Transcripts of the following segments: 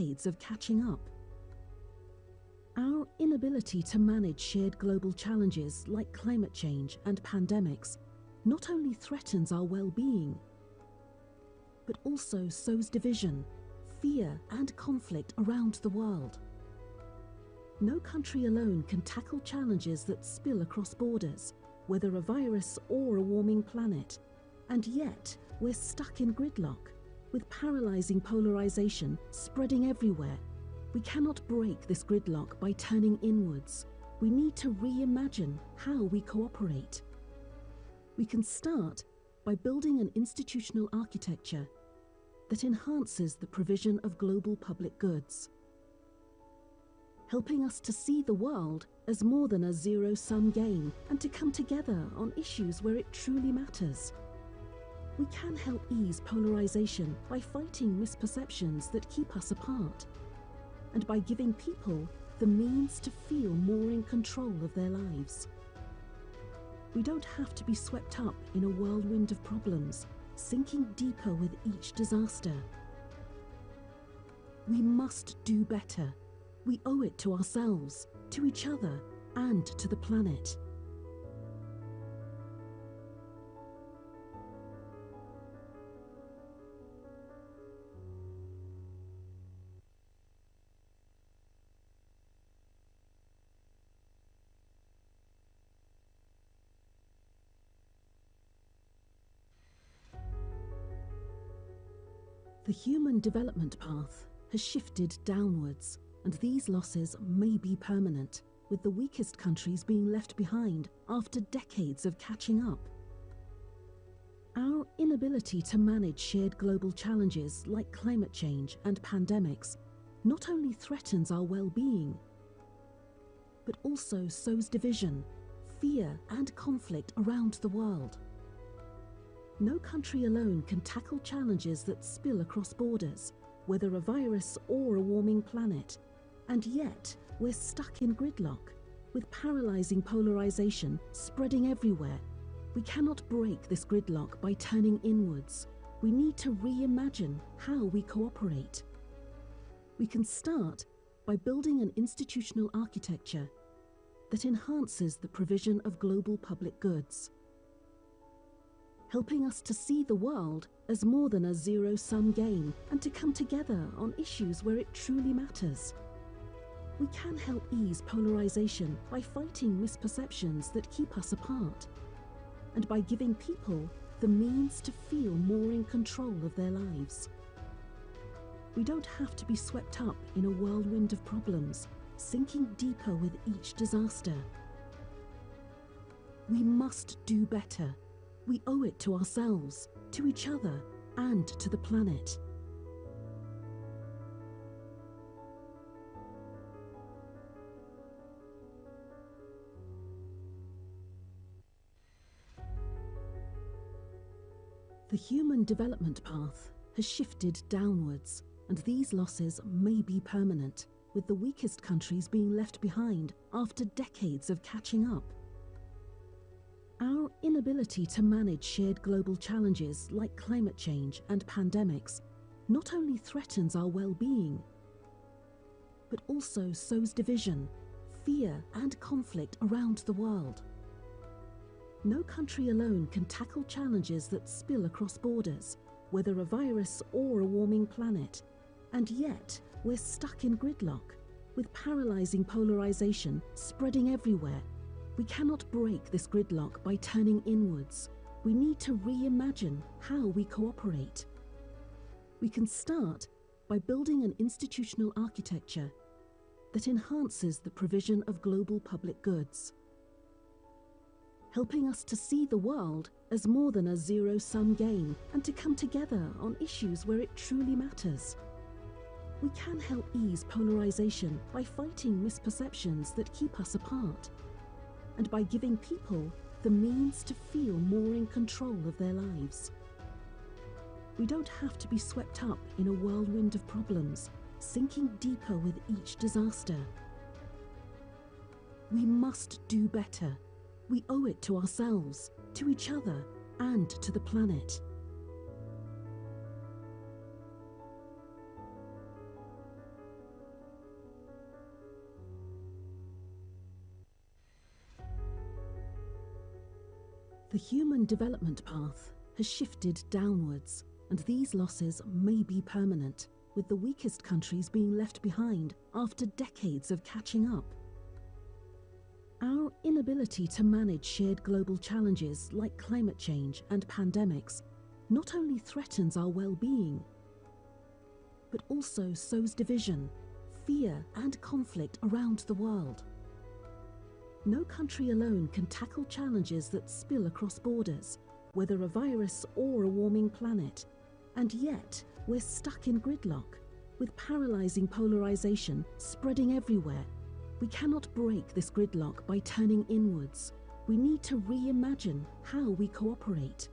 decades of catching up. Our inability to manage shared global challenges like climate change and pandemics not only threatens our well-being, but also sows division, fear, and conflict around the world. No country alone can tackle challenges that spill across borders, whether a virus or a warming planet, and yet we're stuck in gridlock, with paralyzing polarization spreading everywhere. We cannot break this gridlock by turning inwards. We need to reimagine how we cooperate. We can start by building an institutional architecture that enhances the provision of global public goods, helping us to see the world as more than a zero-sum game and to come together on issues where it truly matters. We can help ease polarization by fighting misperceptions that keep us apart, and by giving people the means to feel more in control of their lives. We don't have to be swept up in a whirlwind of problems, sinking deeper with each disaster. We must do better. We owe it to ourselves, to each other, and to the planet. The human development path has shifted downwards, and these losses may be permanent, with the weakest countries being left behind after decades of catching up. Our inability to manage shared global challenges like climate change and pandemics not only threatens our well-being, but also sows division, fear, and conflict around the world. No country alone can tackle challenges that spill across borders, whether a virus or a warming planet, and yet we're stuck in gridlock, with paralyzing polarization spreading everywhere. We cannot break this gridlock by turning inwards. We need to reimagine how we cooperate. We can start by building an institutional architecture that enhances the provision of global public goods, helping us to see the world as more than a zero-sum game and to come together on issues where it truly matters. We can help ease polarization by fighting misperceptions that keep us apart, and by giving people the means to feel more in control of their lives. We don't have to be swept up in a whirlwind of problems, sinking deeper with each disaster. We must do better. We owe it to ourselves, to each other, and to the planet. The human development path has shifted downwards, and these losses may be permanent, with the weakest countries being left behind after decades of catching up. Our inability to manage shared global challenges like climate change and pandemics not only threatens our well-being, but also sows division, fear, and conflict around the world. No country alone can tackle challenges that spill across borders, whether a virus or a warming planet, and yet we're stuck in gridlock, with paralyzing polarization spreading everywhere. We cannot break this gridlock by turning inwards. We need to reimagine how we cooperate. We can start by building an institutional architecture that enhances the provision of global public goods, helping us to see the world as more than a zero-sum game and to come together on issues where it truly matters. We can help ease polarization by fighting misperceptions that keep us apart, and by giving people the means to feel more in control of their lives. We don't have to be swept up in a whirlwind of problems, sinking deeper with each disaster. We must do better. We owe it to ourselves, to each other, and to the planet. The human development path has shifted downwards, and these losses may be permanent, with the weakest countries being left behind after decades of catching up. Our inability to manage shared global challenges like climate change and pandemics not only threatens our well-being, but also sows division, fear, and conflict around the world. No country alone can tackle challenges that spill across borders, whether a virus or a warming planet, and yet we're stuck in gridlock, with paralyzing polarization spreading everywhere. We cannot break this gridlock by turning inwards. We need to reimagine how we cooperate.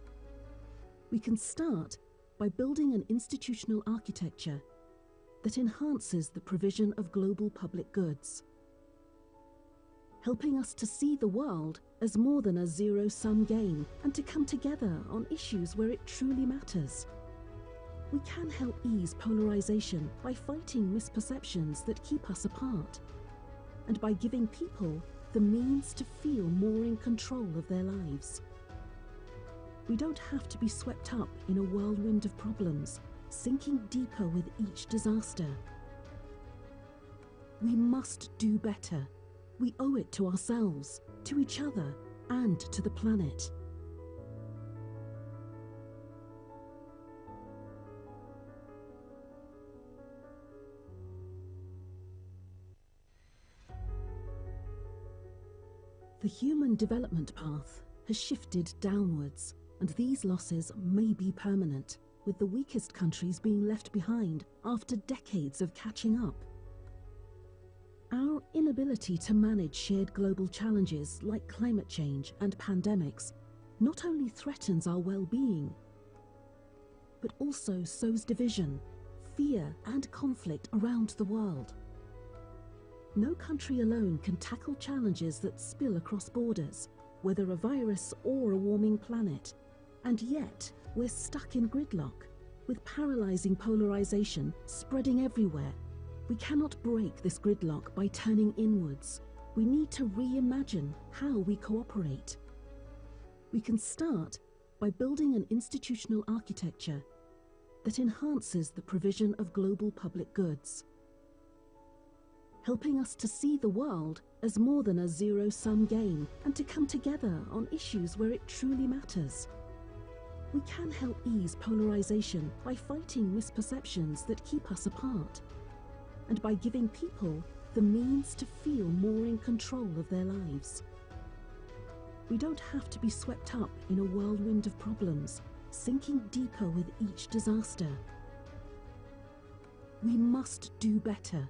We can start by building an institutional architecture that enhances the provision of global public goods, helping us to see the world as more than a zero-sum game and to come together on issues where it truly matters. We can help ease polarization by fighting misperceptions that keep us apart, and by giving people the means to feel more in control of their lives. We don't have to be swept up in a whirlwind of problems, sinking deeper with each disaster. We must do better. We owe it to ourselves, to each other, and to the planet. The human development path has shifted downwards, and these losses may be permanent, with the weakest countries being left behind after decades of catching up. Our inability to manage shared global challenges like climate change and pandemics not only threatens our well-being, but also sows division, fear, and conflict around the world. No country alone can tackle challenges that spill across borders, whether a virus or a warming planet, and yet we're stuck in gridlock, with paralyzing polarization spreading everywhere. We cannot break this gridlock by turning inwards. We need to reimagine how we cooperate. We can start by building an institutional architecture that enhances the provision of global public goods, helping us to see the world as more than a zero-sum game and to come together on issues where it truly matters. We can help ease polarization by fighting misperceptions that keep us apart, and by giving people the means to feel more in control of their lives. We don't have to be swept up in a whirlwind of problems, sinking deeper with each disaster. We must do better.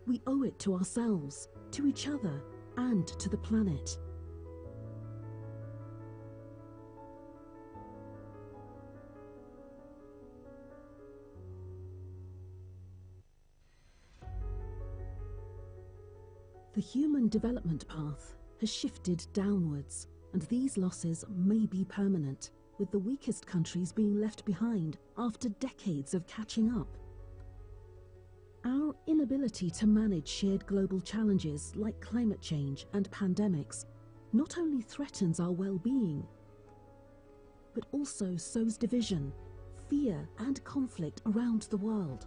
We owe it to ourselves, to each other, and to the planet. The human development path has shifted downwards, and these losses may be permanent, with the weakest countries being left behind after decades of catching up. Our inability to manage shared global challenges like climate change and pandemics not only threatens our well-being, but also sows division, fear, and conflict around the world.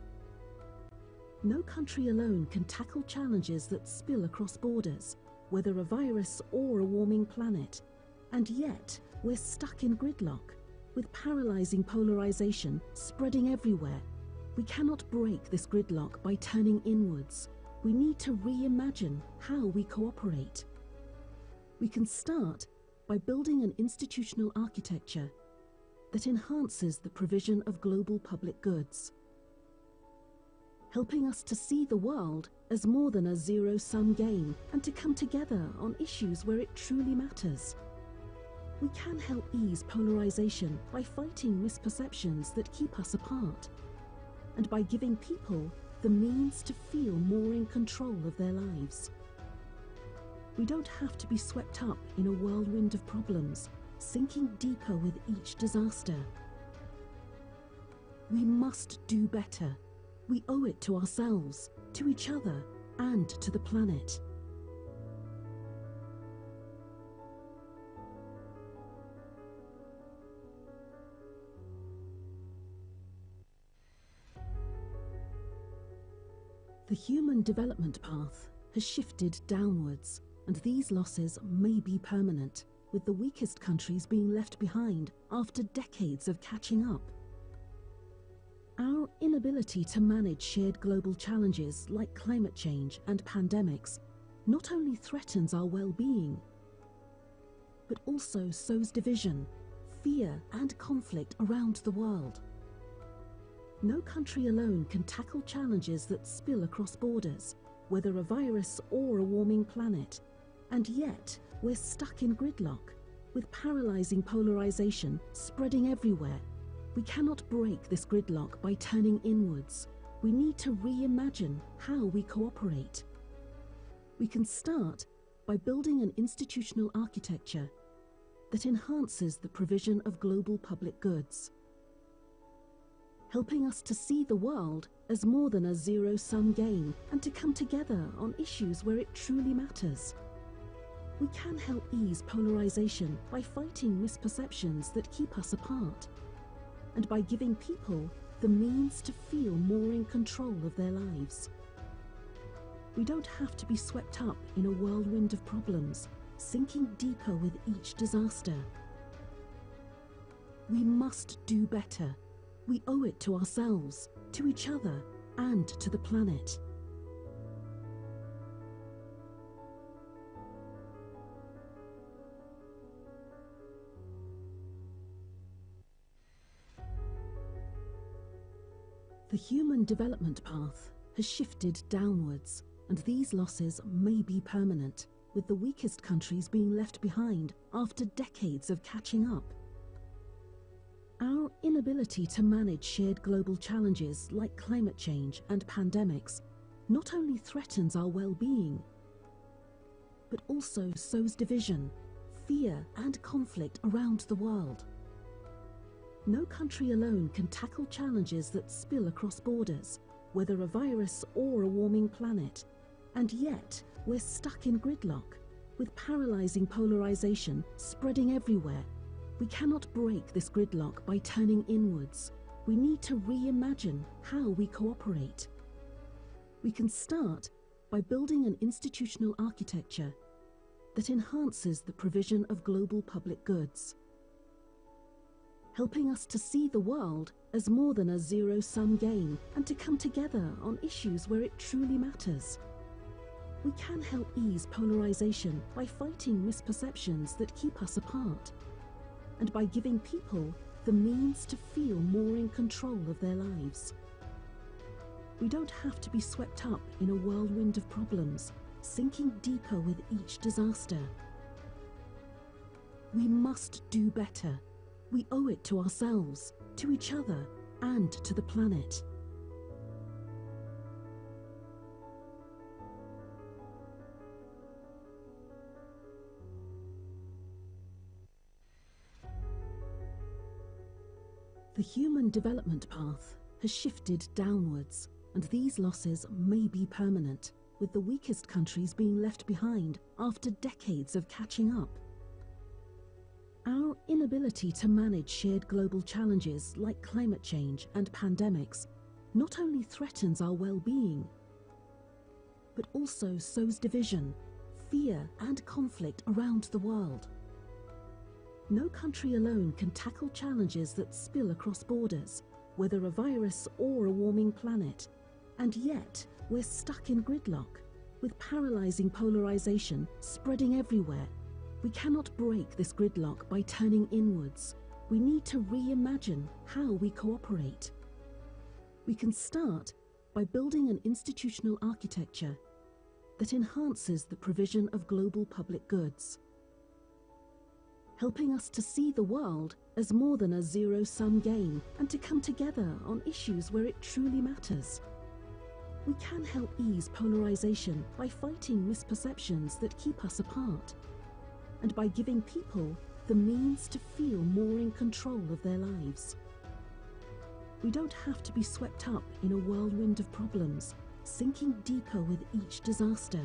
No country alone can tackle challenges that spill across borders, whether a virus or a warming planet, and yet we're stuck in gridlock, with paralyzing polarization spreading everywhere. We cannot break this gridlock by turning inwards. We need to reimagine how we cooperate. We can start by building an institutional architecture that enhances the provision of global public goods, helping us to see the world as more than a zero-sum game and to come together on issues where it truly matters. We can help ease polarization by fighting misperceptions that keep us apart, and by giving people the means to feel more in control of their lives. We don't have to be swept up in a whirlwind of problems, sinking deeper with each disaster. We must do better. We owe it to ourselves, to each other, and to the planet. The human development path has shifted downwards, and these losses may be permanent, with the weakest countries being left behind after decades of catching up. Our inability to manage shared global challenges like climate change and pandemics not only threatens our well-being, but also sows division, fear, and conflict around the world. No country alone can tackle challenges that spill across borders, whether a virus or a warming planet, and yet we're stuck in gridlock, with paralyzing polarization spreading everywhere. We cannot break this gridlock by turning inwards. We need to reimagine how we cooperate. We can start by building an institutional architecture that enhances the provision of global public goods, helping us to see the world as more than a zero-sum game and to come together on issues where it truly matters. We can help ease polarization by fighting misperceptions that keep us apart, and by giving people the means to feel more in control of their lives. We don't have to be swept up in a whirlwind of problems, sinking deeper with each disaster. We must do better. We owe it to ourselves, to each other, and to the planet. The human development path has shifted downwards, and these losses may be permanent, with the weakest countries being left behind after decades of catching up. Our inability to manage shared global challenges like climate change and pandemics not only threatens our well-being, but also sows division, fear, and conflict around the world. No country alone can tackle challenges that spill across borders, whether a virus or a warming planet, and yet we're stuck in gridlock, with paralyzing polarization spreading everywhere. We cannot break this gridlock by turning inwards. We need to reimagine how we cooperate. We can start by building an institutional architecture that enhances the provision of global public goods, helping us to see the world as more than a zero-sum game and to come together on issues where it truly matters. We can help ease polarization by fighting misperceptions that keep us apart, and by giving people the means to feel more in control of their lives. We don't have to be swept up in a whirlwind of problems, sinking deeper with each disaster. We must do better. We owe it to ourselves, to each other, and to the planet. The human development path has shifted downwards, and these losses may be permanent, with the weakest countries being left behind after decades of catching up. Our inability to manage shared global challenges like climate change and pandemics not only threatens our well-being, but also sows division, fear, and conflict around the world. No country alone can tackle challenges that spill across borders, whether a virus or a warming planet, and yet we're stuck in gridlock, with paralyzing polarization spreading everywhere. We cannot break this gridlock by turning inwards. We need to reimagine how we cooperate. We can start by building an institutional architecture that enhances the provision of global public goods, helping us to see the world as more than a zero-sum game and to come together on issues where it truly matters. We can help ease polarization by fighting misperceptions that keep us apart, and by giving people the means to feel more in control of their lives. We don't have to be swept up in a whirlwind of problems, sinking deeper with each disaster.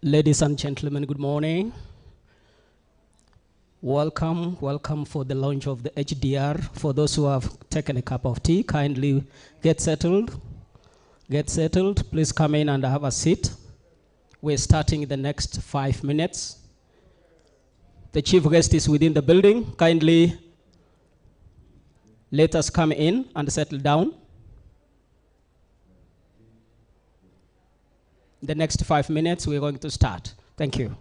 Ladies and gentlemen, good morning. Welcome for the launch of the HDR. For those who have taken a cup of tea, kindly get settled. Please come in and have a seat. We're starting in the next 5 minutes. The chief guest is within the building. Kindly let us come in and settle down. The next 5 minutes, we're going to start. Thank you.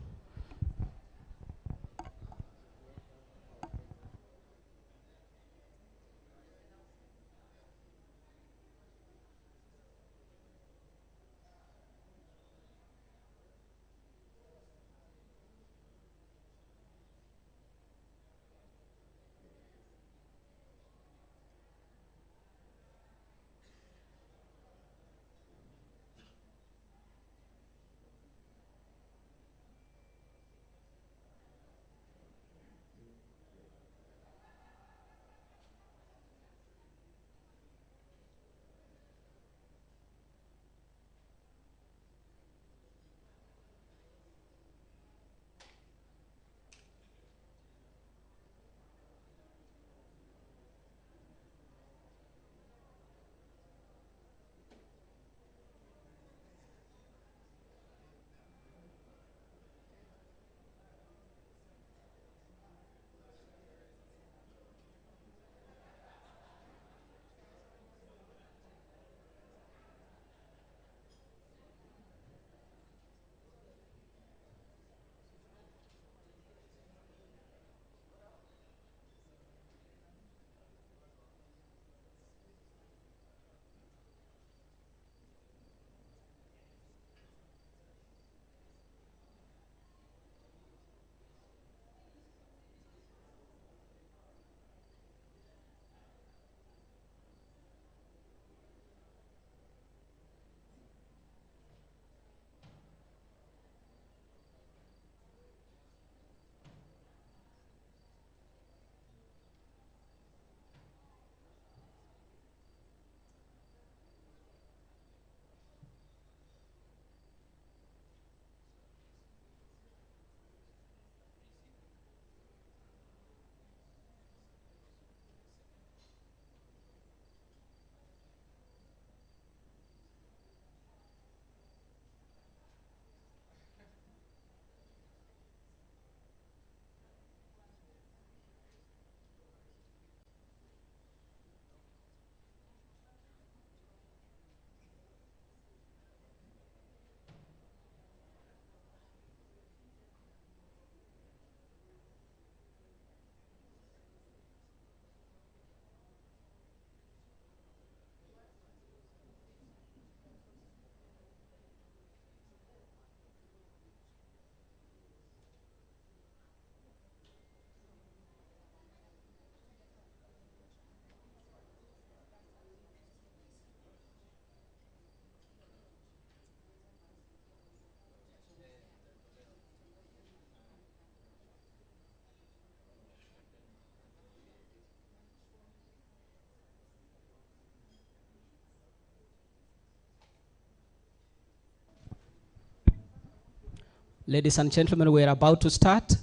Ladies and gentlemen, we're about to start.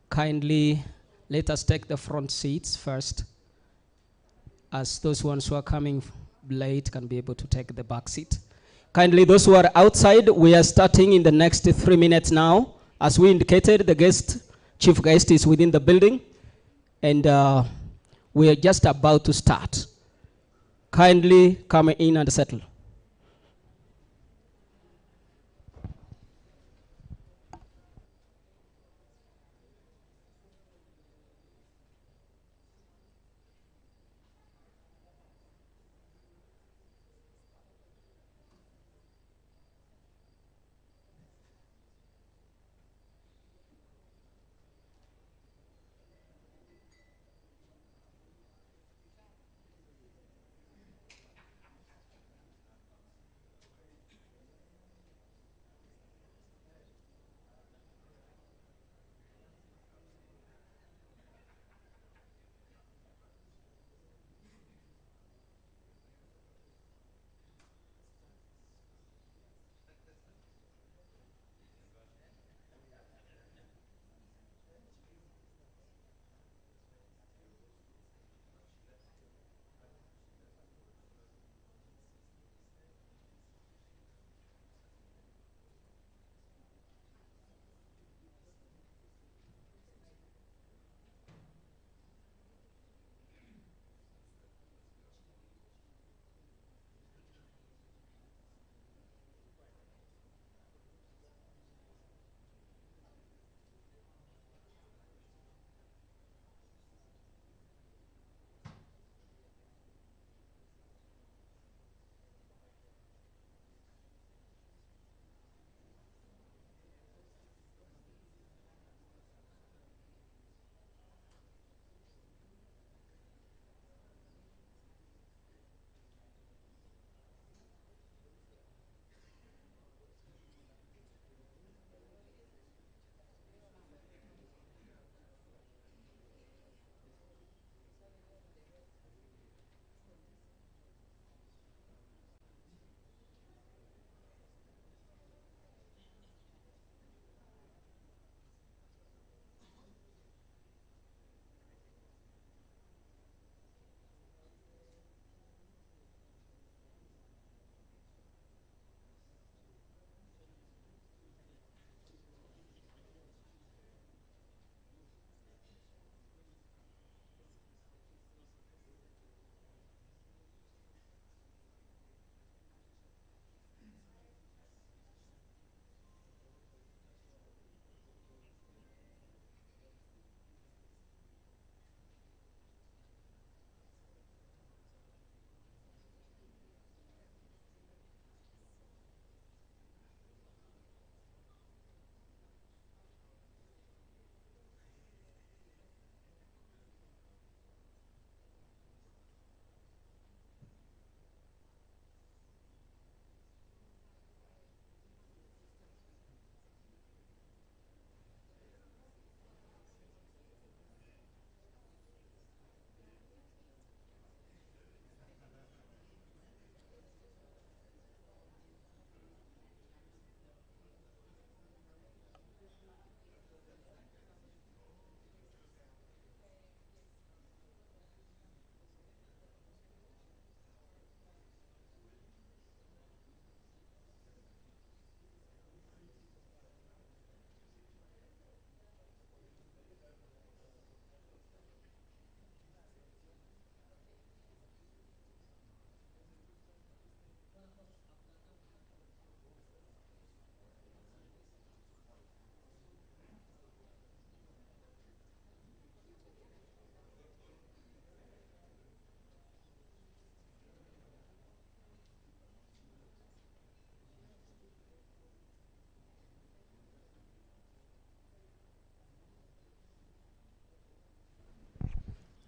Kindly let us take the front seats first, as those ones who are coming late can be able to take the back seat. Kindly, those who are outside, we are starting in the next 3 minutes now. As we indicated, the chief guest is within the building, and we are just about to start. Kindly come in and settle.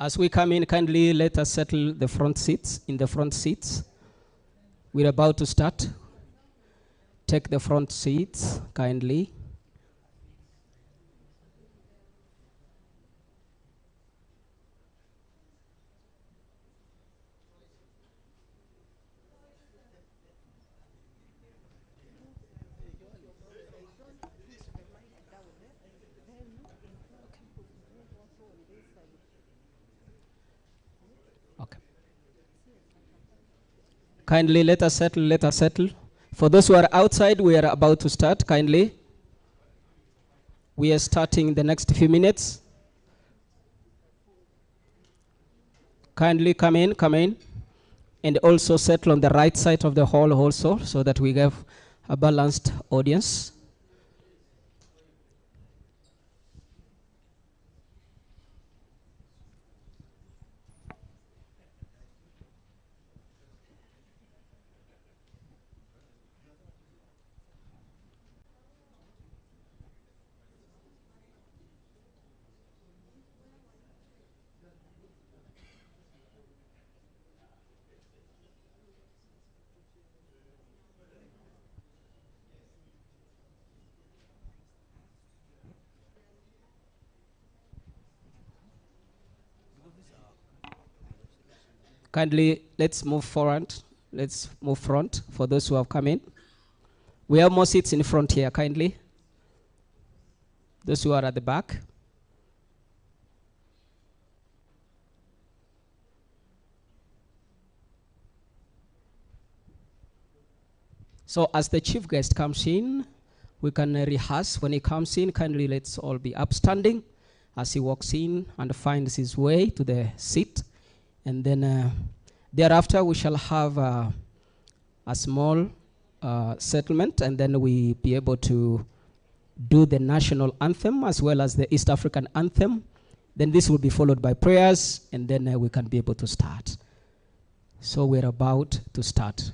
As we come in, kindly let us settle the front seats. In the front seats, we're about to start. Take the front seats, kindly. Okay. Kindly let us settle, let us settle. For those who are outside, we are about to start, kindly. We are starting the next few minutes. Kindly come in, and also settle on the right side of the hall also, so that we have a balanced audience. Kindly, let's move forward. Let's move front for those who have come in. We have more seats in front here, kindly. Those who are at the back. So as the chief guest comes in, we can rehearse. When he comes in, kindly let's all be upstanding as he walks in and finds his way to the seat. And then thereafter, we shall have a small settlement, and then we be able to do the national anthem as well as the East African anthem. Then this will be followed by prayers, and then we can be able to start. So we're about to start.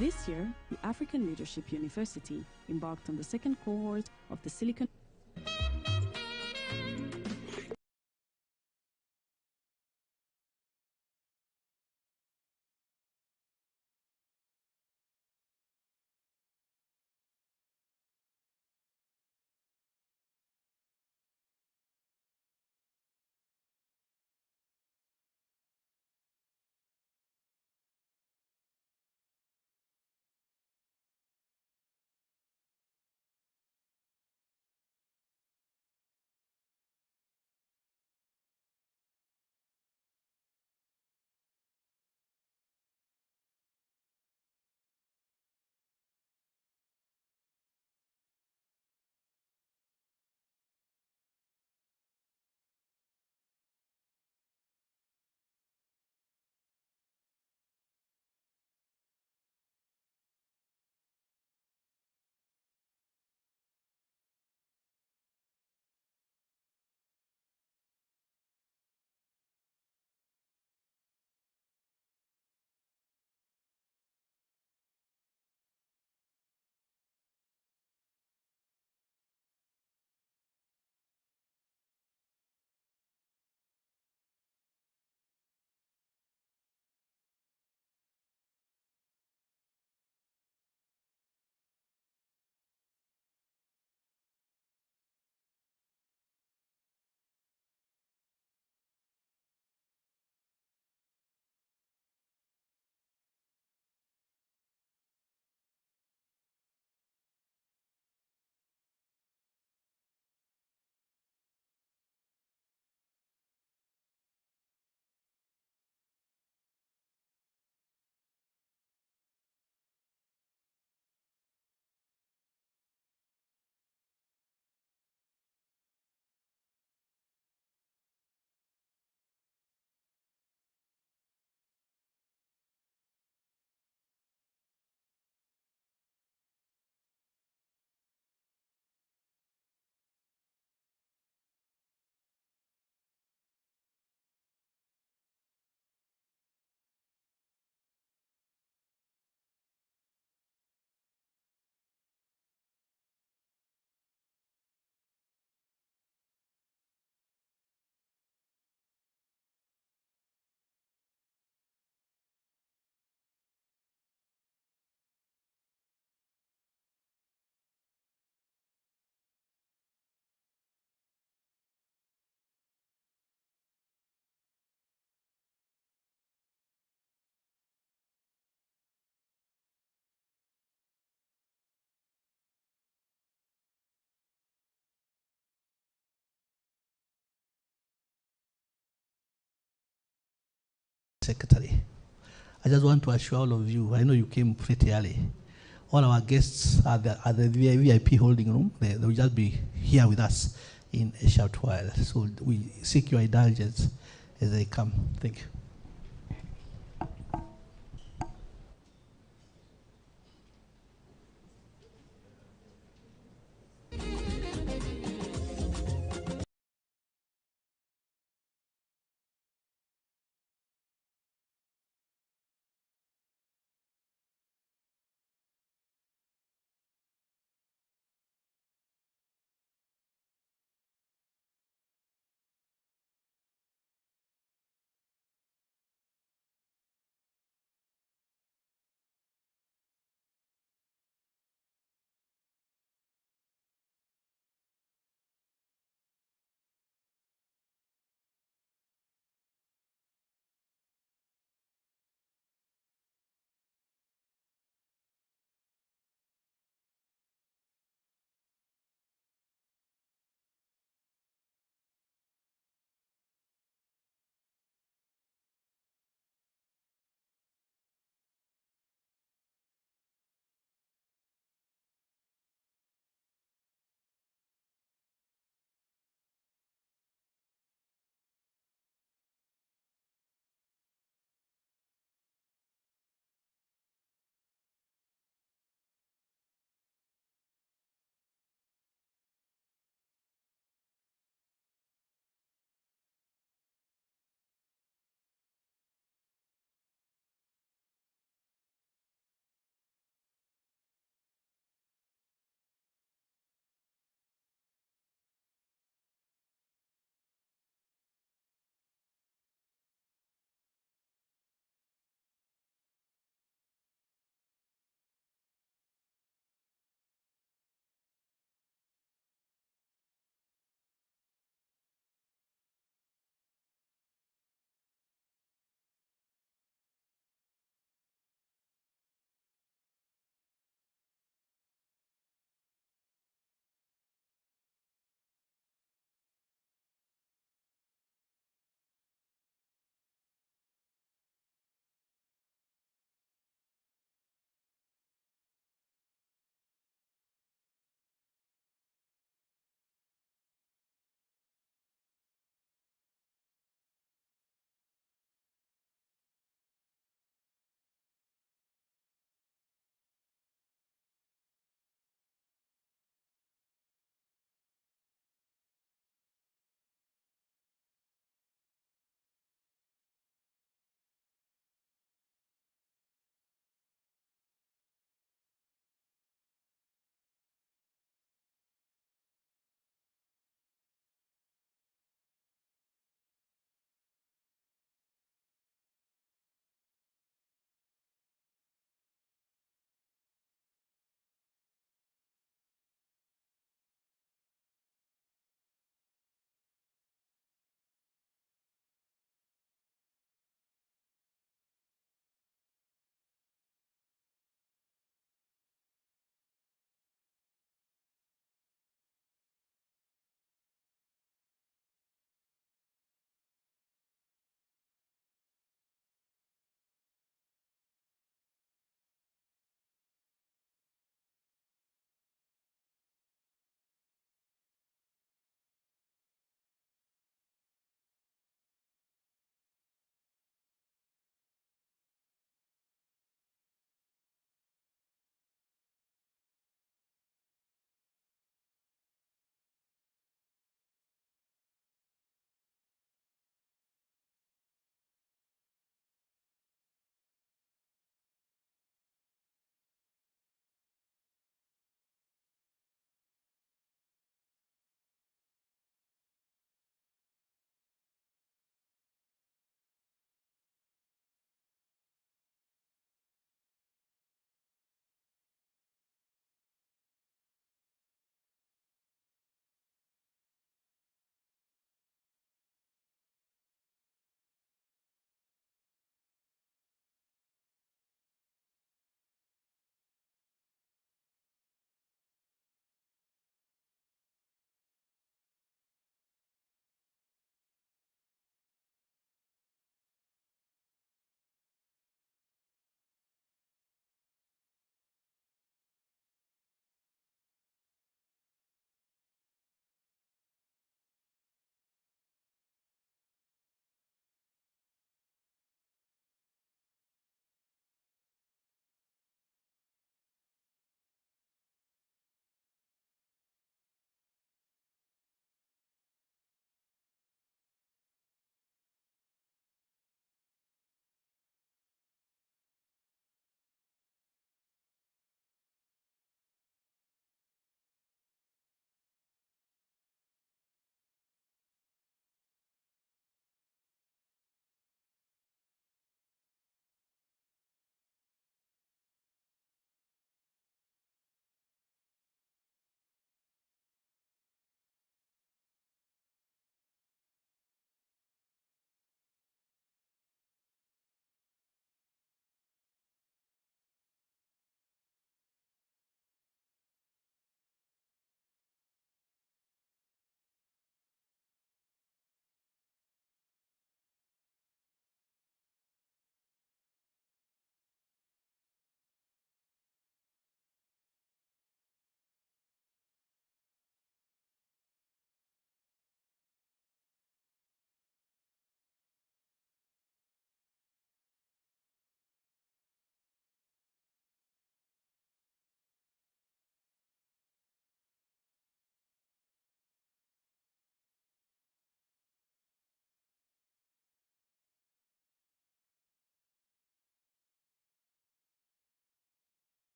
This year, the African Leadership University embarked on the second cohort of the Silicon Secretary. I just want to assure all of you, I know you came pretty early. All our guests are the VIP holding room. They will just be here with us in a short while. So we seek your indulgence as they come. Thank you.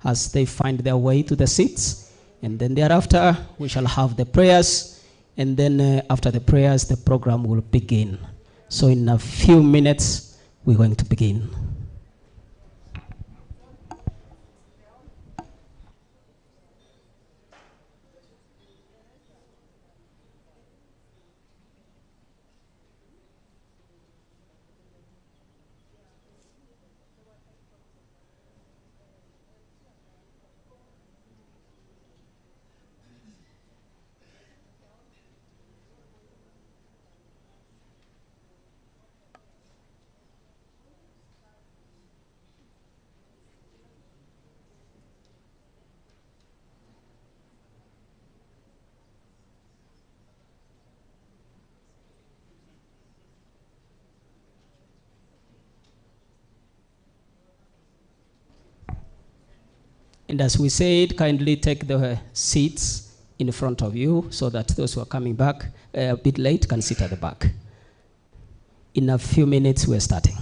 as they find their way to the seats. And then thereafter, we shall have the prayers. And then after the prayers, the program will begin. So in a few minutes, we're going to begin. And as we said, kindly take the seats in front of you so that those who are coming back a bit late can sit at the back. In a few minutes, we're starting.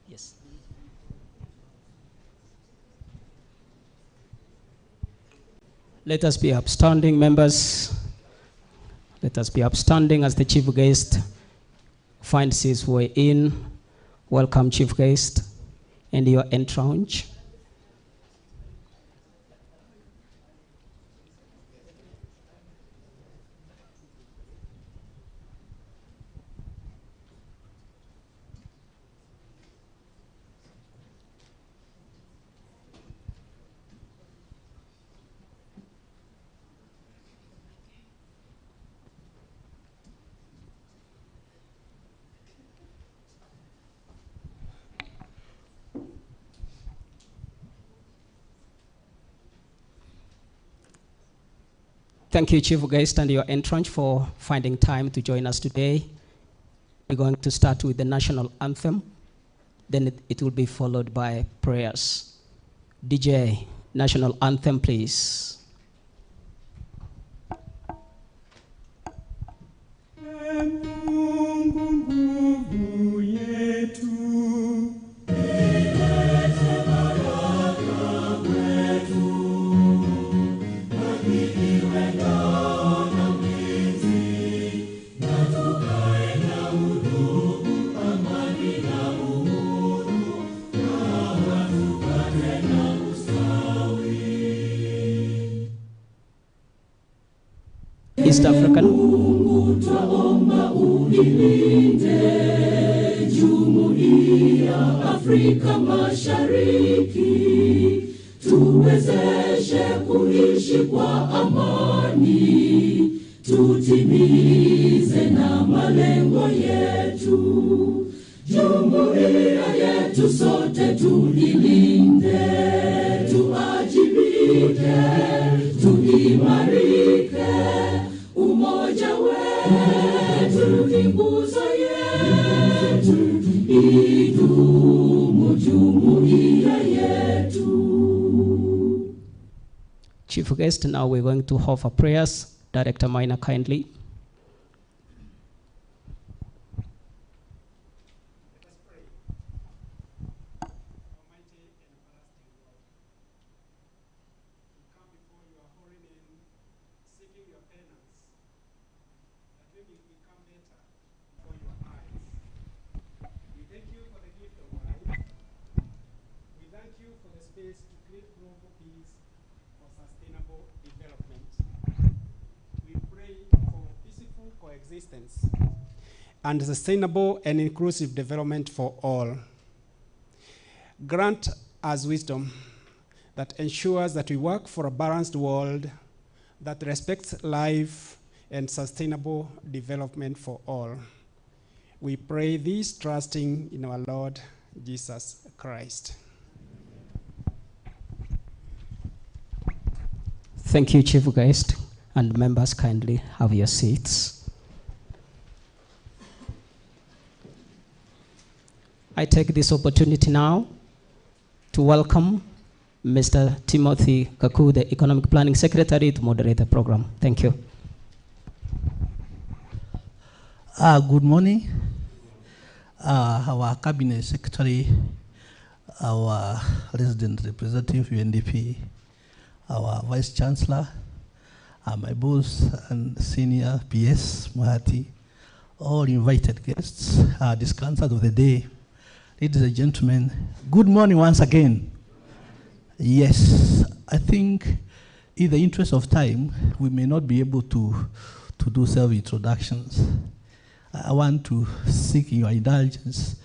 Yes. Let us be upstanding, members. Let us be upstanding as the chief guest finds his way in. Welcome, chief guest, and your entourage. Thank you, chief guest, and your entourage for finding time to join us today. We're going to start with the national anthem. Then it will be followed by prayers. DJ, national anthem, please. East African. Twaomba unilinde Jumuiya Afrika Mashariki, tuwezeshe kuishi kwa amani, tutimize na malengo yetu. Jumuiya yetu sote tuilinde, tuajibike, tuimarike. Umoja wetu ni nguzo yetu, idumu jumuiya yetu. Chief guest, now we're going to offer prayers. Director Maina, kindly. And sustainable and inclusive development for all. Grant us wisdom that ensures that we work for a balanced world that respects life and sustainable development for all. We pray this trusting in our Lord Jesus Christ. Thank you, Chief Guest, and members kindly have your seats. I take this opportunity now to welcome Mr. Timothy Kaku, the Economic Planning Secretary, to moderate the program. Thank you. Good morning. Our Cabinet Secretary, our resident representative, UNDP, our Vice Chancellor, my boss and senior PS, Mohati, all invited guests, discussants of the day, ladies and gentlemen, good morning once again. Yes, I think in the interest of time, we may not be able to do self-introductions. I want to seek your indulgence.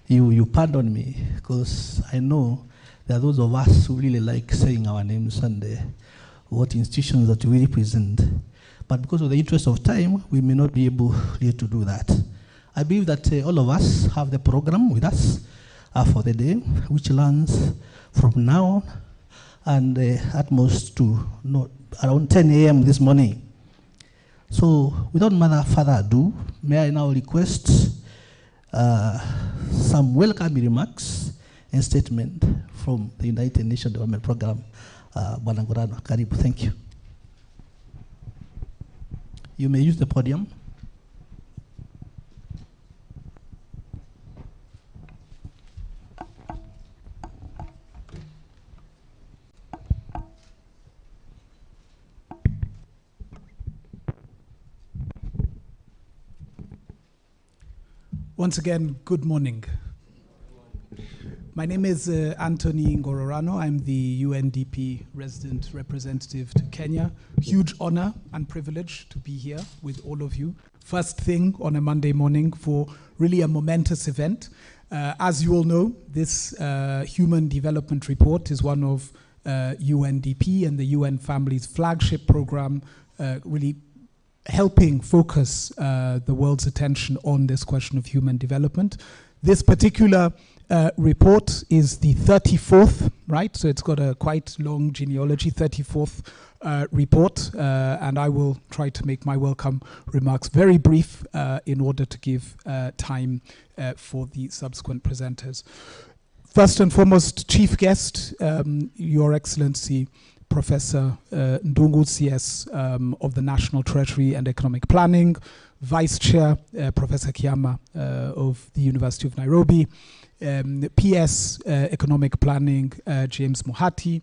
You pardon me, because I know there are those of us who really like saying our names and what institutions that we represent. But because of the interest of time, we may not be able to do that. I believe that all of us have the program with us for the day, which runs from now on and at most to around 10 a.m. this morning. So without further ado, may I now request some welcoming remarks and statement from the United Nations Development Program. Bwana Ngorano, karibu, thank you. You may use the podium. Once again, good morning. My name is Anthony Ngororano. I'm the UNDP resident representative to Kenya. Huge honor and privilege to be here with all of you. First thing on a Monday morning for really a momentous event. As you all know, this Human Development Report is one of UNDP and the UN Family's flagship program, really helping focus the world's attention on this question of human development. This particular report is the 34th, right? So it's got a quite long genealogy, 34th report, and I will try to make my welcome remarks very brief in order to give time for the subsequent presenters. First and foremost, chief guest, Your Excellency, Professor Ndungu CS of the National Treasury and Economic Planning, Vice Chair Professor Kiama of the University of Nairobi, PS Economic Planning James Mohati,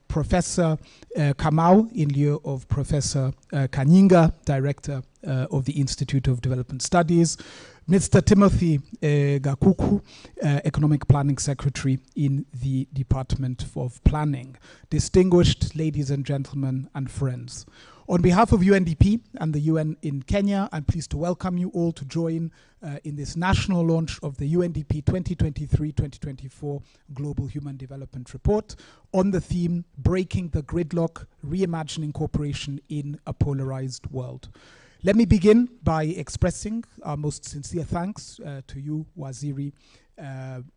Professor Kamau in lieu of Professor Kanyinga, Director of the Institute of Development Studies, Mr. Timothy Gakuku, Economic Planning Secretary in the Department of Planning. Distinguished ladies and gentlemen and friends. On behalf of UNDP and the UN in Kenya, I'm pleased to welcome you all to join in this national launch of the UNDP 2023-2024 Global Human Development Report on the theme, Breaking the Gridlock, Reimagining Cooperation in a Polarized World. Let me begin by expressing our most sincere thanks to you, Waziri,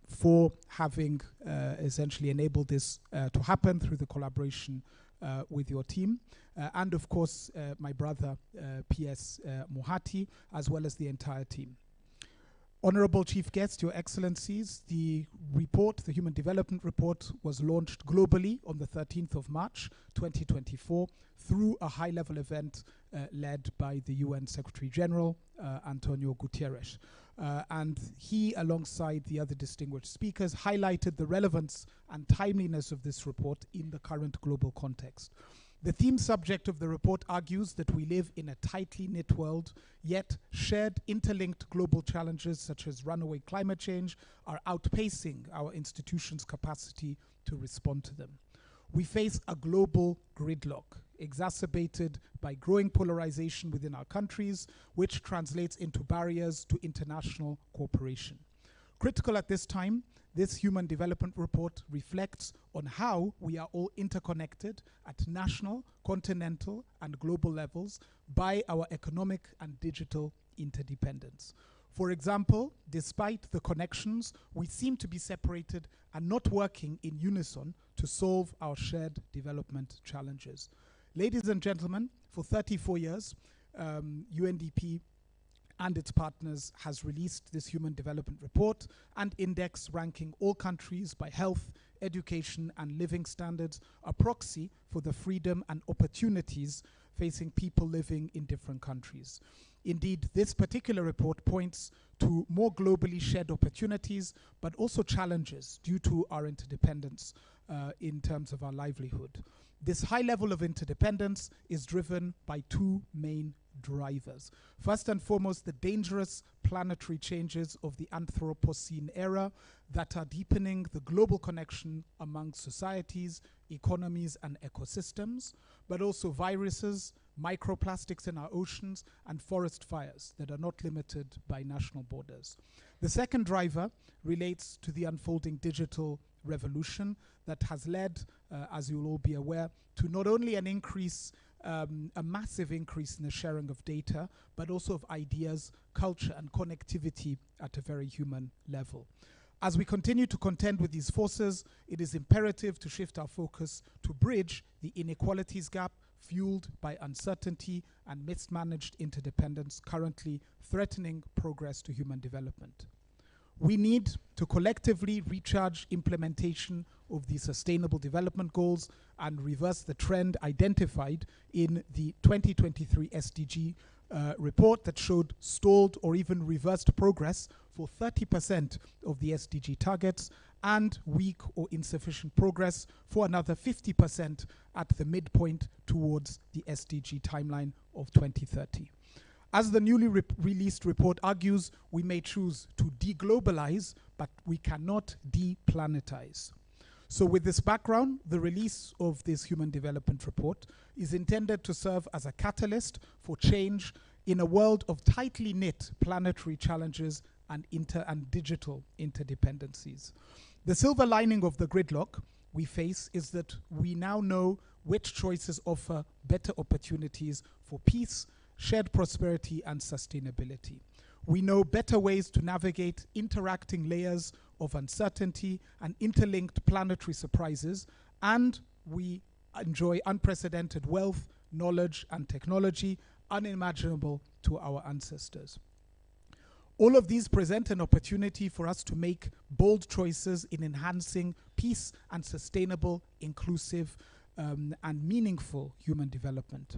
for having essentially enabled this to happen through the collaboration with your team. And of course, my brother, PS Mohati, as well as the entire team. Honorable Chief Guest, Your Excellencies, the report, the Human Development Report, was launched globally on the 13th of March, 2024, through a high-level event led by the UN Secretary General, Antonio Guterres. And he, alongside the other distinguished speakers, highlighted the relevance and timeliness of this report in the current global context. The theme subject of the report argues that we live in a tightly knit world, yet shared interlinked global challenges such as runaway climate change are outpacing our institutions' capacity to respond to them. We face a global gridlock, exacerbated by growing polarization within our countries, which translates into barriers to international cooperation. Critical at this time, this Human Development Report reflects on how we are all interconnected at national, continental, and global levels by our economic and digital interdependence. For example, despite the connections, we seem to be separated and not working in unison to solve our shared development challenges. Ladies and gentlemen, for 34 years, UNDP and its partners has released this Human Development Report and Index ranking all countries by health, education and living standards, a proxy for the freedom and opportunities facing people living in different countries. Indeed, this particular report points to more globally shared opportunities, but also challenges due to our interdependence in terms of our livelihood. This high level of interdependence is driven by two main drivers. First and foremost, the dangerous planetary changes of the Anthropocene era that are deepening the global connection among societies, economies, and ecosystems, but also viruses, microplastics in our oceans, and forest fires that are not limited by national borders. The second driver relates to the unfolding digital revolution that has led, as you'll all be aware, to not only an increase, a massive increase in the sharing of data, but also of ideas, culture, and connectivity at a very human level. As we continue to contend with these forces, it is imperative to shift our focus to bridge the inequalities gap fueled by uncertainty and mismanaged interdependence currently threatening progress to human development. We need to collectively recharge implementation of the Sustainable Development Goals and reverse the trend identified in the 2023 SDG report that showed stalled or even reversed progress for 30% of the SDG targets and weak or insufficient progress for another 50% at the midpoint towards the SDG timeline of 2030. As the newly released report argues, we may choose to deglobalize, but we cannot deplanetize. So with this background, the release of this Human Development Report is intended to serve as a catalyst for change in a world of tightly knit planetary challenges and digital interdependencies. The silver lining of the gridlock we face is that we now know which choices offer better opportunities for peace, shared prosperity and sustainability. We know better ways to navigate interacting layers of uncertainty and interlinked planetary surprises, and we enjoy unprecedented wealth, knowledge and technology unimaginable to our ancestors. All of these present an opportunity for us to make bold choices in enhancing peace and sustainable, inclusive and meaningful human development.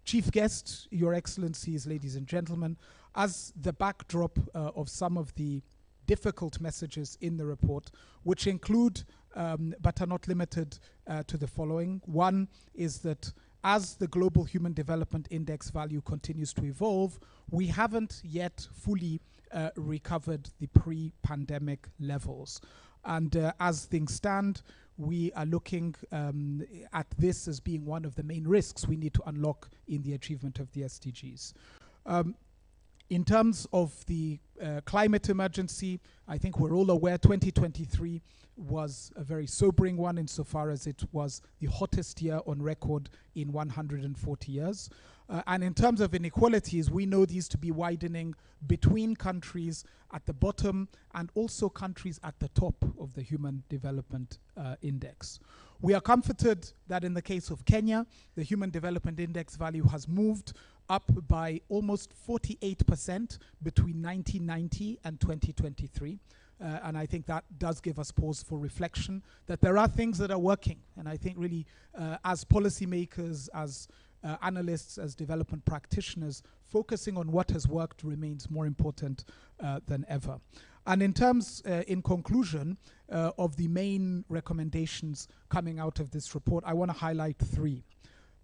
Chief guest, Your Excellencies, ladies and gentlemen, as the backdrop of some of the difficult messages in the report, which include, but are not limited to the following. One is that as the Global Human Development Index value continues to evolve, we haven't yet fully recovered the pre-pandemic levels. And as things stand, we are looking at this as being one of the main risks we need to unlock in the achievement of the SDGs. In terms of the climate emergency, I think we're all aware 2023 was a very sobering one insofar as it was the hottest year on record in 140 years. And in terms of inequalities, we know these to be widening between countries at the bottom and also countries at the top of the Human Development Index. We are comforted that in the case of Kenya, the Human Development Index value has moved up by almost 48% between 1990 and 2023. And I think that does give us pause for reflection, that there are things that are working. And I think really as policymakers, as analysts, as development practitioners, focusing on what has worked remains more important than ever. And in terms, in conclusion, of the main recommendations coming out of this report, I want to highlight three.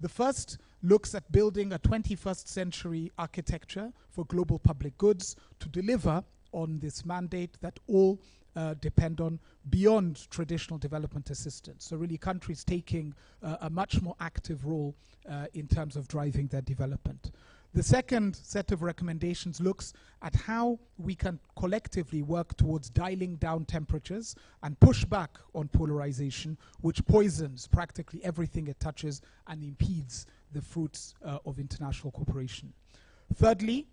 The first looks at building a 21st century architecture for global public goods to deliver on this mandate that all depend on beyond traditional development assistance. So really countries taking a much more active role in terms of driving their development. The second set of recommendations looks at how we can collectively work towards dialing down temperatures and push back on polarization, which poisons practically everything it touches and impedes the fruits of international cooperation. Thirdly,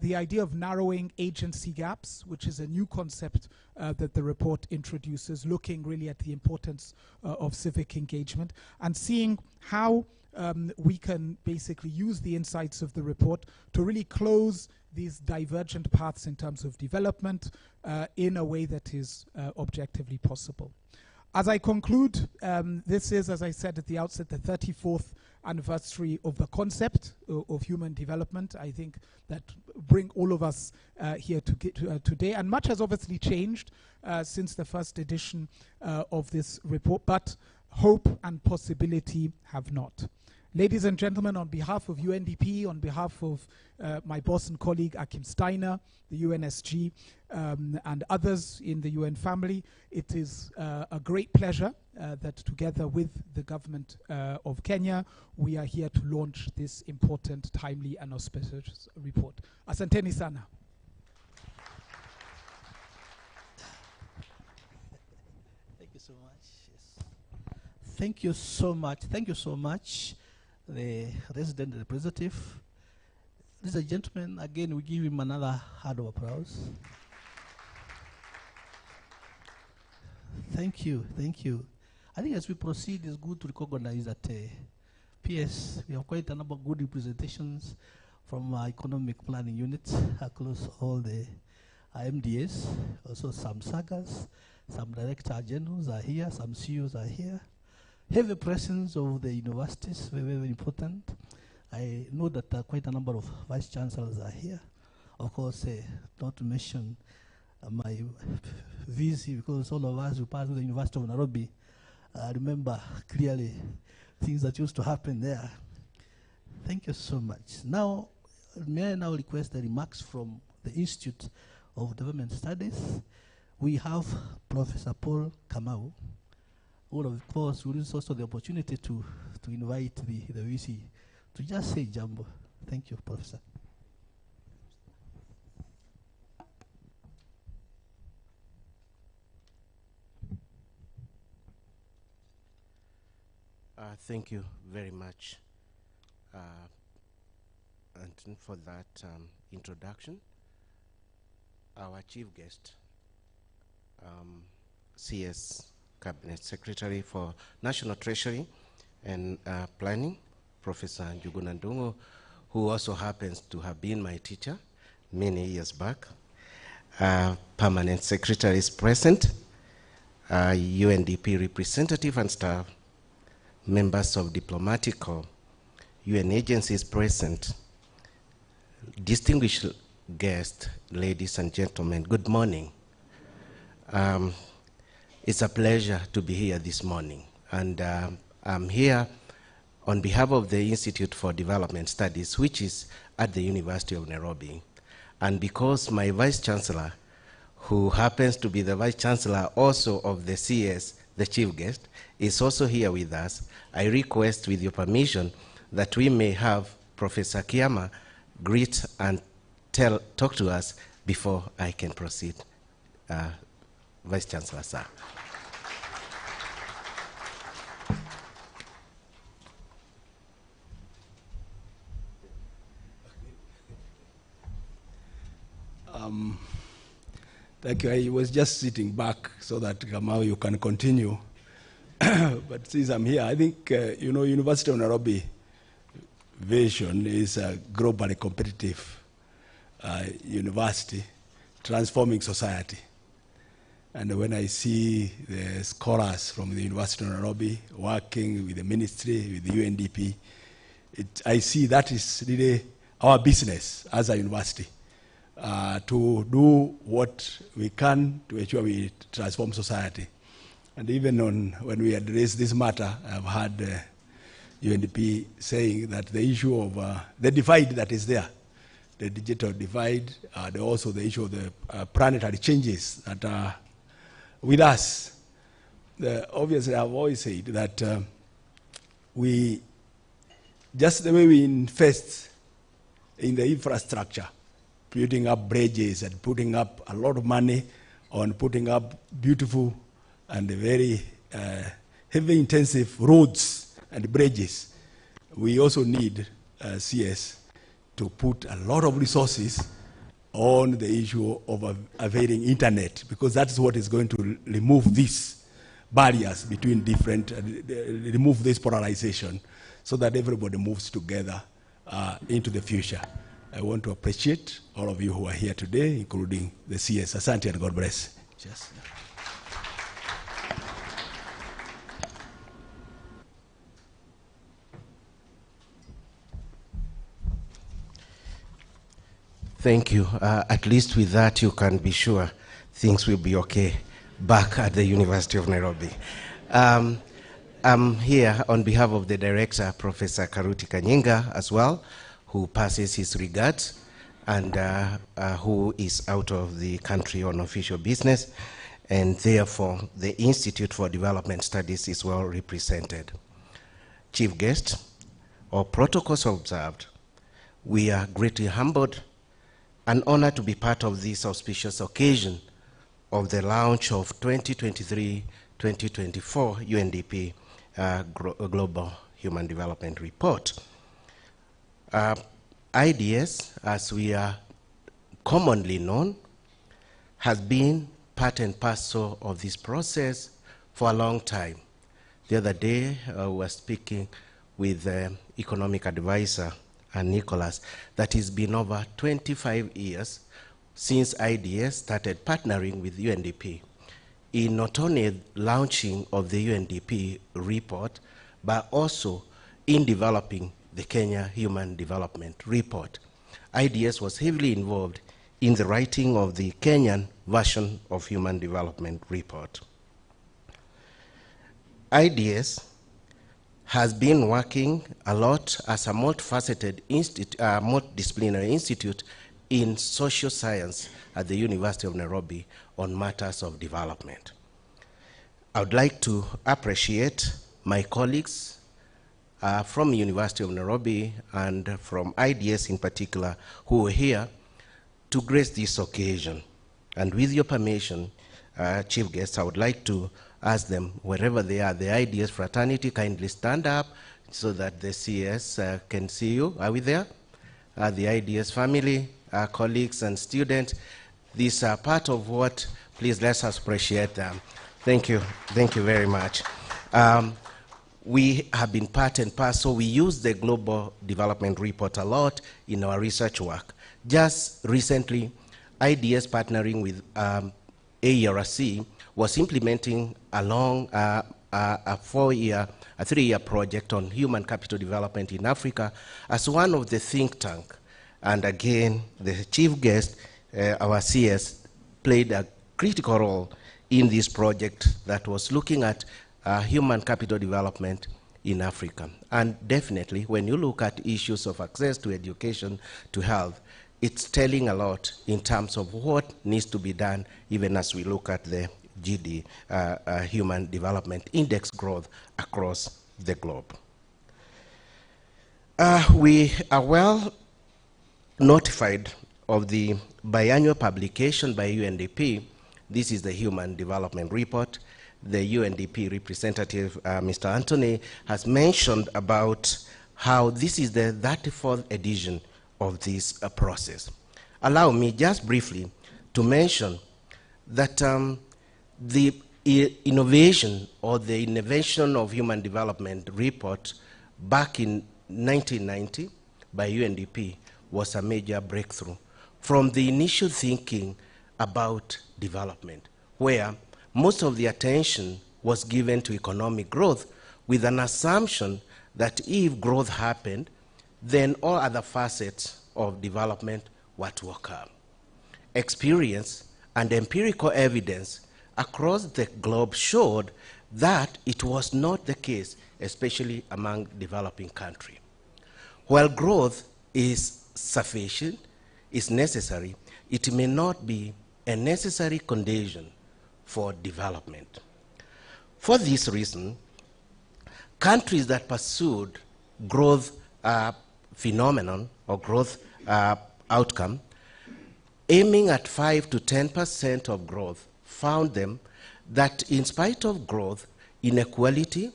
the idea of narrowing agency gaps, which is a new concept that the report introduces, looking really at the importance of civic engagement and seeing how we can basically use the insights of the report to really close these divergent paths in terms of development in a way that is objectively possible. As I conclude, this is, as I said at the outset, the 34th anniversary of the concept of human development. I think that bring all of us here today, and much has obviously changed since the first edition of this report, but hope and possibility have not. Ladies and gentlemen, on behalf of UNDP, on behalf of my boss and colleague Akim Steiner, the UNSG, and others in the UN family, it is a great pleasure that together with the government of Kenya, we are here to launch this important, timely, and auspicious report. Asanteni sana. Thank you so much. Yes. Thank you so much. Thank you so much, the resident representative. Ladies and gentlemen, again, we give him another round of applause. Thank you, thank you. I think as we proceed, it's good to recognize that PS, we have quite a number of good representations from our economic planning units across all the MDAs, also some SAGAs, some director generals are here, some CEOs are here. Heavy presence of the universities, very, very important. I know that quite a number of vice chancellors are here. Of course, not to mention my VC, because all of us who passed through the University of Nairobi remember clearly things that used to happen there. Thank you so much. Now, may I now request the remarks from the Institute of Development Studies. We have Professor Paul Kamau, who of course will use also the opportunity to invite the VC to just say jambo. Thank you, Professor. Thank you very much, Anton, for that introduction. Our chief guest, CS Cabinet Secretary for National Treasury and Planning, Professor Njuguna Ndung'u, who also happens to have been my teacher many years back. Permanent Secretary is present, UNDP representative and staff, members of diplomatic or UN agencies present, distinguished guests, ladies and gentlemen, good morning. It's a pleasure to be here this morning. And I'm here on behalf of the Institute for Development Studies, which is at the University of Nairobi. And because my Vice Chancellor, who happens to be the Vice Chancellor also of the CS, the chief guest, is also here with us, I request, with your permission, that we may have Professor Kiama greet and talk to us before I can proceed. Vice Chancellor, sir. Thank you. I was just sitting back so that Kamau, you can continue. But since I'm here, I think, you know, University of Nairobi vision is a globally competitive university transforming society. And when I see the scholars from the University of Nairobi working with the ministry, with the UNDP, I see that is really our business as a university. To do what we can to ensure we transform society. And even when we address this matter, I've heard UNDP saying that the issue of the divide that is there, the digital divide, also the issue of the planetary changes that are with us. Obviously, I've always said that we, just the way we invest in the infrastructure, putting up bridges and putting up a lot of money on putting up beautiful and very heavy intensive roads and bridges, we also need CS to put a lot of resources on the issue of availing internet, because that's what is going to remove these barriers between different, remove this polarization. so that everybody moves together into the future. I want to appreciate all of you who are here today, including the CS. Asante and God bless. Cheers. Thank you. At least with that, you can be sure things will be okay back at the University of Nairobi. I'm here on behalf of the director, Professor Karuti Kanyinga, as well, who passes his regards and who is out of the country on official business, and therefore the Institute for Development Studies is well represented. Chief guest, or protocols observed, we are greatly humbled and honored to be part of this auspicious occasion of the launch of 2023-2024 UNDP Global Human Development Report. IDS, as we are commonly known, has been part and parcel of this process for a long time. The other day, we were speaking with the economic advisor, Nicholas, that it's been over 25 years since IDS started partnering with UNDP in not only launching of the UNDP report, but also in developing the Kenya Human Development Report. IDS was heavily involved in the writing of the Kenyan version of Human Development Report. IDS has been working a lot as a multifaceted multidisciplinary institute in social science at the University of Nairobi on matters of development. I would like to appreciate my colleagues from the University of Nairobi and from IDS in particular who are here to grace this occasion. And with your permission, Chief Guest, I would like to ask them, wherever they are, the IDS fraternity, kindly stand up so that the CS can see you. Are we there? The IDS family, colleagues and students, these are part of what, please let's appreciate them. Thank you very much. We have been part and parcel. We use the Global Development Report a lot in our research work. Just recently, IDS partnering with AERC was implementing along a 3-year project on human capital development in Africa as one of the think tank. And again, the chief guest, our CS, played a critical role in this project that was looking at human capital development in Africa. And definitely, when you look at issues of access to education, to health, it's telling a lot in terms of what needs to be done, even as we look at the GD, Human Development Index growth across the globe. We are well notified of the biannual publication by UNDP. This is the Human Development Report. The UNDP representative, Mr. Anthony, has mentioned about how this is the 34th edition of this process. Allow me just briefly to mention that the innovation or the innovation of Human Development Report back in 1990 by UNDP was a major breakthrough from the initial thinking about development, where most of the attention was given to economic growth with an assumption that if growth happened, then all other facets of development were to occur. Experience and empirical evidence across the globe showed that it was not the case, especially among developing countries. While growth is sufficient, is necessary, it may not be a necessary condition for development. For this reason, countries that pursued growth phenomenon or growth outcome, aiming at 5 to 10% of growth, found them that in spite of growth, inequality,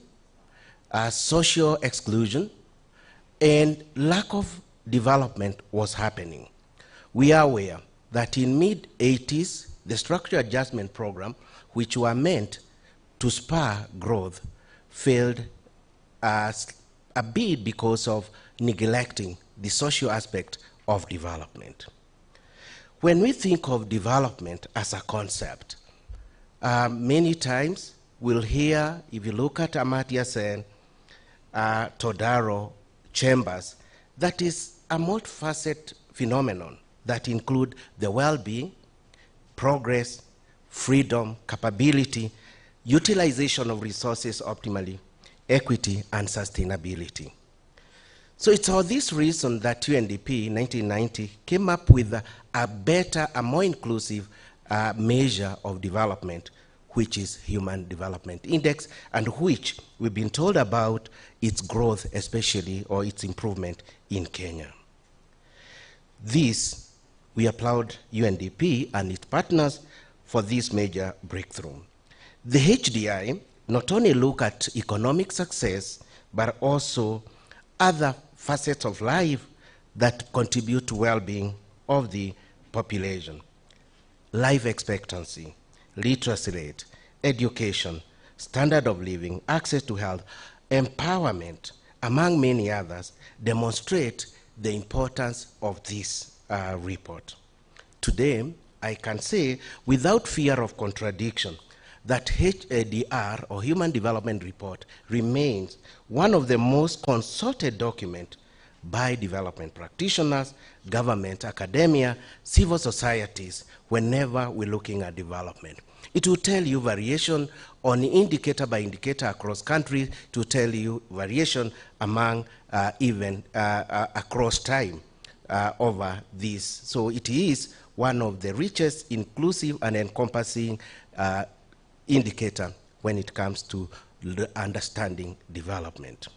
social exclusion, and lack of development was happening. We are aware that in mid-80s, the structural adjustment program, which were meant to spur growth, failed a bit because of neglecting the social aspect of development. When we think of development as a concept, many times we'll hear, if you look at Amartya Sen, Todaro, Chambers, that is a multifaceted phenomenon that include the well-being, progress, freedom, capability, utilization of resources optimally, equity, and sustainability. So it's for this reason that UNDP in 1990 came up with a better, a more inclusive measure of development, which is Human Development Index, and which we've been told about its growth, especially, or its improvement in Kenya. This, we applaud UNDP and its partners for this major breakthrough. The HDI not only look at economic success, but also other facets of life that contribute to well-being of the population. Life expectancy, literacy rate, education, standard of living, access to health, empowerment, among many others, demonstrate the importance of this report. Today, I can say without fear of contradiction that HDR, or Human Development Report, remains one of the most consulted documents by development practitioners, government, academia, civil societies, whenever we're looking at development. It will tell you variation on indicator by indicator across countries, to tell you variation among even across time over this. So it is one of the richest, inclusive, and encompassing indicator when it comes to understanding development.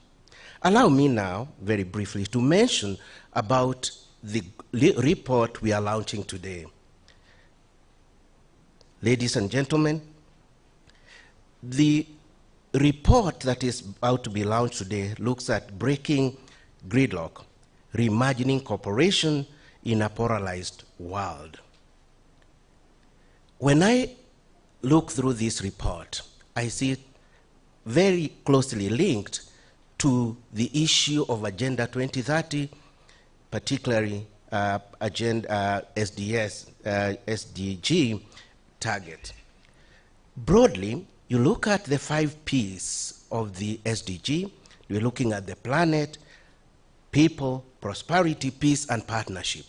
Allow me now, very briefly, to mention about the report we are launching today. Ladies and gentlemen, the report that is about to be launched today looks at breaking gridlock, reimagining cooperation in a polarized world. When I look through this report, I see it very closely linked to the issue of Agenda 2030, particularly SDG target. Broadly, you look at the 5 P's of the SDG, you're looking at the planet, people, prosperity, peace, and partnership.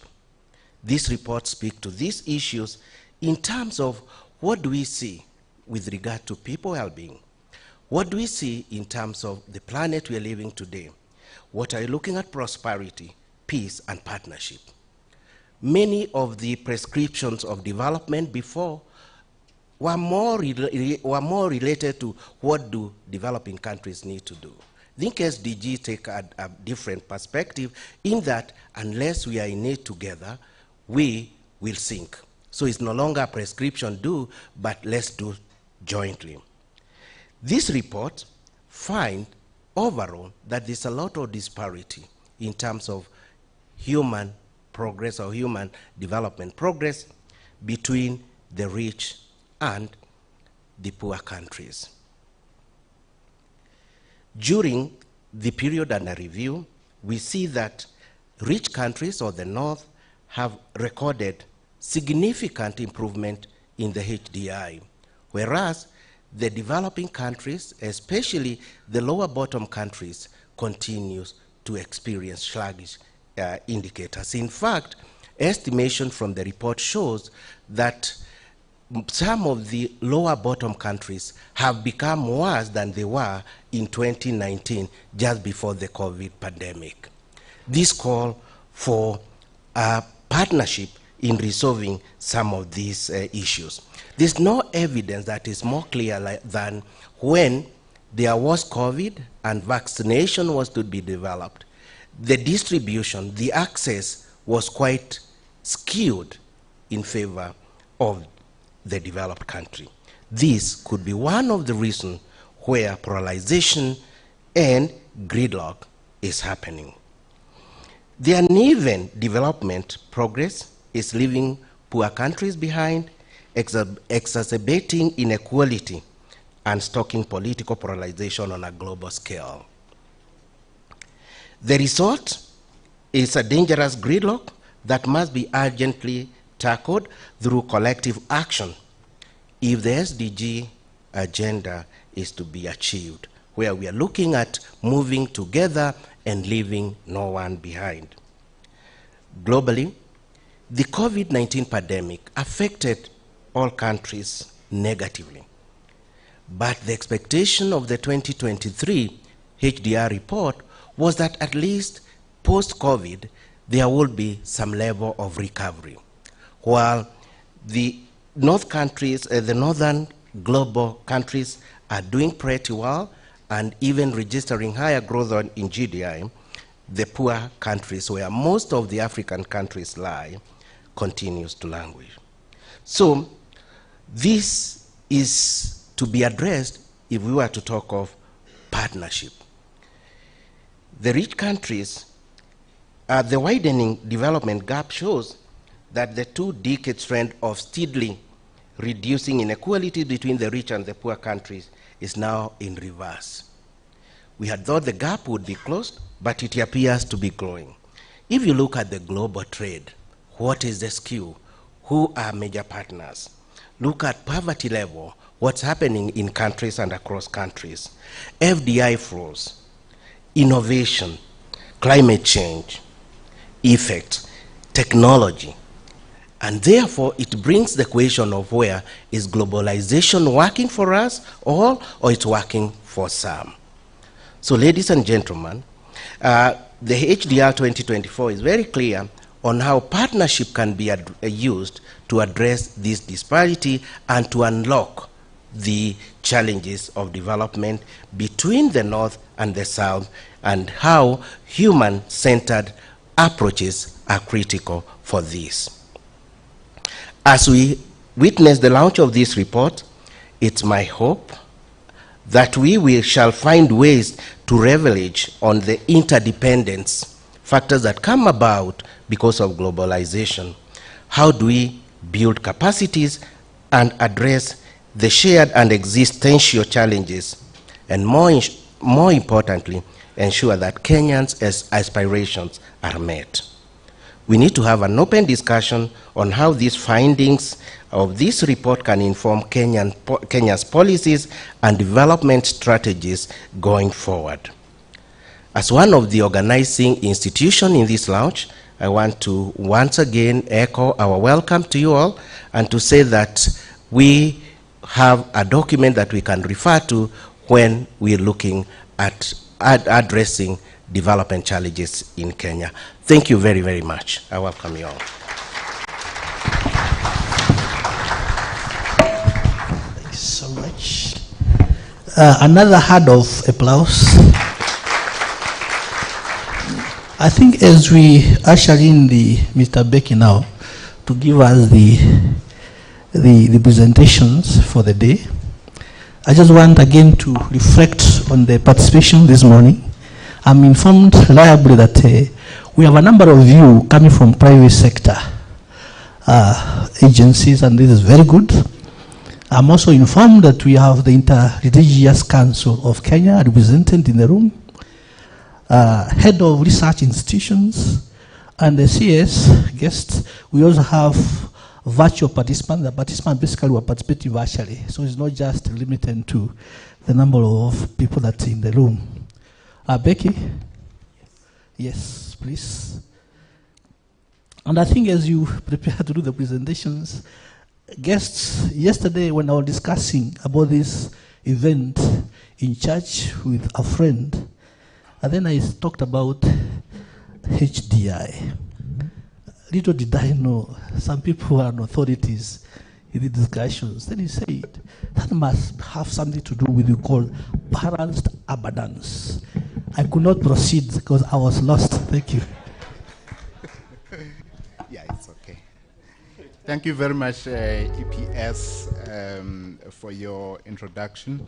This report speaks to these issues in terms of what do we see with regard to people well-being. What do we see in terms of the planet we are living today? What are you looking at? Prosperity, peace, and partnership. Many of the prescriptions of development before were more related to what do developing countries need to do. I think SDGs take a different perspective in that unless we are in it together, we will sink. So it's no longer a prescription do, but let's do jointly. This report finds overall that there's a lot of disparity in terms of human progress or human development progress between the rich and the poor countries. During the period under review, we see that rich countries or the North have recorded significant improvement in the HDI, whereas the developing countries, especially the lower bottom countries, continues to experience sluggish indicators. In fact, estimation from the report shows that some of the lower bottom countries have become worse than they were in 2019, just before the COVID pandemic. This call for a partnership in resolving some of these issues. There's no evidence that is more clear than when there was COVID and vaccination was to be developed, the distribution, the access was quite skewed in favor of the developed country. This could be one of the reasons where polarization and gridlock is happening. The uneven development progress is leaving poor countries behind, exacerbating inequality and stoking political polarization on a global scale. The result is a dangerous gridlock that must be urgently tackled through collective action if the SDG agenda is to be achieved, where we are looking at moving together and leaving no one behind. Globally, the COVID-19 pandemic affected all countries negatively, but the expectation of the 2023 HDR report was that at least post-COVID, there will be some level of recovery, while the northern global countries are doing pretty well and even registering higher growth in GDI. The poor countries, where most of the African countries lie, continues to languish. So this is to be addressed if we were to talk of partnership. The rich countries, the widening development gap shows that the 2 decades trend of steadily reducing inequality between the rich and the poor countries is now in reverse. We had thought the gap would be closed, but it appears to be growing. If you look at the global trade, what is the skew? Who are major partners? Look at poverty level, what's happening in countries and across countries. FDI flows, innovation, climate change, effects, technology. And therefore, it brings the question of where is globalization working for us all, or it's working for some. So ladies and gentlemen, the HDR 2024 is very clear on how partnership can be used to address this disparity and to unlock the challenges of development between the North and the South, and how human-centered approaches are critical for this. As we witness the launch of this report, it's my hope that we shall find ways to leverage on the interdependence factors that come about because of globalization. How do we build capacities and address the shared and existential challenges, and more importantly, ensure that Kenyans' aspirations are met? We need to have an open discussion on how these findings of this report can inform Kenya's policies and development strategies going forward. As one of the organizing institutions in this launch, I want to once again echo our welcome to you all, and to say that we have a document that we can refer to when we're looking at addressing development challenges in Kenya. Thank you very, very much. I welcome you all. Thank you so much. Another hand of applause. I think as we usher in Mr. Becky now to give us the presentations for the day, I just want again to reflect on the participation this morning. I'm informed reliably that we have a number of you coming from private sector agencies, and this is very good. I'm also informed that we have the Inter-Religious Council of Kenya represented in the room, head of research institutions, and the CS guests. We also have virtual participants. The participants basically were participating virtually, so it's not just limited to the number of people that's in the room. Becky? Yes, please. And I think as you prepare to do the presentations, guests, yesterday when I was discussing about this event in church with a friend, and then I talked about HDI. Little did I know, some people are authorities in the discussions. Then he said, that must have something to do with what you call balanced abundance. I could not proceed because I was lost. Thank you. Yeah, it's okay. Thank you very much, EPS, for your introduction.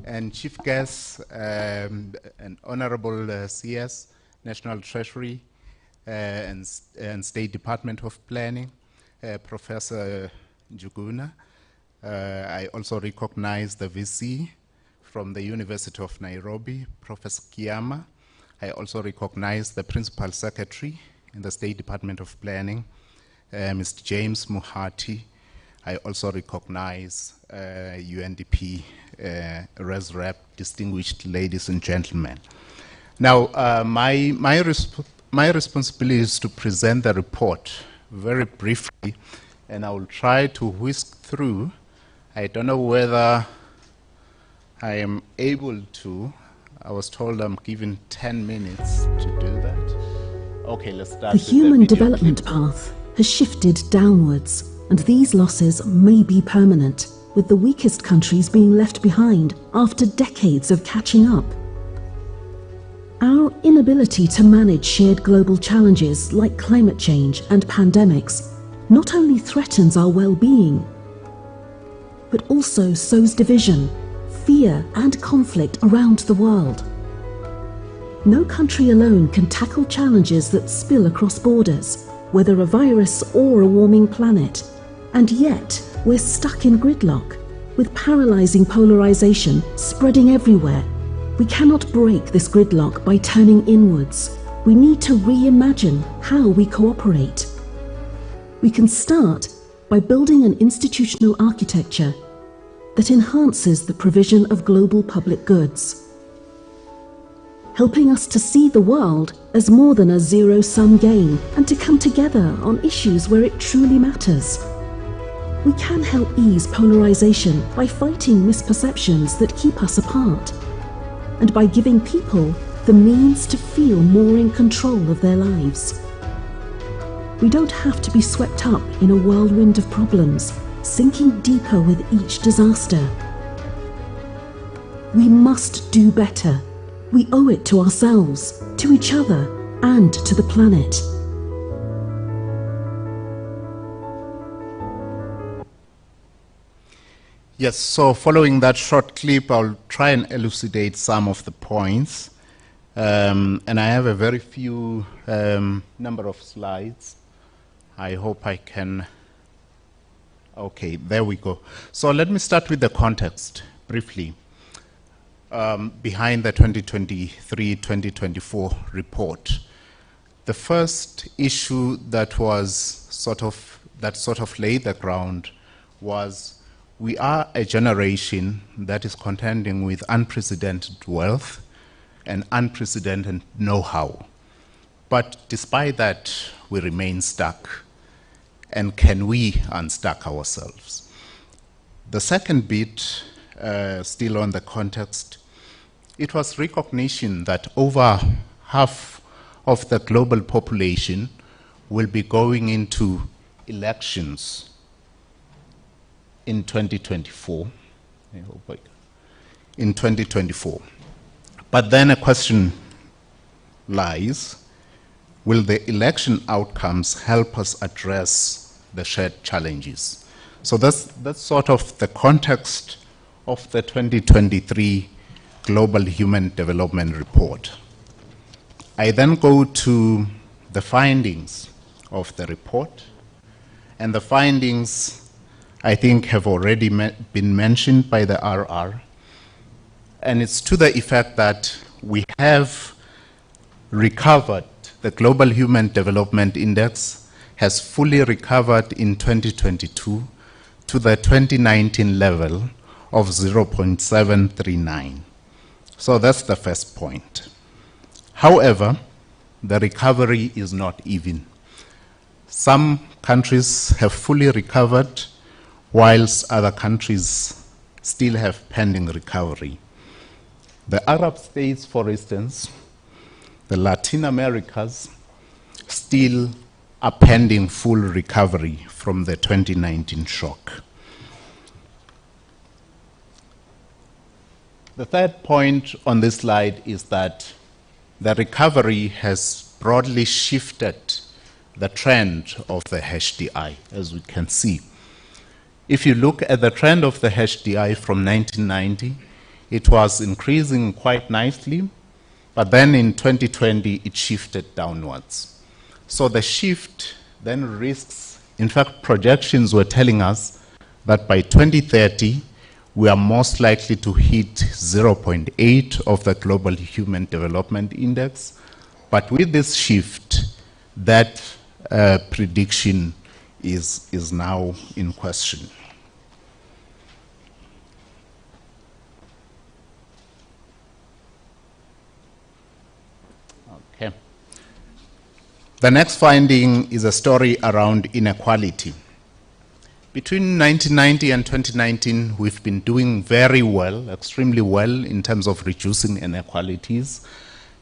And chief guests, and Honorable CS, National Treasury, and State Department of Planning, Professor Njuguna. I also recognize the VC from the University of Nairobi, Professor Kiama. I also recognize the Principal Secretary in the State Department of Planning, Mr. James Muhati. I also recognize UNDP Res Rep, distinguished ladies and gentlemen. Now, my responsibility is to present the report very briefly, and I will try to whisk through. I don't know whether I am able to. I was told I'm given 10 minutes to do that. Okay, let's start. The human development path has shifted downwards, and these losses may be permanent, with the weakest countries being left behind after decades of catching up. Our inability to manage shared global challenges like climate change and pandemics not only threatens our well-being, but also sows division, fear and conflict around the world. No country alone can tackle challenges that spill across borders, whether a virus or a warming planet. And yet, we're stuck in gridlock, with paralyzing polarization spreading everywhere. We cannot break this gridlock by turning inwards. We need to reimagine how we cooperate. We can start by building an institutional architecture that enhances the provision of global public goods, helping us to see the world as more than a zero-sum game and to come together on issues where it truly matters. We can help ease polarization by fighting misperceptions that keep us apart, and by giving people the means to feel more in control of their lives. We don't have to be swept up in a whirlwind of problems, sinking deeper with each disaster. We must do better. We owe it to ourselves, to each other, and to the planet. Yes, so following that short clip, I'll try and elucidate some of the points. And I have a very few number of slides. I hope I can. Okay, there we go. So let me start with the context briefly behind the 2023-2024 report. The first issue that sort of laid the ground was we are a generation that is contending with unprecedented wealth and unprecedented know-how. But despite that, we remain stuck. And can we unstuck ourselves? The second bit, still on the context, it was recognition that over half of the global population will be going into elections in 2024. But then a question lies, will the election outcomes help us address the shared challenges? So that's sort of the context of the 2023 Global Human Development Report. I then go to the findings of the report, and the findings I think have already been mentioned by the RR, and it's to the effect that we have recovered. The Global Human Development Index has fully recovered in 2022 to the 2019 level of 0.739. So that's the first point. However, the recovery is not even. Some countries have fully recovered, whilst other countries still have pending recovery. The Arab states, for instance, the Latin Americas still are pending full recovery from the 2019 shock. The third point on this slide is that the recovery has broadly shifted the trend of the HDI, as we can see. If you look at the trend of the HDI from 1990, it was increasing quite nicely, but then in 2020, it shifted downwards. So the shift then risks, in fact, projections were telling us that by 2030, we are most likely to hit 0.8 of the Global Human Development Index. But with this shift, that prediction is now in question. Okay. The next finding is a story around inequality. Between 1990 and 2019, we've been doing very well, extremely well, in terms of reducing inequalities,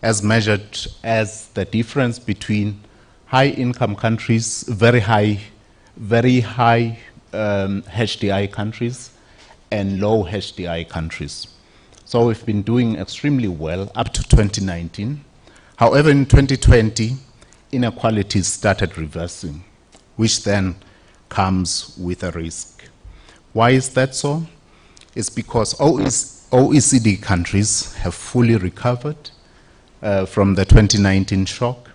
as measured as the difference between high-income countries, very high HDI countries, and low HDI countries. So we've been doing extremely well up to 2019. However, in 2020, inequalities started reversing, which then comes with a risk. Why is that so? It's because OECD countries have fully recovered from the 2019 shock,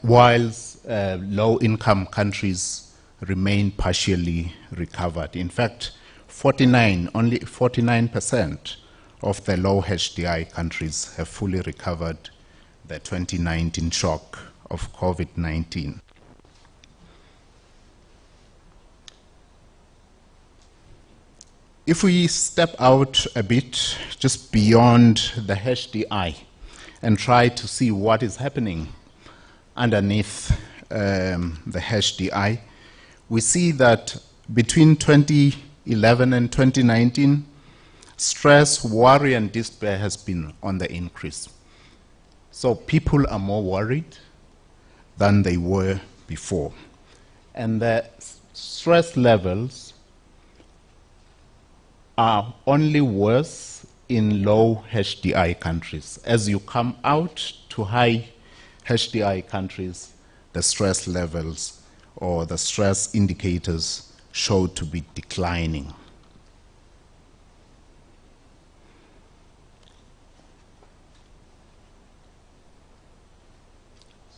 whilst low-income countries remain partially recovered. In fact, only 49% of the low HDI countries have fully recovered the 2019 shock of COVID-19. If we step out a bit, just beyond the HDI, and try to see what is happening underneath the HDI, we see that between 2011 and 2019, stress, worry, and despair has been on the increase. So people are more worried than they were before. And the stress levels are only worse in low HDI countries. As you come out to high HDI countries, the stress levels or the stress indicators show to be declining.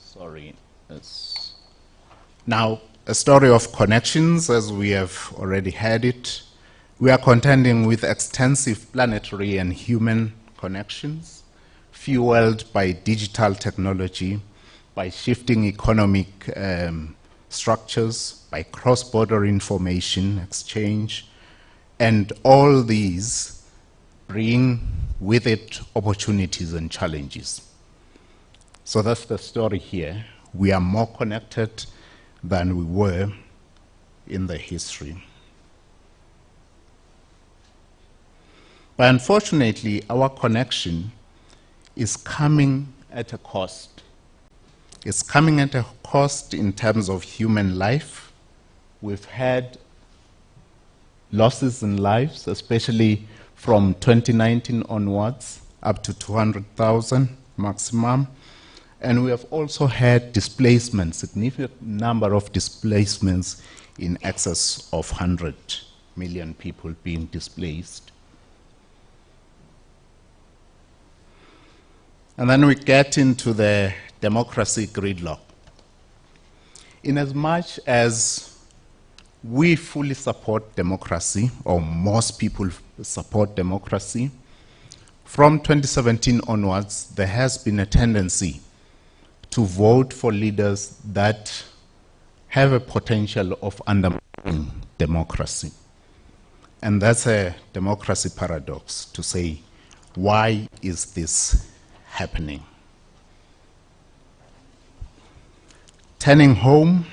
Sorry. Now, a story of connections, as we have already had it. We are contending with extensive planetary and human connections, fueled by digital technology, by shifting economic structures, by cross-border information exchange, and all these bring with it opportunities and challenges. So that's the story here. We are more connected than we were in the history. But unfortunately, our connection is coming at a cost. It's coming at a cost in terms of human life. We've had losses in lives, especially from 2019 onwards, up to 200,000 maximum. And we have also had displacement, significant number of displacements in excess of 100 million people being displaced. And then we get into the democracy gridlock. In as much as we fully support democracy, or most people support democracy, from 2017 onwards, there has been a tendency to vote for leaders that have a potential of undermining democracy. And that's a democracy paradox, to say, why is this happening? Turning home,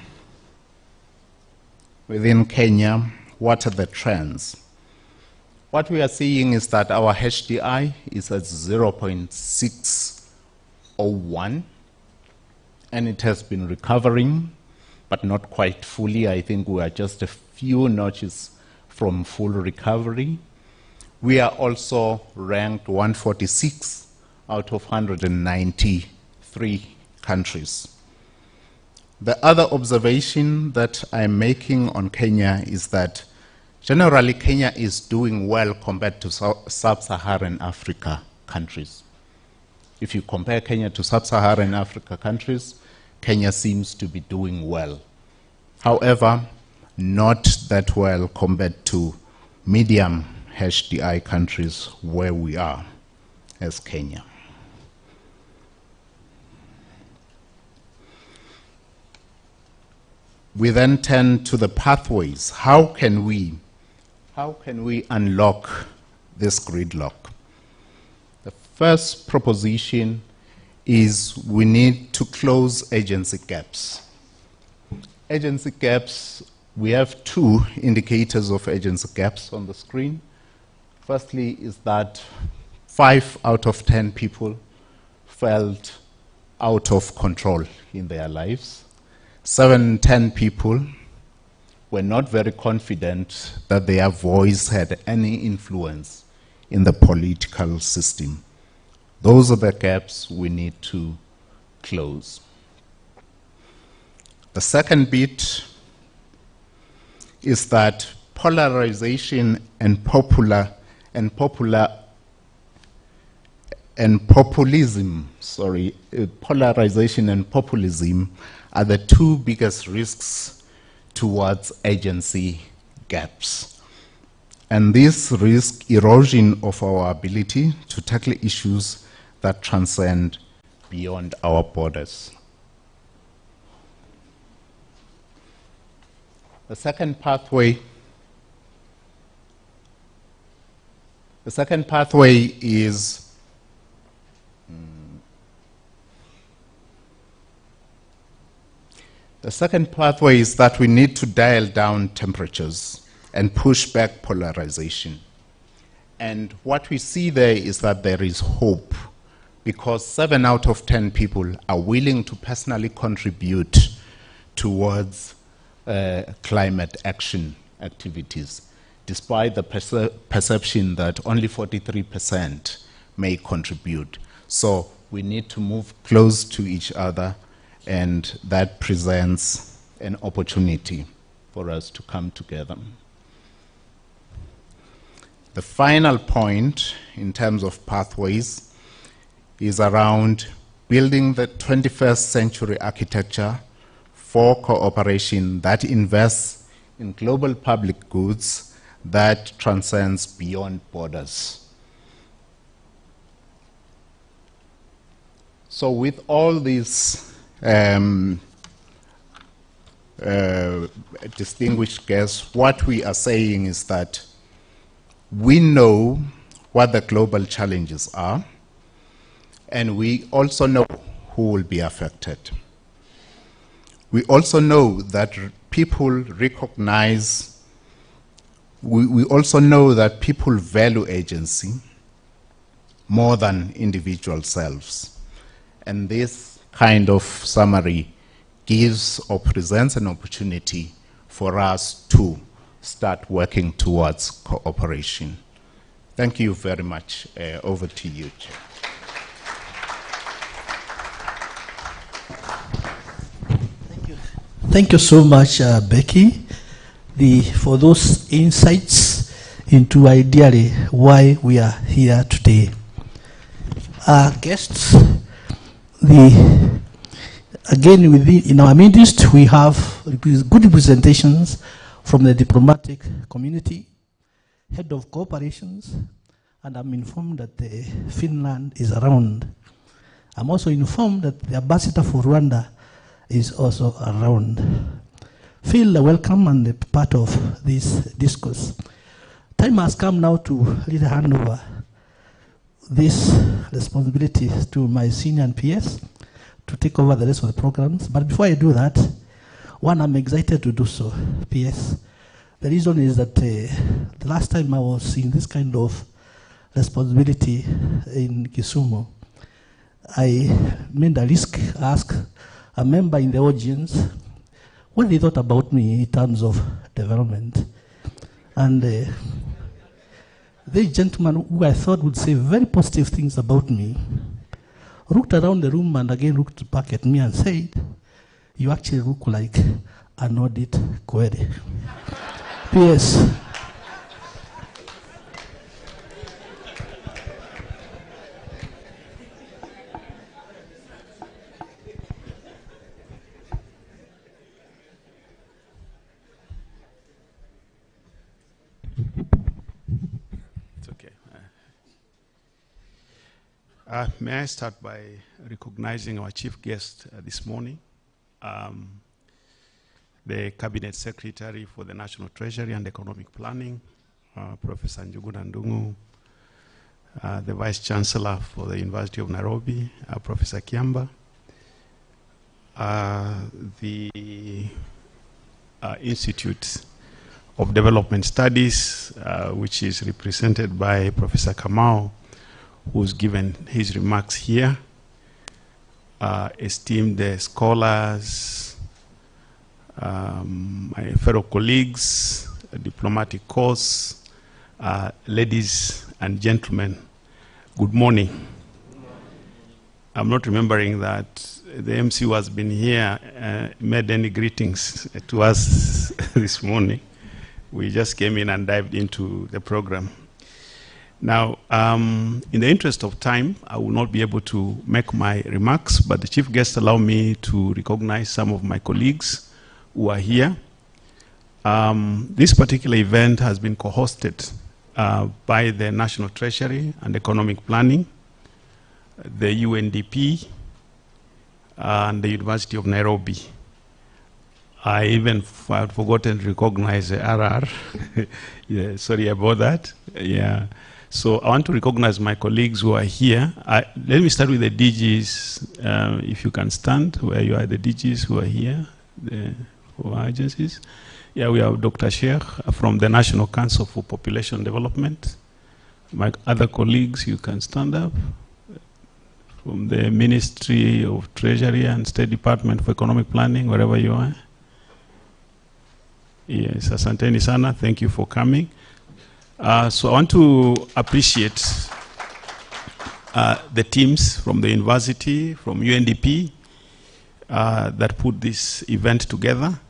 within Kenya, what are the trends? What we are seeing is that our HDI is at 0.601, and it has been recovering, but not quite fully. I think we are just a few notches from full recovery. We are also ranked 146 out of 193 countries. The other observation that I'm making on Kenya is that generally Kenya is doing well compared to sub-Saharan Africa countries. If you compare Kenya to sub-Saharan Africa countries, Kenya seems to be doing well. However, not that well compared to medium HDI countries where we are as Kenya. We then turn to the pathways. How can we unlock this gridlock? The first proposition is we need to close agency gaps. Agency gaps, we have two indicators of agency gaps on the screen. Firstly is that 5 out of 10 people felt out of control in their lives. 7, 10 people were not very confident that their voice had any influence in the political system. Those are the gaps we need to close. The second bit is that polarization and populism are the two biggest risks towards agency gaps. And this risk erosion of our ability to tackle issues that transcend beyond our borders. The second pathway is that we need to dial down temperatures and push back polarization. And what we see there is that there is hope, because 7 out of 10 people are willing to personally contribute towards climate action activities, despite the perception that only 43% may contribute. So we need to move close to each other, and that presents an opportunity for us to come together. The final point in terms of pathways is around building the 21st century architecture for cooperation that invests in global public goods that transcends beyond borders. So with all these distinguished guests, what we are saying is that we know what the global challenges are, and we also know who will be affected. We also know that people recognize, we also know that people value agency more than individual selves. And this kind of summary gives or presents an opportunity for us to start working towards cooperation. Thank you very much. Over to you, Chair. Thank you so much, Becky, for those insights into ideally why we are here today. Our guests, again, in our midst, we have good representations from the diplomatic community, head of cooperations, and I'm informed that Finland is around. I'm also informed that the ambassador for Rwanda is also around. Feel welcome and part of this discourse. Time has come now to really hand over this responsibility to my senior and PS to take over the rest of the programs. But before I do that, one, I'm excited to do so, PS. The reason is that the last time I was in this kind of responsibility in Kisumu, I made a risk ask a member in the audience what they thought about me in terms of development. And the gentleman who I thought would say very positive things about me looked around the room and again looked back at me and said, "You actually look like an audit query." P.S. May I start by recognizing our chief guest this morning, the Cabinet Secretary for the National Treasury and Economic Planning, Professor Njuguna Ndung'u, the Vice Chancellor for the University of Nairobi, Professor Kiamba, the Institute of Development Studies, which is represented by Professor Kamau, who's given his remarks here, esteemed scholars, my fellow colleagues, diplomatic corps, ladies and gentlemen, good morning. I'm not remembering that the MC who has been here made any greetings to us this morning. We just came in and dived into the program. Now, in the interest of time, I will not be able to make my remarks, but the chief guest allowed me to recognize some of my colleagues who are here. This particular event has been co-hosted by the National Treasury and Economic Planning, the UNDP, and the University of Nairobi. I even had forgotten to recognize the RR. Yeah, sorry about that. Yeah. So I want to recognize my colleagues who are here. Let me start with the DGs, if you can stand, where you are, the DGs who are here, for agencies. Yeah, we have Dr. Sheikh from the National Council for Population Development. My other colleagues, you can stand up. From the Ministry of Treasury and State Department for Economic Planning, wherever you are. Yes, asanteni sana, thank you for coming. So I want to appreciate the teams from the university, from UNDP, that put this event together.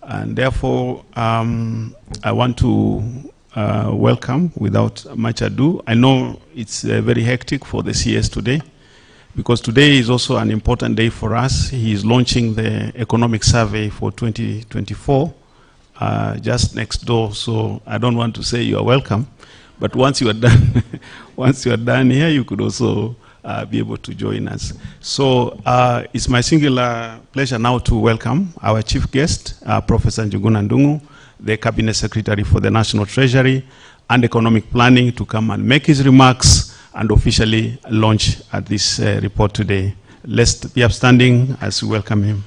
And therefore, I want to welcome, without much ado. I know it's very hectic for the CS today, because today is also an important day for us. He is launching the economic survey for 2024. Just next door, so I don't want to say you are welcome, but once you are done, once you are done here, you could also be able to join us. So it's my singular pleasure now to welcome our chief guest, Professor Njuguna Ndung'u, the Cabinet Secretary for the National Treasury and Economic Planning, to come and make his remarks and officially launch this report today. Let's be upstanding as we welcome him.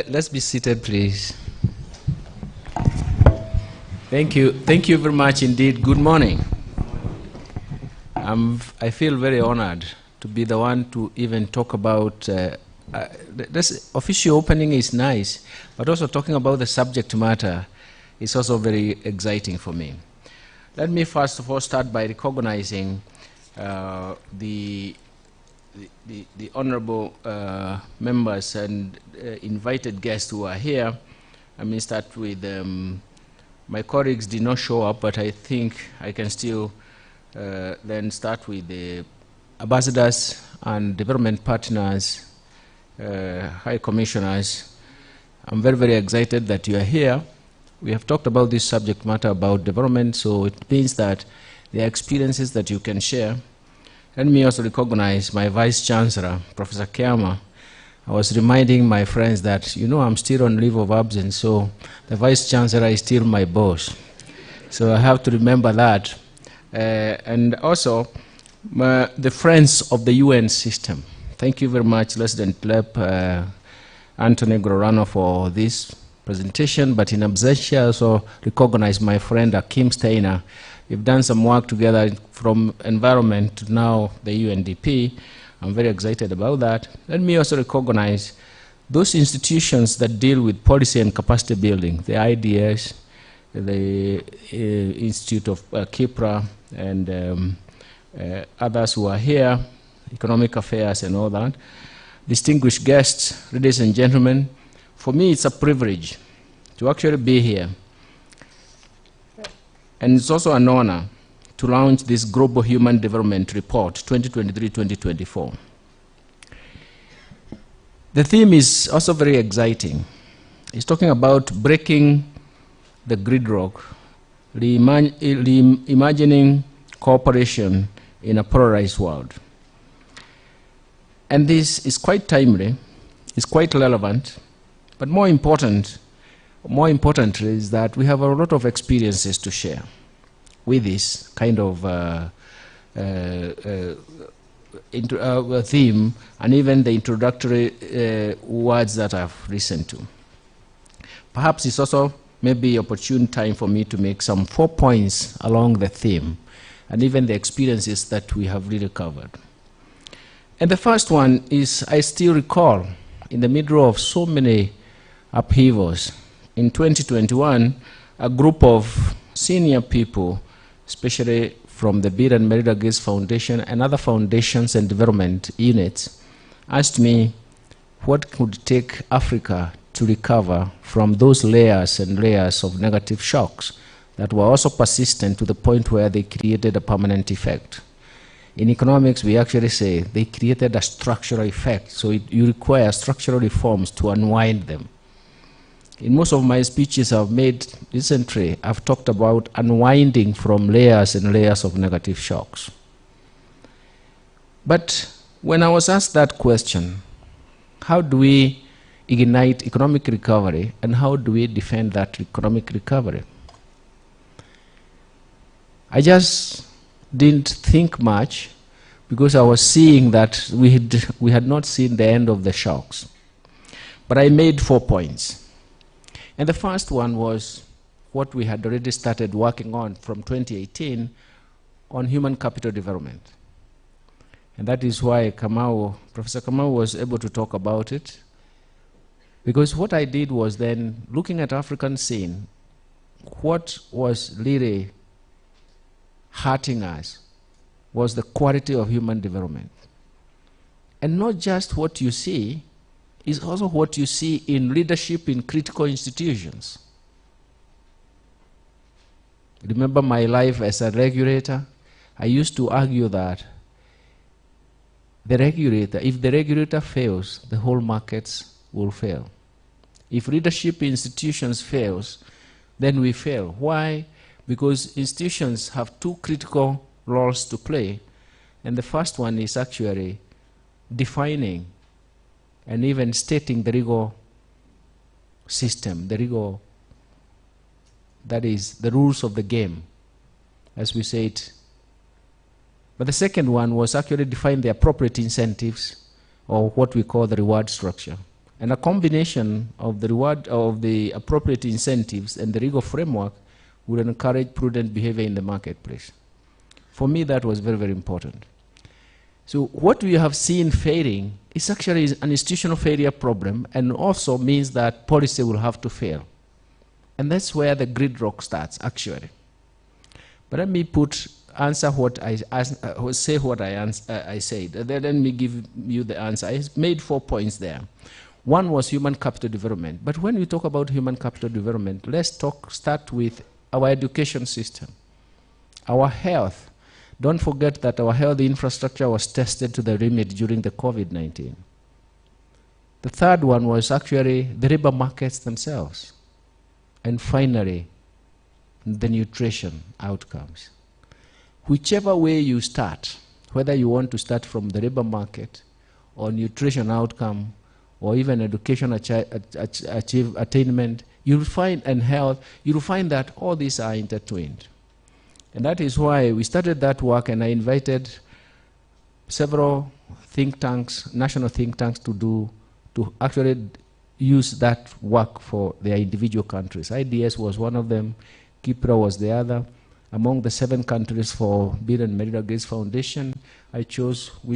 Let's be seated, please. Thank you. Thank you very much indeed. Good morning. I feel very honored to be the one to even talk about this official opening is nice, but also talking about the subject matter is also very exciting for me. Let me first of all start by recognizing the honorable members and invited guests who are here. I mean, start with my colleagues did not show up, but I think I can still then start with the ambassadors and development partners, high commissioners. I'm very, very excited that you are here. We have talked about this subject matter about development, so it means that there are experiences that you can share. Let me also recognize my Vice Chancellor, Professor Kiamba. I was reminding my friends that, you know, I'm still on leave of absence, so the Vice Chancellor is still my boss. So I have to remember that. And also, the friends of the UN system. Thank you very much, President Lep, Anthony Gororano, for this presentation, but in absentia, I also recognize my friend Akim Steiner. We've done some work together from environment to now the UNDP. I'm very excited about that. Let me also recognize those institutions that deal with policy and capacity building, the IDS, the Institute of Kipra, and others who are here, economic affairs and all that. Distinguished guests, ladies and gentlemen, for me it's a privilege to actually be here. And it's also an honor to launch this Global Human Development Report 2023-2024. The theme is also very exciting. It's talking about breaking the gridlock, reimagining cooperation in a polarized world. And this is quite timely, it's quite relevant, but more importantly is that we have a lot of experiences to share with this kind of theme, and even the introductory words that I've listened to. Perhaps it's also maybe opportune time for me to make some 4 points along the theme, and even the experiences that we have really covered. And the first one is, I still recall, in the middle of so many upheavals, in 2021, a group of senior people, especially from the Bill and Melinda Gates Foundation and other foundations and development units, asked me what could take Africa to recover from those layers and layers of negative shocks that were also persistent to the point where they created a permanent effect. In economics, we actually say they created a structural effect, so you require structural reforms to unwind them. In most of my speeches I've made recently, I've talked about unwinding from layers and layers of negative shocks. But when I was asked that question, how do we ignite economic recovery and how do we defend that economic recovery? I just didn't think much because I was seeing that we had not seen the end of the shocks. But I made 4 points. And the first one was what we had already started working on from 2018 on human capital development. And that is why Professor Kamau was able to talk about it. Because what I did was then, looking at African scene, what was really hurting us was the quality of human development. And not just what you see, is also what you see in leadership in critical institutions. Remember my life as a regulator? I used to argue that if the regulator fails, the whole markets will fail. If leadership in institutions fails, then we fail. Why? Because institutions have 2 critical roles to play, and the first one is actually defining and even stating the legal system, that is, the rules of the game, as we say it. But the second one was actually define the appropriate incentives, or what we call the reward structure. And a combination of the appropriate incentives and the legal framework would encourage prudent behavior in the marketplace. For me, that was very, very important. So what we have seen failing is actually an institutional failure problem, and also means that policy will have to fail. And that's where the gridlock starts, actually. But let me answer what I say what I said. Then let me give you the answer. I made 4 points there. One was human capital development. But when we talk about human capital development, let's start with our education system, our health. Don't forget that our health infrastructure was tested to the limit during the COVID-19. The third one was actually the labor markets themselves. And finally, the nutrition outcomes. Whichever way you start, whether you want to start from the labor market or nutrition outcome or even education attainment, you'll find, and health, you'll find that all these are intertwined. And that is why we started that work, and I invited several think tanks, national think tanks, to actually use that work for their individual countries. IDS was one of them, Kipra was the other. Among the 7 countries for Bill and Melinda Gates Foundation, we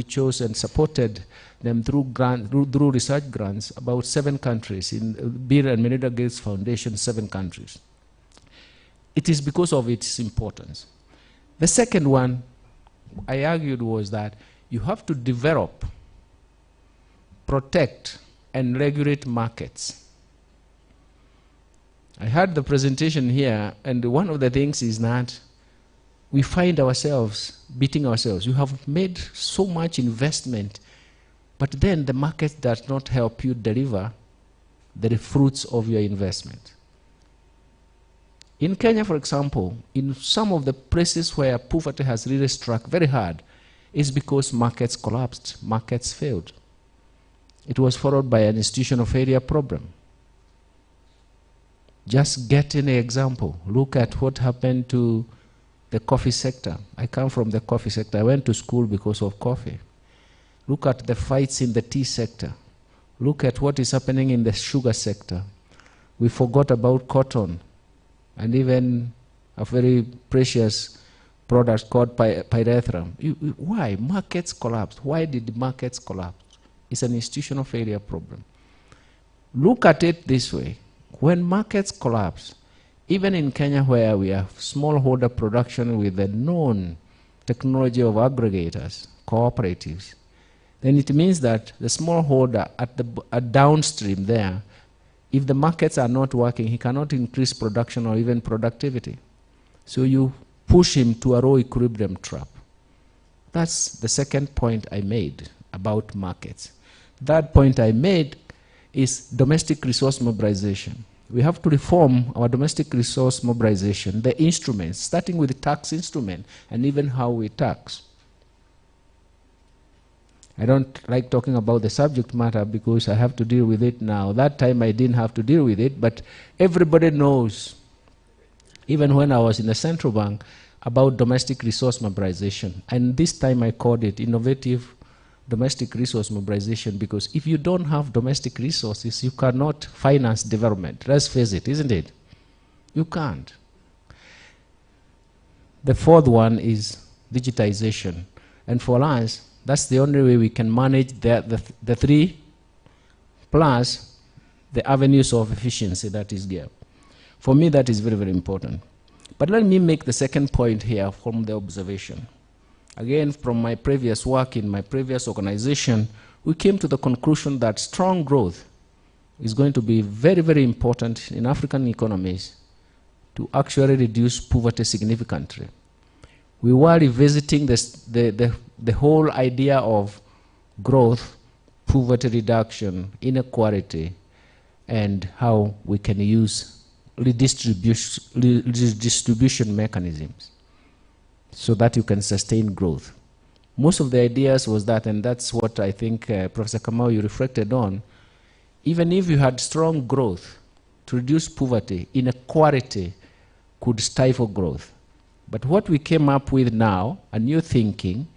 chose and supported them through research grants, about 7 countries, in Bill and Melinda Gates Foundation, 7 countries. It is because of its importance. The second one I argued was that you have to develop, protect, and regulate markets. I heard the presentation here, and one of the things is that we find ourselves beating ourselves. You have made so much investment but then the market does not help you deliver the fruits of your investment. In Kenya, for example, in some of the places where poverty has really struck very hard, is because markets collapsed, markets failed. It was followed by an institutional failure problem. Just get an example. Look at what happened to the coffee sector. I come from the coffee sector. I went to school because of coffee. Look at the fights in the tea sector. Look at what is happening in the sugar sector. We forgot about cotton and even a very precious product called pyrethrum. Why? Markets collapsed. Why did the markets collapse? It's an institutional failure problem. Look at it this way. When markets collapse, even in Kenya where we have smallholder production with the known technology of aggregators, cooperatives, then it means that the smallholder at downstream there, if the markets are not working, he cannot increase production or even productivity. So you push him to a low equilibrium trap. That's the second point I made about markets. Third point I made is domestic resource mobilization. We have to reform our domestic resource mobilization, the instruments, starting with the tax instrument and even how we tax. I don't like talking about the subject matter because I have to deal with it now. That time I didn't have to deal with it, but everybody knows, even when I was in the central bank, about domestic resource mobilization. And this time I called it innovative domestic resource mobilization, because if you don't have domestic resources, you cannot finance development. Let's face it, isn't it? You can't. The fourth one is digitization. And for us, that's the only way we can manage the three, plus the avenues of efficiency that is there. For me, that is very, very important. But let me make the second point here from the observation. Again, from my previous work in my previous organization, we came to the conclusion that strong growth is going to be very, very important in African economies to actually reduce poverty significantly. We were revisiting the whole idea of growth, poverty reduction, inequality, and how we can use redistribution mechanisms so that you can sustain growth. Most of the ideas was that, and that's what I think Professor Kamau, you reflected on. Even if you had strong growth to reduce poverty, inequality could stifle growth. But what we came up with now, a new thinking,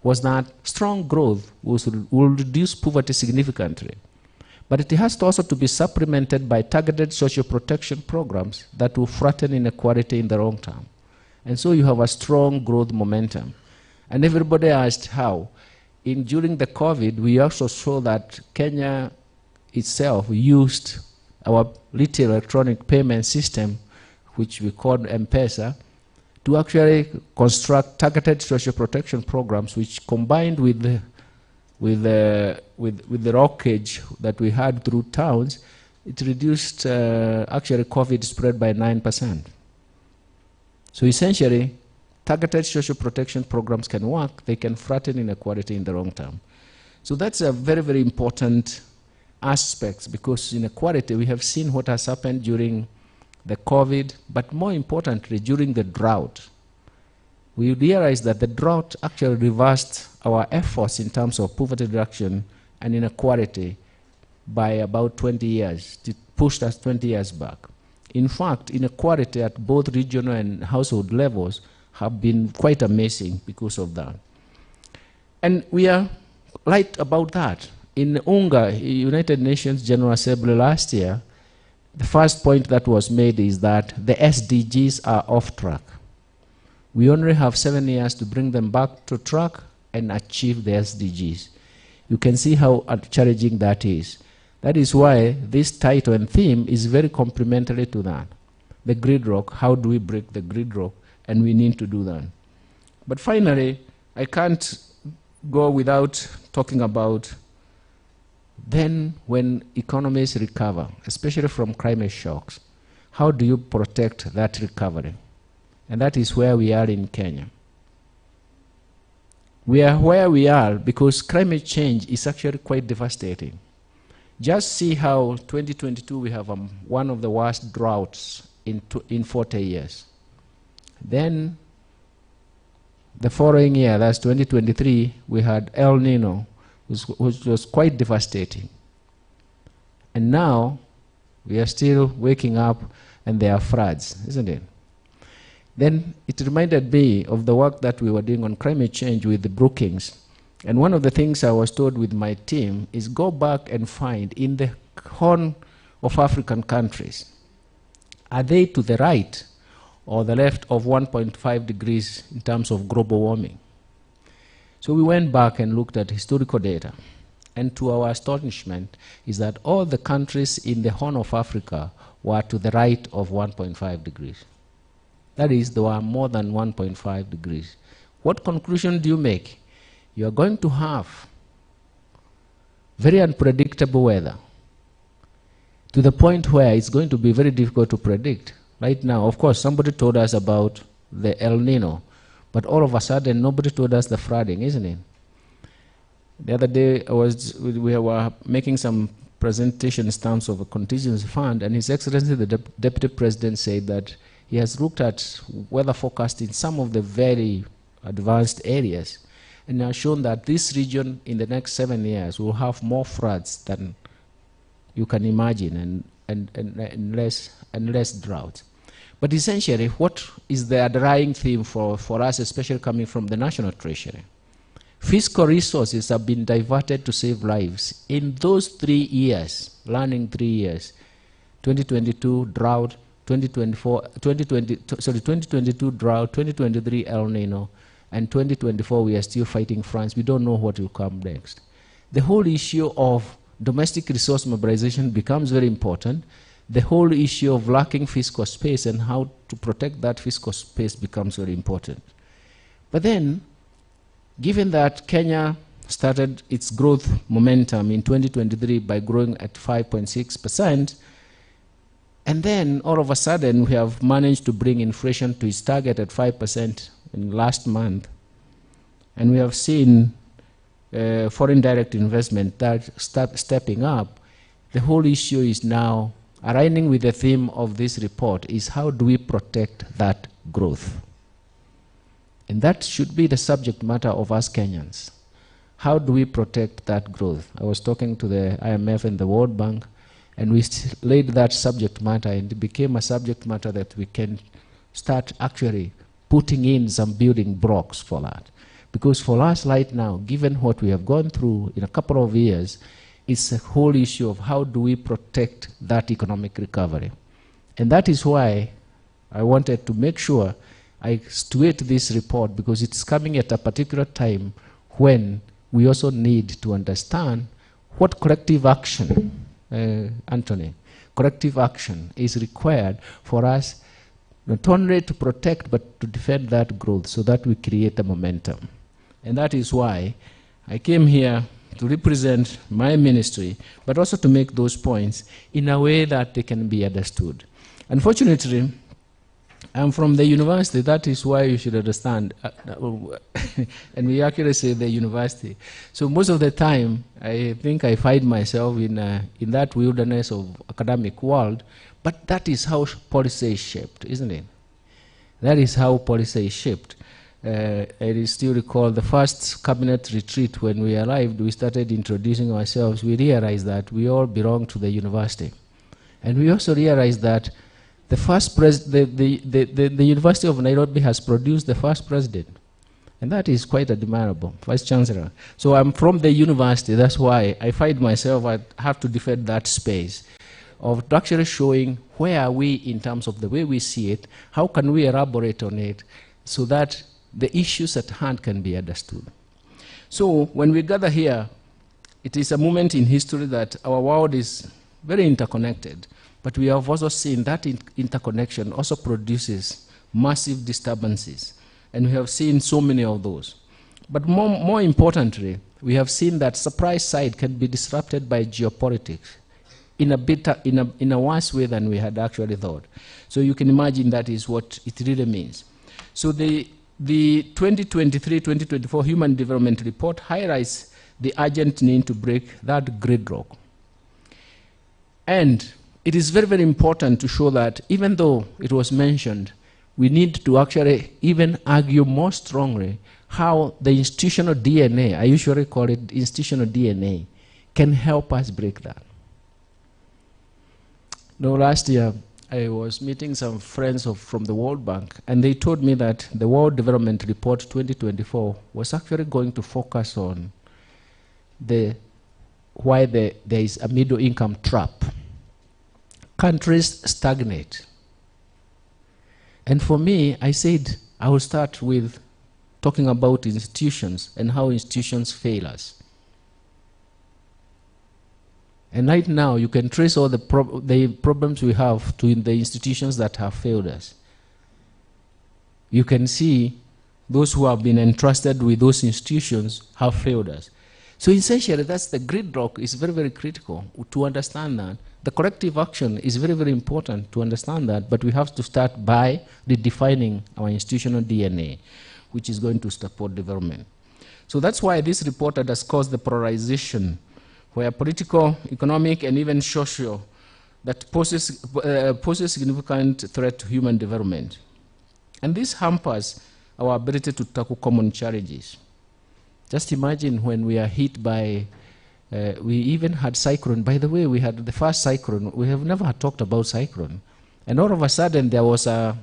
was that strong growth will reduce poverty significantly. But it has to also to be supplemented by targeted social protection programs that will flatten inequality in the long term. And so you have a strong growth momentum. And everybody asked how. During the COVID, we also saw that Kenya itself used our retail electronic payment system, which we called M-Pesa, to actually construct targeted social protection programs, which combined with the rockage that we had through towns, it reduced actually COVID spread by 9%. So essentially, targeted social protection programs can work. They can flatten inequality in the long term. So that's a very, very important aspect, because inequality, we have seen what has happened during the COVID, but more importantly, during the drought. We realized that the drought actually reversed our efforts in terms of poverty reduction and inequality by about 20 years. It pushed us 20 years back. In fact, inequality at both regional and household levels have been quite amazing because of that. And we are right about that. In UNGA, United Nations General Assembly last year, the first point that was made is that the SDGs are off track. We only have 7 years to bring them back to track and achieve the SDGs. You can see how challenging that is. That is why this title and theme is very complementary to that. The gridlock, how do we break the gridlock? And we need to do that. But finally, I can't go without talking about then when economies recover, especially from climate shocks, how do you protect that recovery? And that is where we are in Kenya. we are where we are because climate change is actually quite devastating. Just see how 2022 we have one of the worst droughts in 40 years. Then the following year, that's 2023, we had El Nino, which was quite devastating. And now we are still waking up and there are floods, isn't it? Then it reminded me of the work that we were doing on climate change with the Brookings. And one of the things I was told with my team is go back and find in the Horn of African countries, are they to the right or the left of 1.5 degrees in terms of global warming? So we went back and looked at historical data. And to our astonishment is that all the countries in the Horn of Africa were to the right of 1.5 degrees. That is, there were more than 1.5 degrees. What conclusion do you make? You are going to have very unpredictable weather to the point where it's going to be very difficult to predict. Right now, of course, somebody told us about the El Nino, but all of a sudden nobody told us the flooding, isn't it? The other day we were making some presentations in terms of a contingency fund, and His Excellency the Deputy President said that he has looked at weather forecast in some of the very advanced areas and has shown that this region in the next 7 years will have more floods than you can imagine and less drought. But essentially, what is the underlying theme for us, especially coming from the National Treasury? Fiscal resources have been diverted to save lives. In those 3 years, learning 3 years, 2022 drought, 2022 drought, 2023 El Nino, and 2024 we are still fighting France. We don't know what will come next. The whole issue of domestic resource mobilization becomes very important. The whole issue of lacking fiscal space and how to protect that fiscal space becomes very important. But then, given that Kenya started its growth momentum in 2023 by growing at 5.6%, and then all of a sudden we have managed to bring inflation to its target at 5% in last month, and we have seen foreign direct investment that stepping up. The whole issue is now aligning with the theme of this report is how do we protect that growth? And that should be the subject matter of us Kenyans. How do we protect that growth? I was talking to the IMF and the World Bank, and we laid that subject matter, and it became a subject matter that we can start actually putting in some building blocks for that. Because for us right now, given what we have gone through in a couple of years, it's a whole issue of how do we protect that economic recovery. And that is why I wanted to make sure I situate this report, because it's coming at a particular time when we also need to understand what collective action, Anthony, corrective action is required for us not only to protect but to defend that growth so that we create a momentum. And that is why I came here to represent my ministry, but also to make those points in a way that they can be understood. Unfortunately, I'm from the university. That is why you should understand. And we actually say the university. So most of the time, I think I find myself in that wilderness of academic world. But that is how policy is shaped, isn't it? That is how policy is shaped. I still recall the first cabinet retreat when we arrived. We started introducing ourselves. We realized that we all belong to the university. And we also realized that the first the University of Nairobi has produced the first president. And that is quite admirable, Vice Chancellor. So I'm from the university. That's why I find myself, I have to defend that space of actually showing where are we in terms of the way we see it, how can we elaborate on it so that the issues at hand can be understood. So when we gather here, it is a moment in history that our world is very interconnected. But we have also seen that interconnection also produces massive disturbances. And we have seen so many of those. But more importantly, we have seen that supply side can be disrupted by geopolitics in a worse way than we had actually thought. So you can imagine that is what it really means. So the the 2023-2024 Human Development Report highlights the urgent need to break that gridlock. And it is very, very important to show that even though it was mentioned, we need to actually even argue more strongly how the institutional DNA, I usually call it institutional DNA, can help us break that. No, last year I was meeting some friends from the World Bank, and they told me that the World Development Report 2024 was actually going to focus on why there is a middle income trap. Countries stagnate. And for me, I said I will start with talking about institutions and how institutions fail us. And right now, you can trace all the problems we have to the institutions that have failed us. You can see those who have been entrusted with those institutions have failed us. So essentially, that's the gridlock is very, very critical to understand that. The corrective action is very, very important to understand that, but we have to start by redefining our institutional DNA, which is going to support development. So that's why this report has caused the polarization, where political, economic, and even social, that poses significant threat to human development. And this hampers our ability to tackle common challenges. Just imagine when we are hit by, we even had cyclone. By the way, we had the first cyclone. We have never talked about cyclone. And all of a sudden, there was an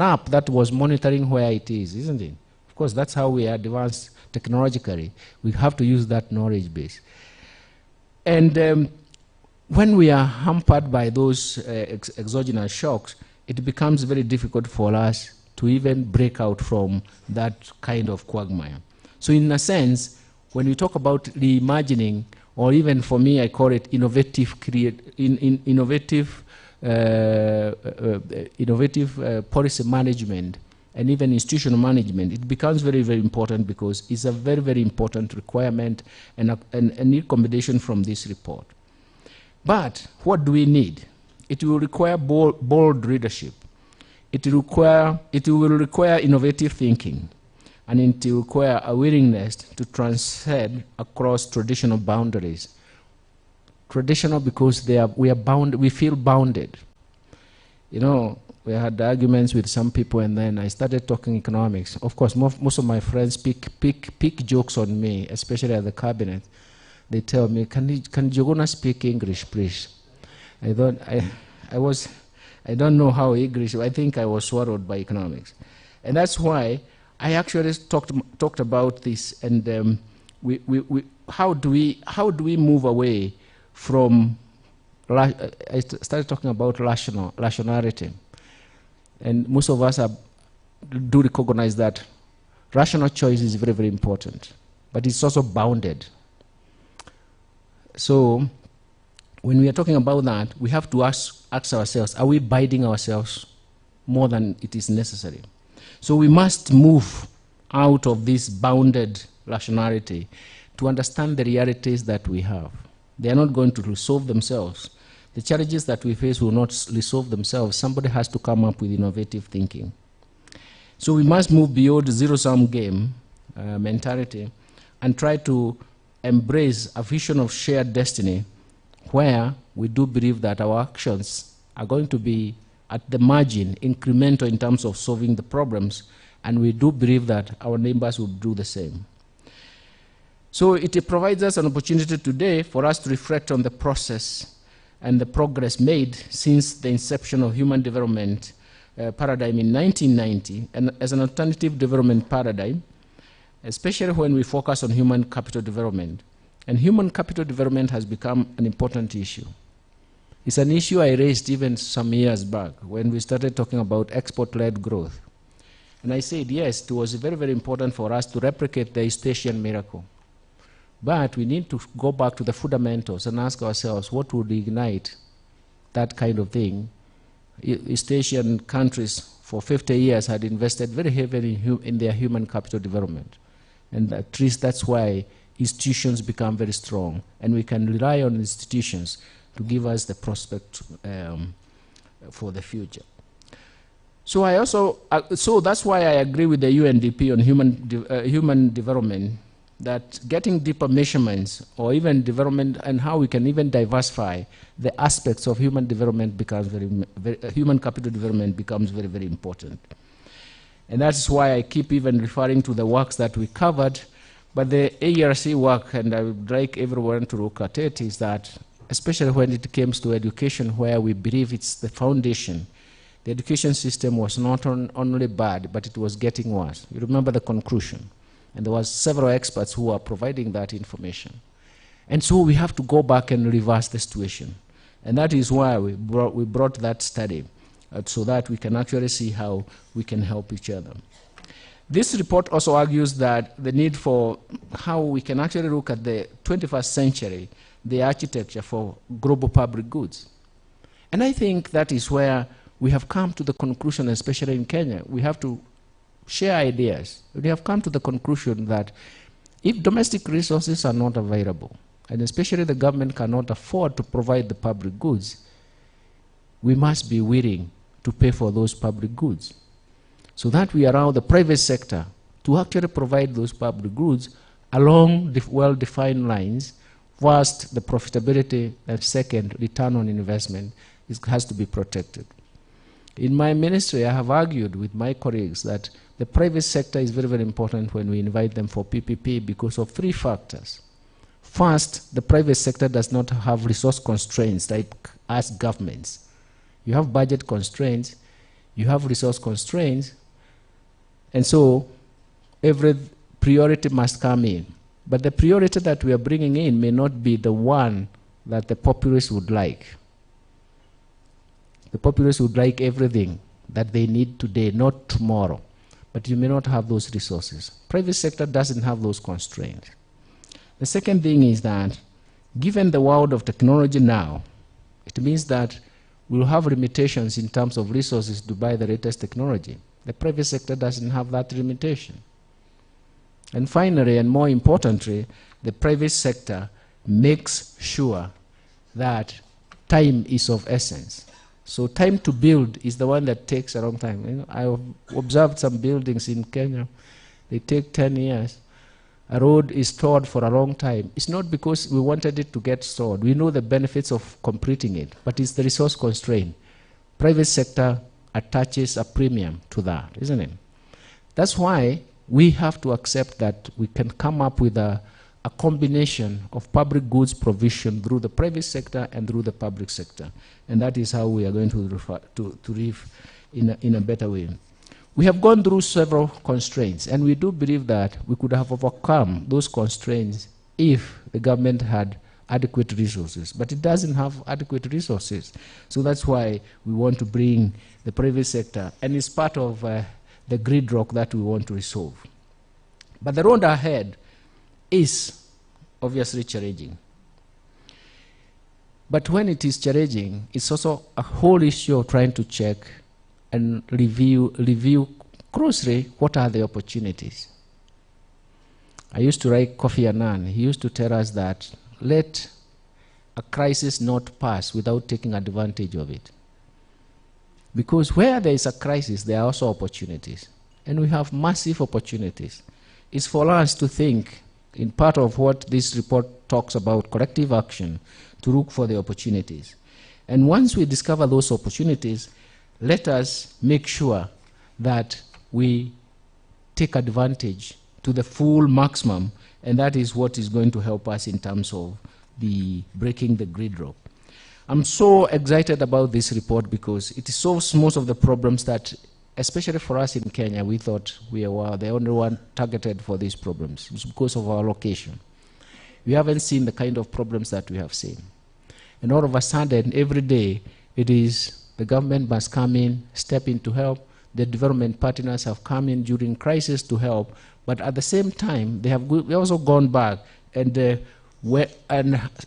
app that was monitoring where it is, isn't it? Of course, that's how we advance technologically. We have to use that knowledge base. And when we are hampered by those exogenous shocks, it becomes very difficult for us to even break out from that kind of quagmire. So in a sense, when we talk about reimagining, or even for me, I call it innovative policy management and even institutional management, it becomes very, very important because it's a very, very important requirement and a need combination from this report. But what do we need? It will require bold leadership. It will require innovative thinking. And it will require a willingness to transcend across traditional boundaries. Traditional because we feel bounded. You know, we had arguments with some people, and then I started talking economics. Of course, most of my friends pick jokes on me, especially at the cabinet. They tell me, "Can Jogona speak English, please?" I don't know how English. I think I was swallowed by economics, and that's why I actually talked about this. And how do we move away from? I started talking about rationality. And most of us do recognize that rational choice is very, very important, but it's also bounded. So when we are talking about that, we have to ask ourselves, are we binding ourselves more than it is necessary? So we must move out of this bounded rationality to understand the realities that we have. They are not going to resolve themselves. The challenges that we face will not resolve themselves. Somebody has to come up with innovative thinking. So we must move beyond zero-sum game mentality and try to embrace a vision of shared destiny where we do believe that our actions are going to be at the margin, incremental in terms of solving the problems, and we do believe that our neighbors will do the same. So it provides us an opportunity today for us to reflect on the process and the progress made since the inception of human development paradigm in 1990, and as an alternative development paradigm, especially when we focus on human capital development. And human capital development has become an important issue. It's an issue I raised even some years back when we started talking about export-led growth. And I said, yes, it was very, very important for us to replicate the East Asian miracle. But we need to go back to the fundamentals and ask ourselves, what would ignite that kind of thing? East Asian countries for 50 years had invested very heavily in their human capital development. And at least that's why institutions become very strong. And we can rely on institutions to give us the prospect for the future. So I also, so that's why I agree with the UNDP on human development, that getting deeper measurements or even development and how we can even diversify the aspects of human development becomes human capital development becomes very, very important. And that's why I keep even referring to the works that we covered. But the AERC work, and I would like everyone to look at it, is that especially when it comes to education, where we believe it's the foundation, the education system was not only bad, but it was getting worse. You remember the conclusion. And there was several experts who are providing that information. And so we have to go back and reverse the situation. And that is why we brought that study, so that we can actually see how we can help each other. This report also argues that the need for how we can actually look at the 21st century, the architecture for global public goods. And I think that is where we have come to the conclusion, especially in Kenya, we have to share ideas. We have come to the conclusion that if domestic resources are not available, and especially the government cannot afford to provide the public goods, we must be willing to pay for those public goods, so that we allow the private sector to actually provide those public goods along well-defined lines. First, the profitability, and second, return on investment has to be protected. In my ministry, I have argued with my colleagues that the private sector is very, very important when we invite them for PPP because of three factors. First, the private sector does not have resource constraints like us governments. You have budget constraints, you have resource constraints, and so every priority must come in. But the priority that we are bringing in may not be the one that the populace would like. The populace would like everything that they need today, not tomorrow. But you may not have those resources. Private sector doesn't have those constraints. The second thing is that given the world of technology now, it means that we'll have limitations in terms of resources to buy the latest technology. The private sector doesn't have that limitation. And finally, and more importantly, the private sector makes sure that time is of essence. So time to build is the one that takes a long time. You know, I have observed some buildings in Kenya, they take 10 years. A road is stored for a long time. It's not because we wanted it to get stored. We know the benefits of completing it, but it's the resource constraint. Private sector attaches a premium to that, isn't it? That's why we have to accept that we can come up with a combination of public goods provision through the private sector and through the public sector. And that is how we are going to live in a better way. We have gone through several constraints, and we do believe that we could have overcome those constraints if the government had adequate resources. But it doesn't have adequate resources. So that's why we want to bring the private sector, and it's part of the gridlock that we want to resolve. But the road ahead is obviously challenging. But when it is challenging, it's also a whole issue of trying to check and review closely what are the opportunities. I used to write Kofi Annan. He used to tell us that let a crisis not pass without taking advantage of it. Because where there is a crisis, there are also opportunities. And we have massive opportunities. It's for us to think, in part of what this report talks about, collective action, to look for the opportunities. And once we discover those opportunities, let us make sure that we take advantage to the full maximum, and that is what is going to help us in terms of the breaking the gridlock. I'm so excited about this report because it solves most of the problems that, especially for us in Kenya, we thought we were the only one targeted for these problems. It's because of our location. We haven't seen the kind of problems that we have seen. And all of a sudden, every day, it is the government must come in, step in to help. The development partners have come in during crisis to help. But at the same time, they have also gone back and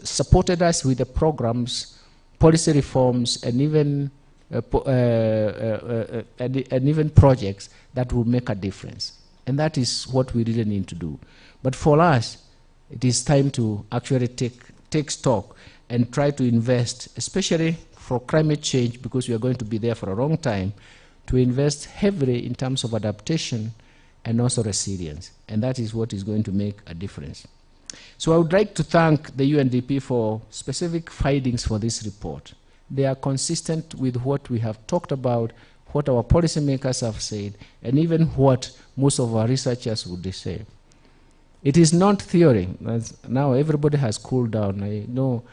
supported us with the programs, policy reforms, and even projects that will make a difference. And that is what we really need to do. But for us, it is time to actually take stock and try to invest, especially for climate change, because we are going to be there for a long time, to invest heavily in terms of adaptation and also resilience. And that is what is going to make a difference. So I would like to thank the UNDP for specific findings for this report. They are consistent with what we have talked about, what our policymakers have said, and even what most of our researchers would say. It is not theory. Now everybody has cooled down. I know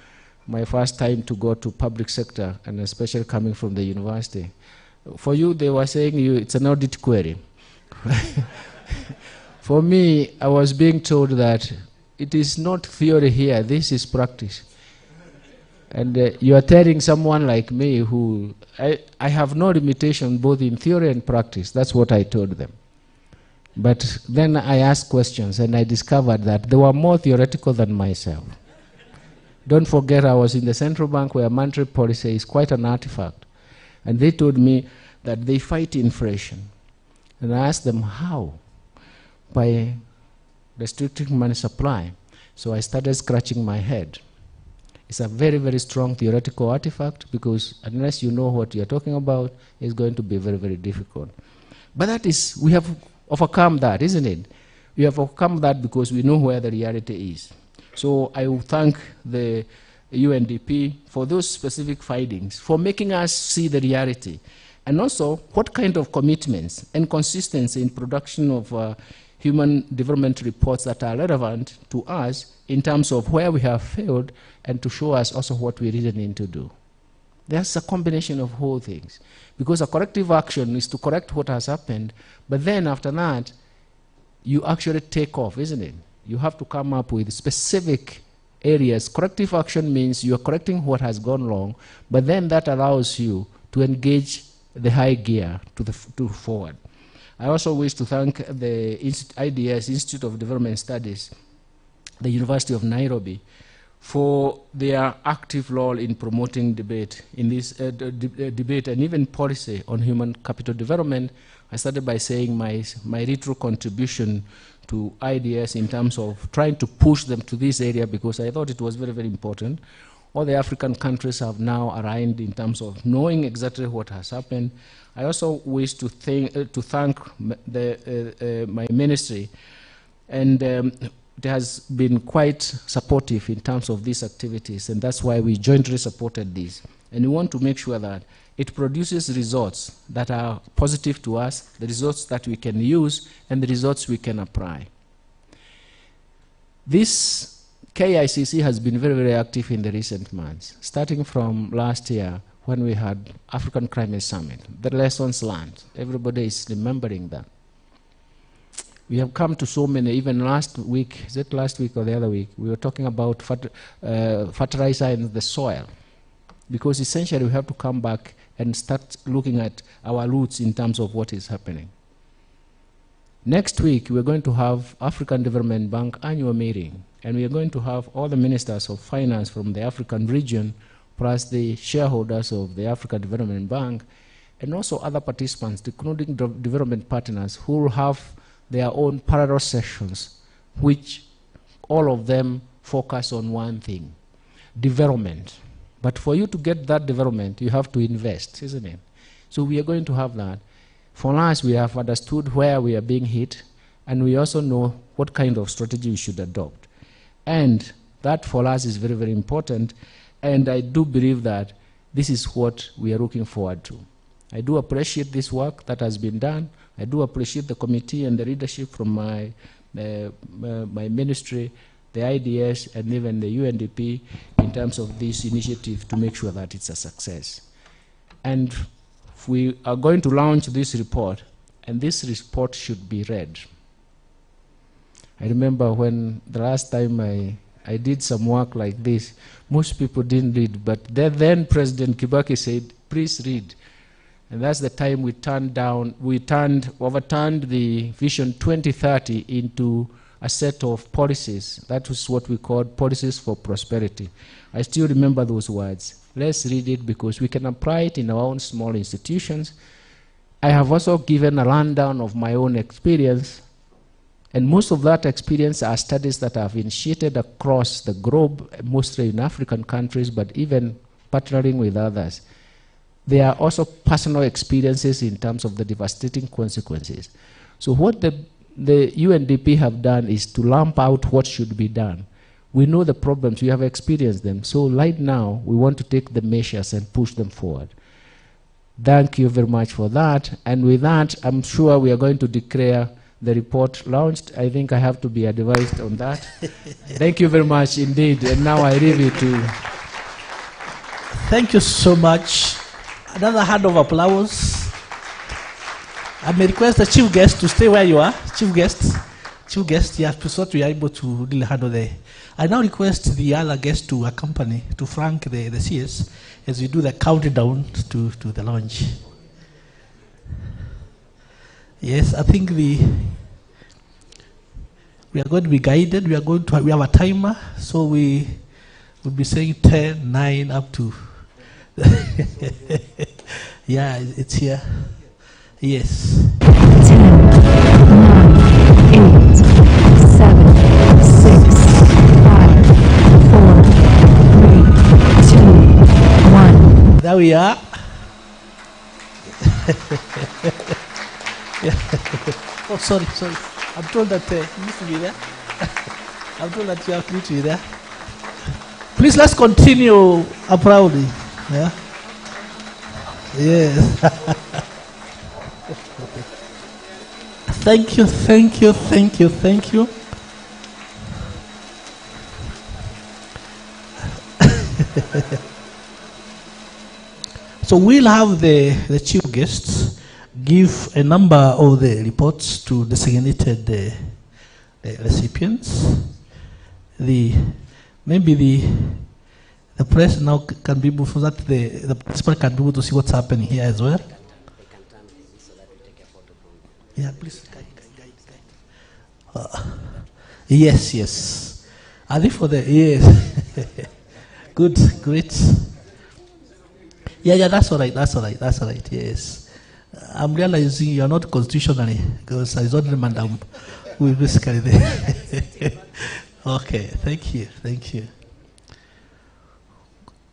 my first time to go to public sector, and especially coming from the university. For you, they were saying it's an audit query. For me, I was being told that it is not theory here, this is practice. And you are telling someone like me who, I have no limitation both in theory and practice. That's what I told them. But then I asked questions and I discovered that they were more theoretical than myself. Don't forget, I was in the central bank where monetary policy is quite an artifact. And they told me that they fight inflation. And I asked them how? By restricting money supply. So I started scratching my head. It's a very, very strong theoretical artifact, because unless you know what you're talking about, it's going to be very, very difficult. But that is, we have overcome that, isn't it? We have overcome that because we know where the reality is. So I will thank the UNDP for those specific findings, for making us see the reality, and also what kind of commitments and consistency in production of human development reports that are relevant to us in terms of where we have failed, and to show us also what we really need to do. There's a combination of whole things, because a corrective action is to correct what has happened, but then after that, you actually take off, isn't it? You have to come up with specific areas. Corrective action means you are correcting what has gone wrong, but then that allows you to engage the high gear to forward. I also wish to thank the IDS, Institute of Development Studies, the University of Nairobi, for their active role in promoting debate in this debate and even policy on human capital development. I started by saying my retro contribution to IDS in terms of trying to push them to this area, because I thought it was very, very important. All the African countries have now aligned in terms of knowing exactly what has happened. I also wish to thank my ministry, and it has been quite supportive in terms of these activities, and that's why we jointly supported this. And we want to make sure that it produces results that are positive to us, the results that we can use, and the results we can apply. This KICC has been very, very active in the recent months, starting from last year when we had African Climate Summit. The lessons learned, everybody is remembering that. We have come to so many, even last week, is it last week or the other week, we were talking about fertilizer in the soil. Because essentially we have to come back and start looking at our roots in terms of what is happening. Next week, we're going to have African Development Bank annual meeting, and we are going to have all the ministers of finance from the African region, plus the shareholders of the African Development Bank, and also other participants, including development partners, who will have their own parallel sessions, which all of them focus on one thing: development. But for you to get that development, you have to invest, isn't it? So we are going to have that. For us, we have understood where we are being hit, and we also know what kind of strategy we should adopt. And that for us is very, very important, and I do believe that this is what we are looking forward to. I do appreciate this work that has been done. I do appreciate the committee and the leadership from my ministry, the IDS, and even the UNDP in terms of this initiative to make sure that it's a success. And we are going to launch this report, and this report should be read. I remember when the last time I did some work like this, most people didn't read, but then President Kibaki said, please read. And that's the time we overturned the Vision 2030 into a set of policies. That was what we called policies for prosperity. I still remember those words. Let's read it because we can apply it in our own small institutions. I have also given a rundown of my own experience, and most of that experience are studies that I've initiated across the globe, mostly in African countries, but even partnering with others. there are also personal experiences in terms of the devastating consequences. So what the UNDP have done is to lump out what should be done. We know the problems, we have experienced them. So right now, we want to take the measures and push them forward. Thank you very much for that. And with that, I'm sure we are going to declare the report launched. I think I have to be advised on that. Thank you very much indeed. And now I leave you to... Thank you so much. Another hand of applause. I may request the chief guest to stay where you are. Chief guest, yes, so that we are able to really handle the... I now request the other guests to accompany, to flank the CS as we do the countdown to the launch. Yes, I think we are going to be guided. We have a timer, so we will be saying 10, 9, up to... yeah, it's here. Yes. 10, 9, 8, 7, 6, 5, 4, 3, 2, 1. There we are. Oh, sorry. I'm told that you need to be there. I'm told that you have to be there. Please, let's continue proudly. Yeah. Yes. Thank you. So we'll have the chief guests give a number of the reports to designated the recipients. Maybe the press now can be able, so that the principal can be able to see what's happening here as well. Yeah, please guide. Yes. Are they for the... Yes. Good, great. Yeah, that's all right, yes. I'm realizing you're not constitutionally, because I only Madam who is basically there. Okay, thank you.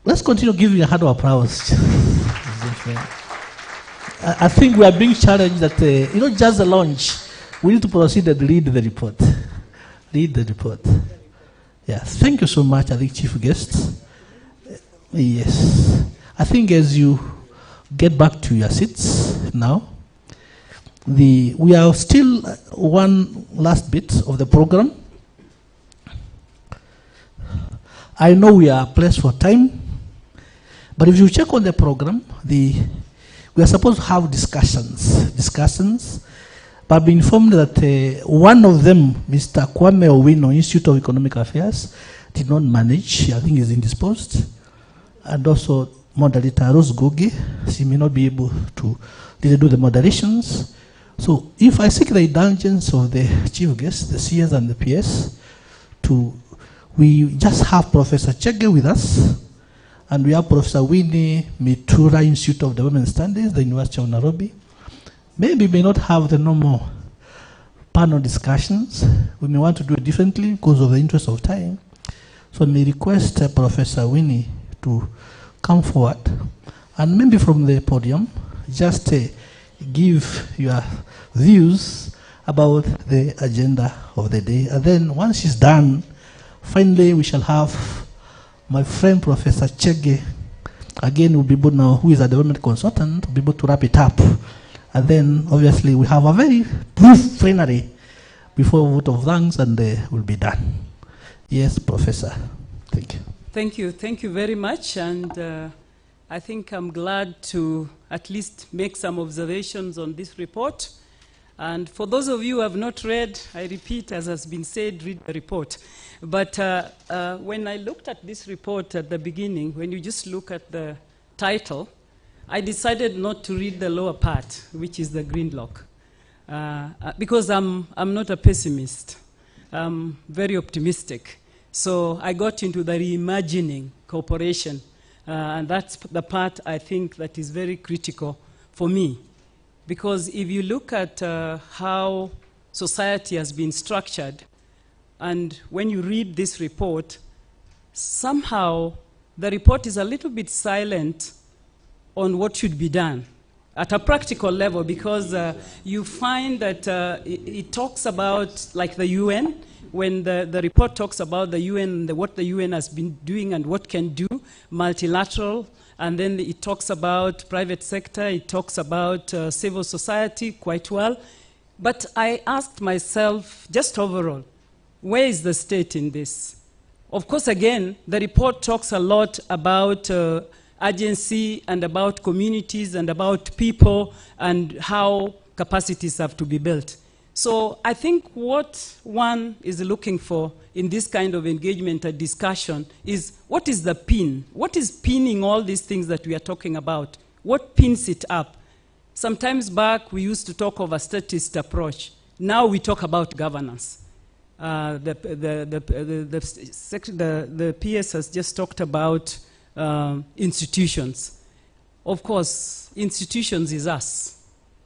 Let's continue giving a hand of applause. I think we are being challenged that, just the launch, we need to proceed and read the report. Yes, thank you so much, I think, chief guest. Yes. I think as you get back to your seats now, we are still one last bit of the program. I know we are pressed for time, but if you check on the program, we are supposed to have discussions, but I've been informed that one of them, Mr. Kwame Owino, Institute of Economic Affairs, did not manage. I think he's indisposed. And also moderator Rose Gogi, she may not be able to do the moderations. So if I seek the indulgence of the chief guests, the CS and the PS, we just have Professor Chege with us, and we have Professor Winnie Mitura, Institute of Development Studies, the University of Nairobi. Maybe we may not have the normal panel discussions. We may want to do it differently because of the interest of time. So I may request Professor Winnie to come forward and maybe from the podium just give your views about the agenda of the day. And then once she's done, finally we shall have my friend Professor Chege. Again, we'll be able now, who is a development consultant, will be able to wrap it up. And then obviously we have a very brief plenary before a vote of thanks, and we'll be done. Yes, Professor. Thank you. Thank you very much, and I think I'm glad to at least make some observations on this report. And for those of you who have not read, I repeat, as has been said, read the report. But when I looked at this report at the beginning, when you just look at the title, I decided not to read the lower part, which is the gridlock, because I'm not a pessimist. I'm very optimistic. So I got into the reimagining cooperation, and that's the part I think that is very critical for me. Because if you look at how society has been structured, and when you read this report, somehow the report is a little bit silent on what should be done at a practical level, because you find that it talks about, like the UN, when the report talks about the UN, what the UN has been doing and what can do, multilateral, and then it talks about private sector, it talks about civil society quite well. But I asked myself, just overall, where is the state in this? Of course, again, the report talks a lot about agency and about communities and about people and how capacities have to be built. So I think what one is looking for in this kind of engagement and discussion is, what is the pin? What is pinning all these things that we are talking about? What pins it up? Sometimes back we used to talk of a statist approach. Now we talk about governance. The PS has just talked about institutions. Of course, institutions is us.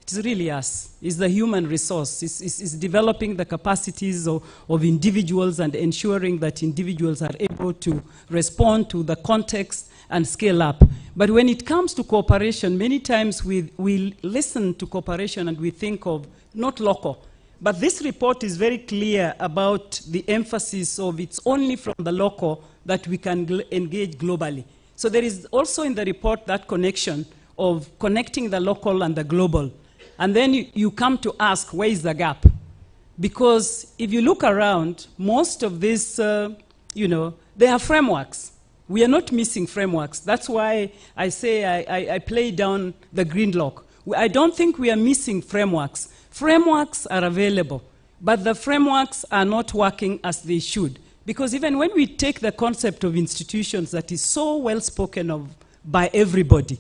It's really us. It's the human resource. It's developing the capacities of individuals and ensuring that individuals are able to respond to the context and scale up. But when it comes to cooperation, many times we listen to cooperation and we think of not local. But this report is very clear about the emphasis of it's only from the local that we can engage globally. So there is also in the report that connection of connecting the local and the global. And then you come to ask, where is the gap? Because if you look around, most of this, they are frameworks. We are not missing frameworks. That's why I say I play down the gridlock. I don't think we are missing frameworks. Frameworks are available, but the frameworks are not working as they should. Because even when we take the concept of institutions that is so well spoken of by everybody,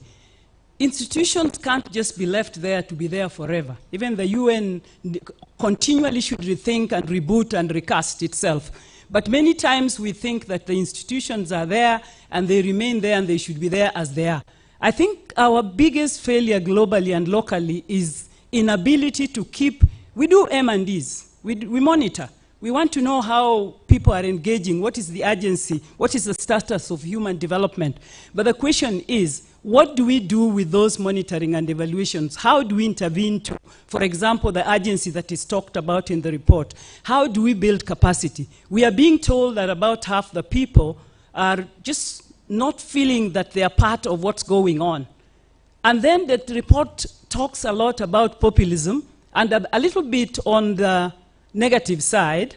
institutions can't just be left there to be there forever. Even the UN continually should rethink and reboot and recast itself. But many times we think that the institutions are there and they remain there and they should be there as they are. I think our biggest failure globally and locally is inability to keep, we do M&Ds, we monitor. We want to know how people are engaging, what is the agency, what is the status of human development. But the question is, what do we do with those monitoring and evaluations? How do we intervene to, for example, the agency that is talked about in the report? How do we build capacity? We are being told that about half the people are just not feeling that they are part of what's going on. And then the report talks a lot about populism and a little bit on the negative side,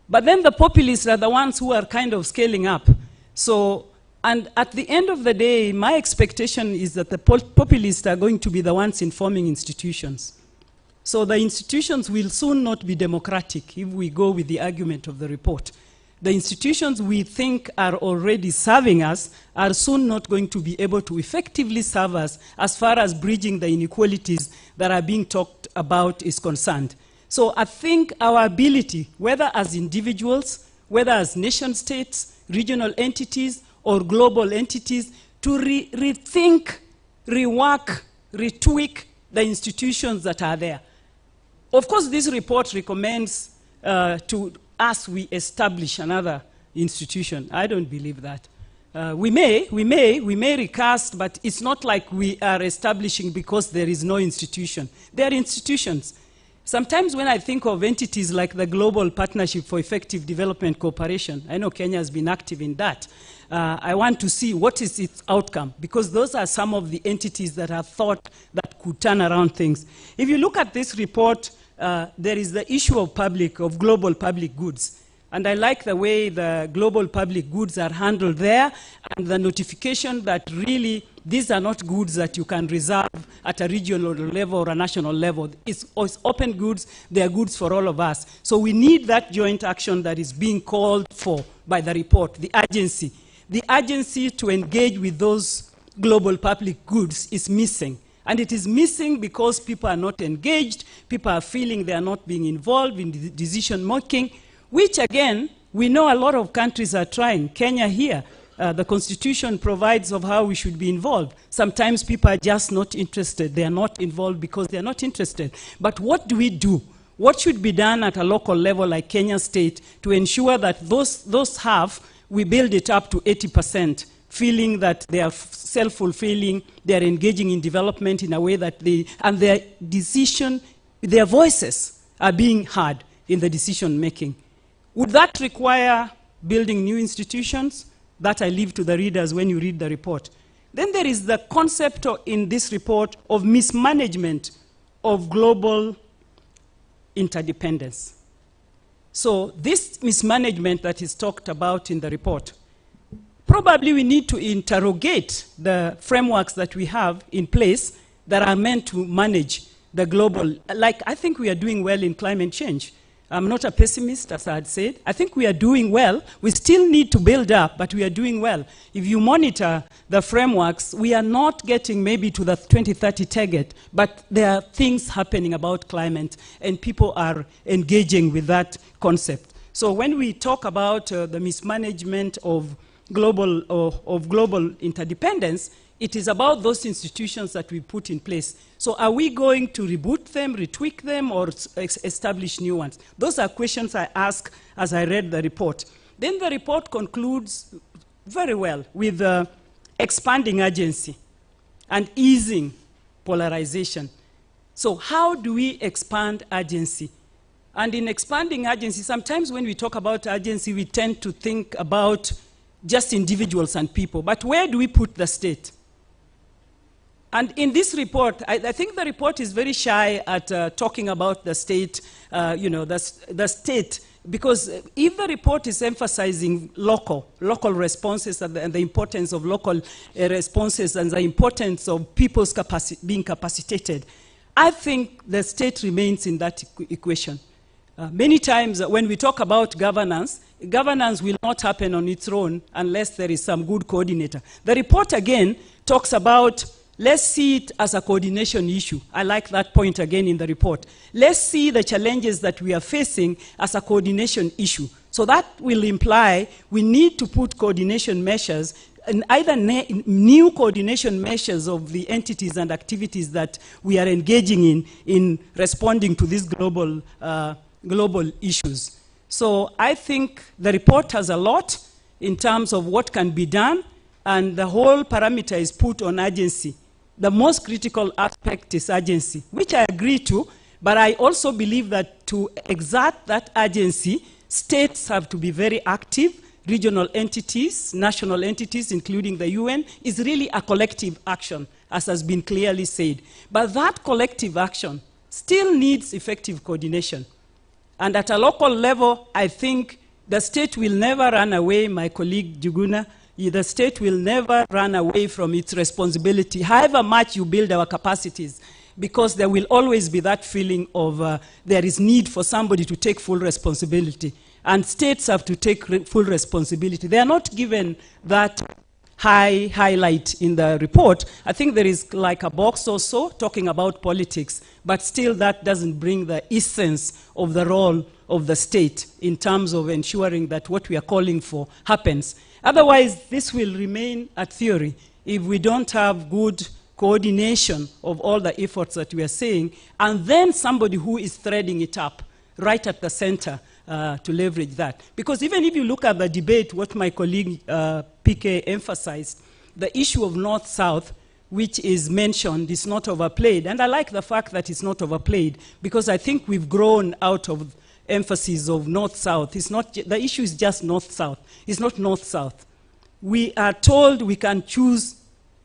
but then the populists are the ones who are kind of scaling up. So, and at the end of the day, my expectation is that the populists are going to be the ones informing institutions. So the institutions will soon not be democratic if we go with the argument of the report. The institutions we think are already serving us are soon not going to be able to effectively serve us as far as bridging the inequalities that are being talked about is concerned. So I think our ability, whether as individuals, whether as nation states, regional entities, or global entities, to rethink, rework, retweak the institutions that are there. Of course, this report recommends to us we establish another institution. I don't believe that. We may recast, but it's not like we are establishing because there is no institution. There are institutions. Sometimes when I think of entities like the Global Partnership for Effective Development Cooperation, I know Kenya has been active in that. I want to see what is its outcome, because those are some of the entities that are thought that could turn around things. If you look at this report, there is the issue of global public goods. And I like the way the global public goods are handled there, and the notification that really these are not goods that you can reserve at a regional level or a national level. It's open goods, they are goods for all of us. So we need that joint action that is being called for by the report, the agency. The agency to engage with those global public goods is missing. And it is missing because people are not engaged, people are feeling they are not being involved in the decision making, which again, we know a lot of countries are trying. Kenya here, the constitution provides of how we should be involved. Sometimes people are just not interested. They are not involved because they are not interested. But what do we do? What should be done at a local level like Kenya State to ensure that those half, we build it up to 80% feeling that they are self-fulfilling, they are engaging in development in a way that and their voices are being heard in the decision making. Would that require building new institutions? That I leave to the readers when you read the report. Then there is the concept in this report of mismanagement of global interdependence. So this mismanagement that is talked about in the report, probably we need to interrogate the frameworks that we have in place that are meant to manage the global, like I think we are doing well in climate change. I'm not a pessimist, as I had said. I think we are doing well. We still need to build up, but we are doing well. If you monitor the frameworks, we are not getting maybe to the 2030 target, but there are things happening about climate, and people are engaging with that concept. So when we talk about the mismanagement of global interdependence, it is about those institutions that we put in place. So are we going to reboot them, retweak them, or establish new ones? Those are questions I ask as I read the report. Then the report concludes very well with expanding agency and easing polarization. So how do we expand agency? And in expanding agency, sometimes when we talk about agency, we tend to think about just individuals and people. But where do we put the state? And in this report, I think the report is very shy at talking about the state, the state, because if the report is emphasizing local responses and the importance of local responses and the importance of people's being capacitated, I think the state remains in that equation. Many times when we talk about governance will not happen on its own unless there is some good coordinator. The report again talks about, let's see it as a coordination issue. I like that point again in the report. Let's see the challenges that we are facing as a coordination issue. So that will imply we need to put coordination measures, and either new coordination measures of the entities and activities that we are engaging in responding to these global issues. So I think the report has a lot in terms of what can be done, and the whole parameter is put on agency. The most critical aspect is agency, which I agree to, but I also believe that to exert that agency, states have to be very active, regional entities, national entities, including the UN, is really a collective action, as has been clearly said. But that collective action still needs effective coordination. And at a local level, I think the state will never run away, my colleague Juguna, the state will never run away from its responsibility, however much you build our capacities, because there will always be that feeling of there is need for somebody to take full responsibility. And states have to take full responsibility. They are not given that highlight in the report. I think there is like a box or so talking about politics, but still that doesn't bring the essence of the role of the state in terms of ensuring that what we are calling for happens. Otherwise, this will remain a theory if we don't have good coordination of all the efforts that we are saying, and then somebody who is threading it up right at the center to leverage that. Because even if you look at the debate, what my colleague PK emphasized, the issue of North-South, which is mentioned, is not overplayed. And I like the fact that it's not overplayed, because I think we've grown out of emphasis of North-South. It's not, the issue is just North-South. It's not North-South. We are told we can choose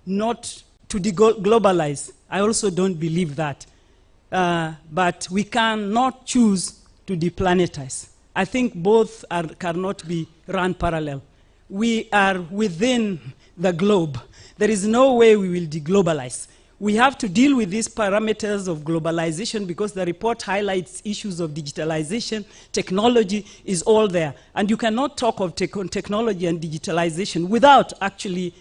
not to globalize. I also don't believe that. But we cannot choose to deplanetize. I think both cannot be run parallel. We are within the globe. There is no way we will deglobalize. We have to deal with these parameters of globalization because the report highlights issues of digitalization. Technology is all there. And you cannot talk of technology and digitalization without actually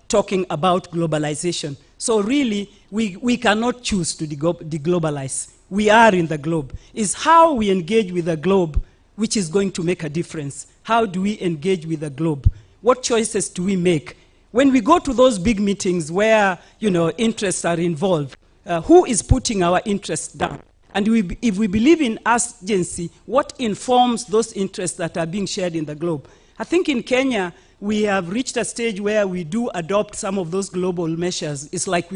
talking about globalization. So really, we cannot choose to deglobalize. We are in the globe. It's how we engage with the globe which is going to make a difference. How do we engage with the globe? What choices do we make? When we go to those big meetings where, interests are involved, who is putting our interests down? And if we believe in agency, what informs those interests that are being shared in the globe? I think in Kenya, we have reached a stage where we do adopt some of those global measures. It's like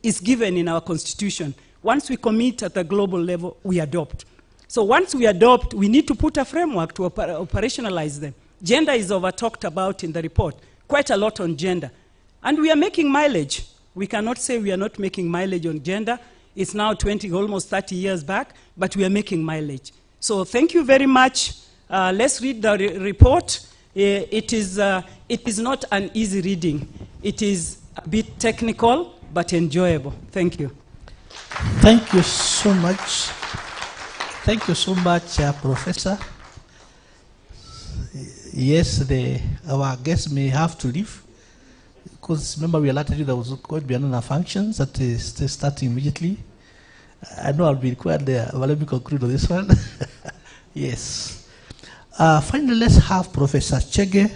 it's given in our constitution. Once we commit at the global level, we adopt. So once we adopt, we need to put a framework to operationalize them. Gender is over-talked about in the report, quite a lot on gender. And we are making mileage. We cannot say we are not making mileage on gender. It's now 20, almost 30 years back, but we are making mileage. So thank you very much. Let's read the report. It is not an easy reading. It is a bit technical, but enjoyable. Thank you. Thank you so much. Thank you so much, Professor. Yes, our guests may have to leave, because remember we alerted you there was going to be another functions that is starting immediately. I know I'll be required there, but let me conclude on this one. Yes. Finally, let's have Professor Chege.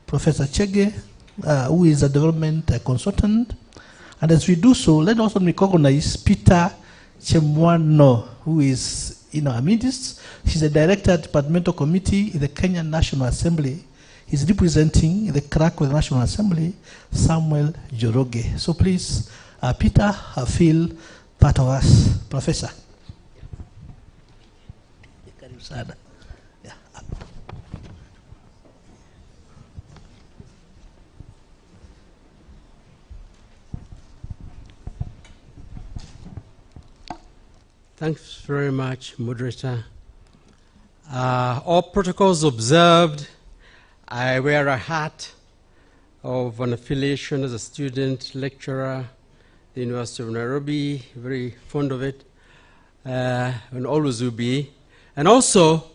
Professor Chege, who is a development consultant. And as we do so, let also recognize Peter Chemwano, who is in our midst. He's a director at Departmental Committee in the Kenyan National Assembly. He's representing the clerk of the National Assembly, Samuel Joroge. So please, Peter, feel part of us. Professor. Thanks very much, moderator. All protocols observed. I wear a hat of an affiliation as a student lecturer at the University of Nairobi, very fond of it, and always will be. And also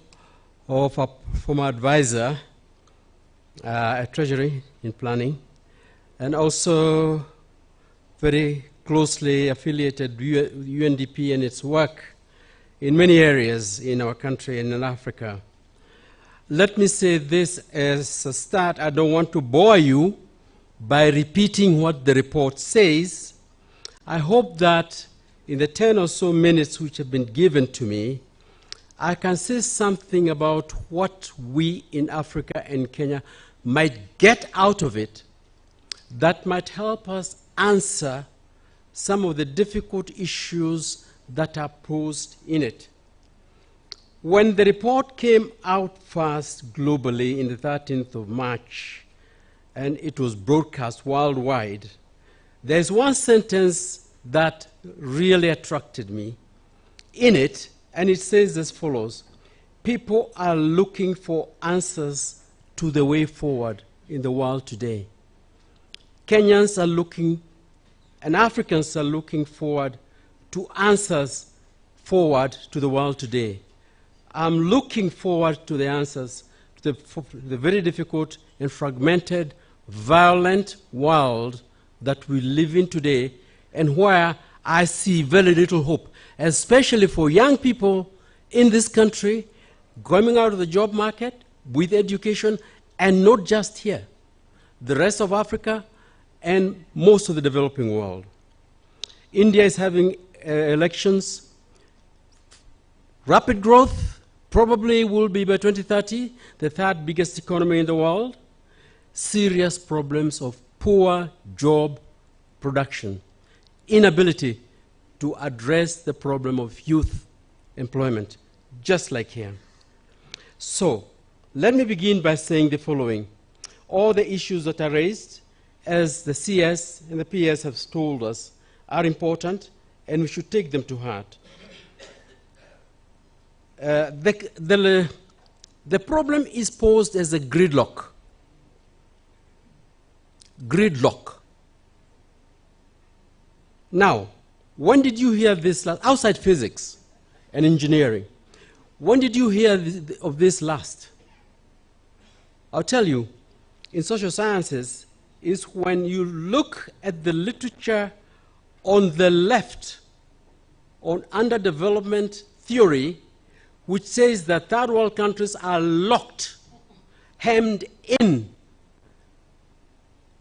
of a former advisor at Treasury in planning, and also very closely affiliated with UNDP and its work in many areas in our country and in Africa. Let me say this as a start. I don't want to bore you by repeating what the report says. I hope that in the 10 or so minutes which have been given to me, I can say something about what we in Africa and Kenya might get out of it that might help us answer some of the difficult issues that are posed in it. When the report came out first globally in the 13th of March, and it was broadcast worldwide, there's one sentence that really attracted me in it, and it says as follows: people are looking for answers to the way forward in the world today. Kenyans are looking, and Africans are looking forward to answers forward to the world today. I'm looking forward to the answers to the very difficult and fragmented, violent world that we live in today, and where I see very little hope, especially for young people in this country coming out of the job market with education, and not just here, the rest of Africa and most of the developing world. India is having elections. Rapid growth probably will be by 2030 the third biggest economy in the world. Serious problems of poor job production, inability to address the problem of youth employment, just like here. So let me begin by saying the following. All the issues that are raised, as the CS and the PS have told us, are important, and we should take them to heart. The problem is posed as a gridlock. Gridlock. Now, when did you hear this last? Outside physics and engineering, when did you hear of this last? I'll tell you, in social sciences, is when you look at the literature on the left on underdevelopment theory, which says that third world countries are locked, hemmed in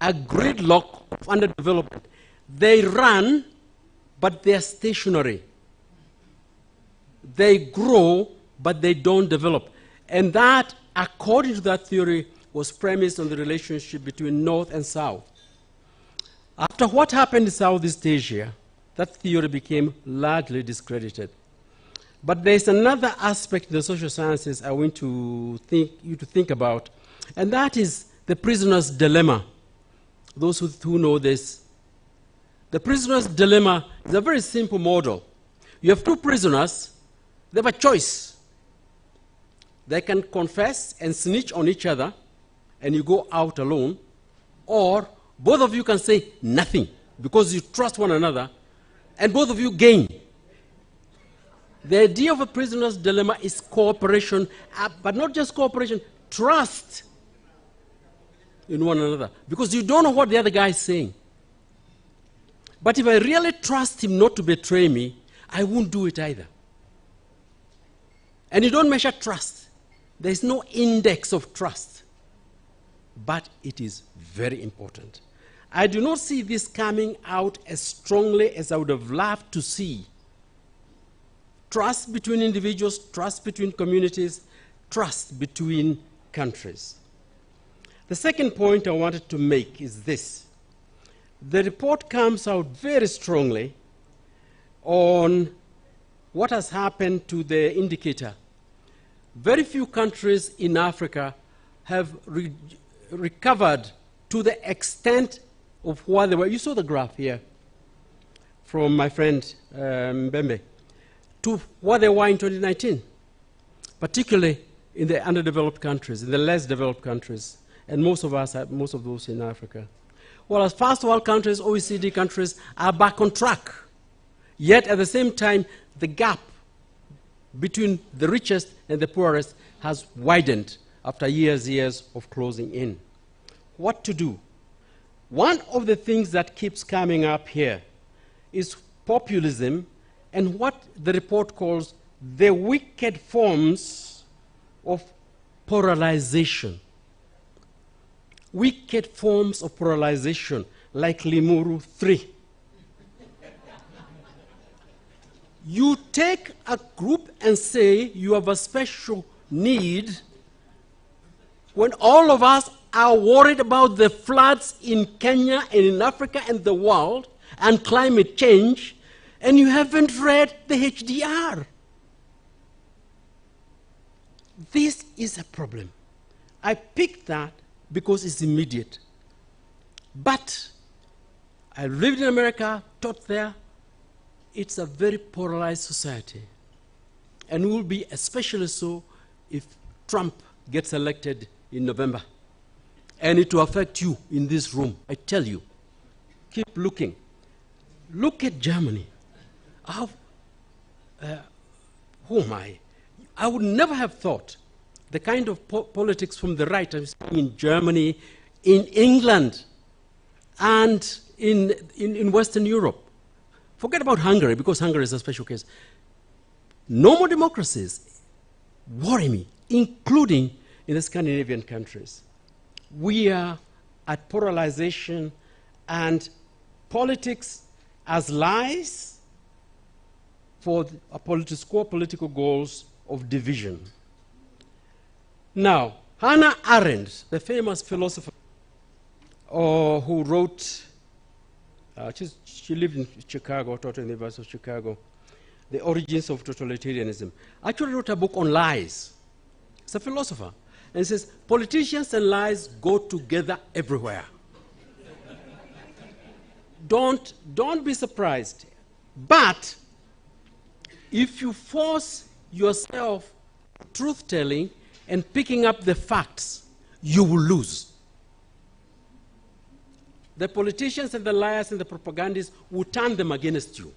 a gridlock of underdevelopment. They run, but they're stationary. They grow, but they don't develop. And that, according to that theory, was premised on the relationship between North and South. After what happened in Southeast Asia, that theory became largely discredited. But there's another aspect in the social sciences I want you to think about, and that is the prisoner's dilemma. Those who know this. The prisoner's dilemma is a very simple model. You have two prisoners, they have a choice. They can confess and snitch on each other, and you go out alone, or both of you can say nothing because you trust one another, and both of you gain. The idea of a prisoner's dilemma is cooperation, but not just cooperation, trust in one another, because you don't know what the other guy is saying. But if I really trust him not to betray me, I won't do it either. And you don't measure trust. There is no index of trust. But it is very important. I do not see this coming out as strongly as I would have loved to see. Trust between individuals, trust between communities, trust between countries. The second point I wanted to make is this. The report comes out very strongly on what has happened to the indicator. Very few countries in Africa have recovered to the extent of what they were. You saw the graph here from my friend Mbembe, to what they were in 2019, particularly in the underdeveloped countries, in the less developed countries, and most of those in Africa. Well, as first world countries, OECD countries are back on track. Yet at the same time, the gap between the richest and the poorest has widened after years of closing in. What to do? One of the things that keeps coming up here is populism and what the report calls the wicked forms of polarization. Wicked forms of polarization, like Limuru 3. You take a group and say you have a special need when all of us are worried about the floods in Kenya and in Africa and the world and climate change, and you haven't read the HDR. This is a problem. I picked that because it's immediate. But I lived in America, taught there. It's a very polarized society. And will be especially so if Trump gets elected in November. And it will affect you in this room, I tell you. Keep looking. Look at Germany. Who am I? I would never have thought the kind of politics from the right I'm seeing in Germany, in England, and in Western Europe. Forget about Hungary, because Hungary is a special case. No more democracies worry me, including in the Scandinavian countries. We are at polarization and politics as lies for political goals of division. Now, Hannah Arendt, the famous philosopher who wrote, she lived in Chicago, taught in the University of Chicago, The Origins of Totalitarianism, actually wrote a book on lies. He's a philosopher. And he says, politicians and lies go together everywhere. Don't be surprised. But if you force yourself truth-telling and picking up the facts, you will lose. The politicians and the liars and the propagandists will turn them against you.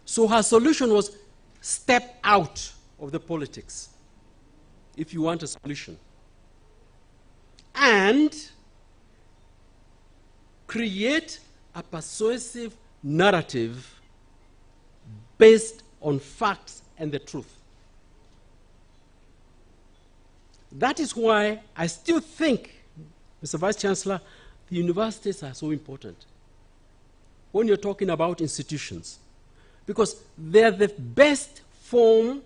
So her solution was step out of the politics if you want a solution. And create a persuasive narrative based on facts and the truth. That is why I still think, Mr. Vice Chancellor, the universities are so important when you're talking about institutions, because they're the best form,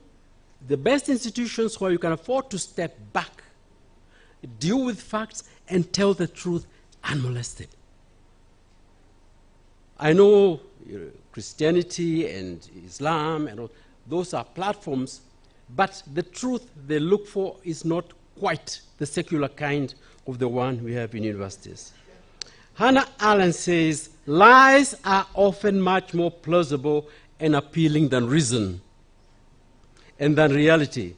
the best institutions where you can afford to step back deal with facts, and tell the truth unmolested. I know Christianity and Islam and all, those are platforms, but the truth they look for is not quite the secular kind of the one we have in universities. Hannah Arendt says, lies are often much more plausible and appealing than reason and than reality,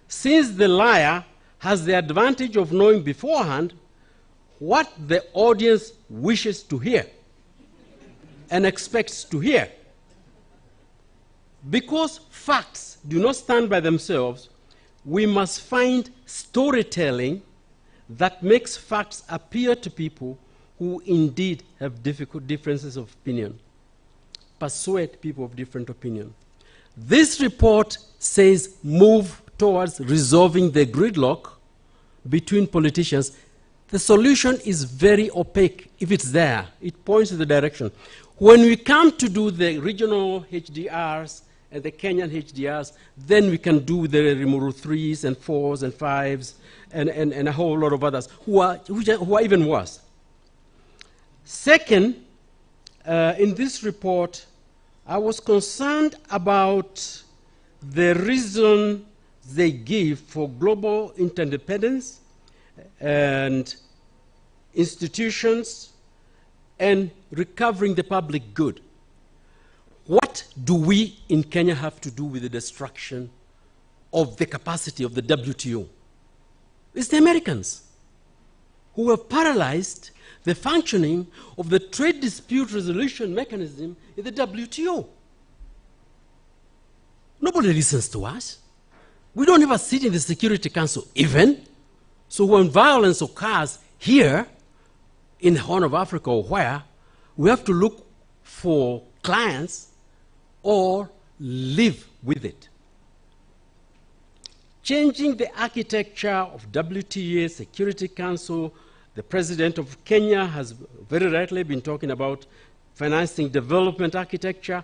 since the liar has the advantage of knowing beforehand what the audience wishes to hear and expects to hear. Because facts do not stand by themselves, we must find storytelling that makes facts appear to people who indeed have differences of opinion. Persuade people of different opinion. This report says move towards resolving the gridlock between politicians. The solution is very opaque if it's there. It points to the direction. When we come to do the regional HDRs and the Kenyan HDRs, then we can do the Rimuru 3s and 4s and 5s and a whole lot of others who are even worse. Second, in this report, I was concerned about the reason they give for global interdependence and institutions and recovering the public good. What do we in Kenya have to do with the destruction of the capacity of the WTO? It's the Americans who have paralyzed the functioning of the trade dispute resolution mechanism in the WTO. Nobody listens to us. We don't even sit in the Security Council even. So when violence occurs here in the Horn of Africa or where, we have to look for clients or live with it. Changing the architecture of WTA, Security Council, the President of Kenya has very rightly been talking about financing development architecture,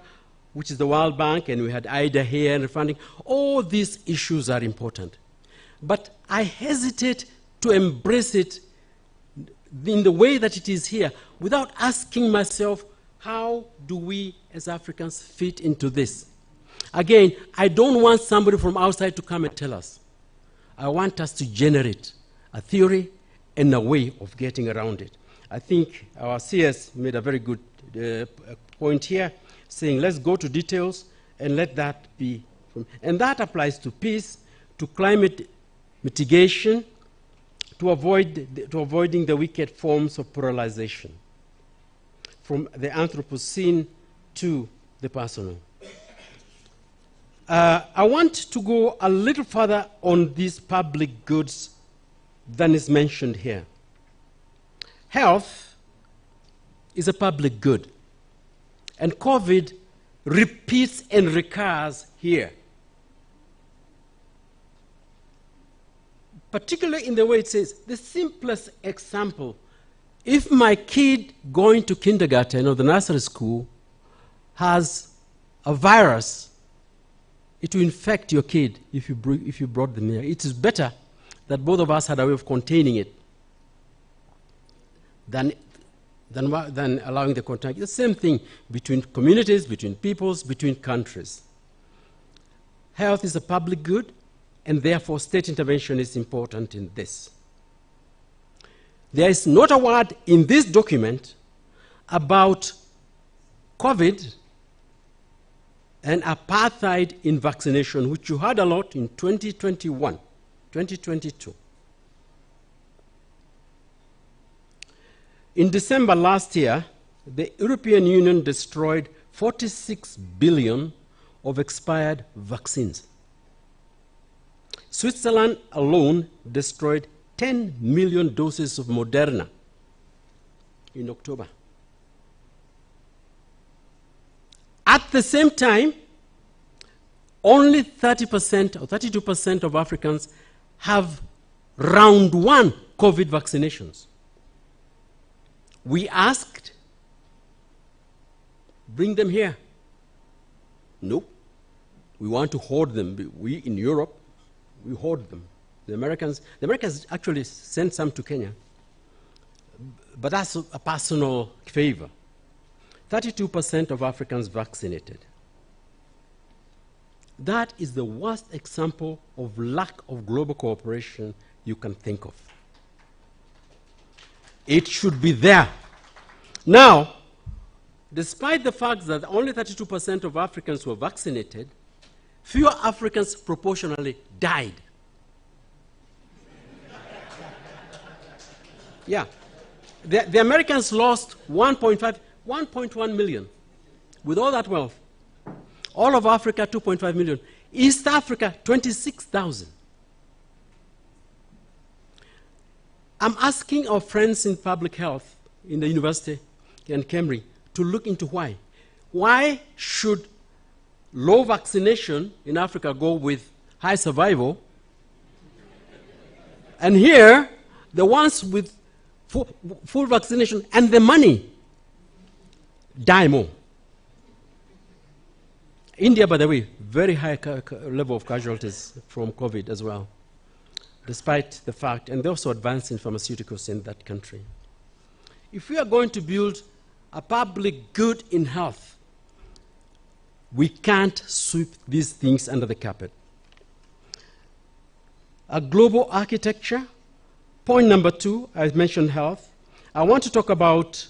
which is the World Bank, and we had IDA here and funding. All these issues are important. But I hesitate to embrace it in the way that it is here without asking myself, how do we as Africans fit into this? Again, I don't want somebody from outside to come and tell us. I want us to generate a theory and a way of getting around it. I think our CS made a very good point here, saying let's go to details and let that be. And that applies to peace, to climate mitigation, to avoiding the wicked forms of polarization, from the Anthropocene to the personal. I want to go a little further on these public goods than is mentioned here. Health is a public good, and COVID repeats and recurs here. Particularly in the way it says, the simplest example, if my kid going to kindergarten or the nursery school has a virus, it will infect your kid if you brought them here. It is better that both of us had a way of containing it than allowing the contact. The same thing between communities, between peoples, between countries. Health is a public good, and therefore state intervention is important in this. There is not a word in this document about COVID and apartheid in vaccination, which you heard a lot in 2021, 2022. In December last year, the European Union destroyed 46 billion of expired vaccines. Switzerland alone destroyed 10 million doses of Moderna in October. At the same time, only 30% or 32% of Africans have round one COVID vaccinations. We asked, bring them here. No, we want to hoard them. We in Europe, we hoard them. The Americans actually sent some to Kenya, but that's a personal favor. 32% of Africans vaccinated. That is the worst example of lack of global cooperation you can think of. It should be there. Now, despite the fact that only 32% of Africans were vaccinated, fewer Africans proportionally died. Yeah. The Americans lost 1.1 million with all that wealth. All of Africa, 2.5 million. East Africa, 26,000. I'm asking our friends in public health in the university in Cambridge to look into why. Why should low vaccination in Africa go with high survival? And here, the ones with full vaccination and the money die more. India, by the way, very high level of casualties from COVID as well, despite the fact, and they also advance in pharmaceuticals in that country. If we are going to build a public good in health, we can't sweep these things under the carpet. A global architecture. Point number 2, I mentioned health. I want to talk about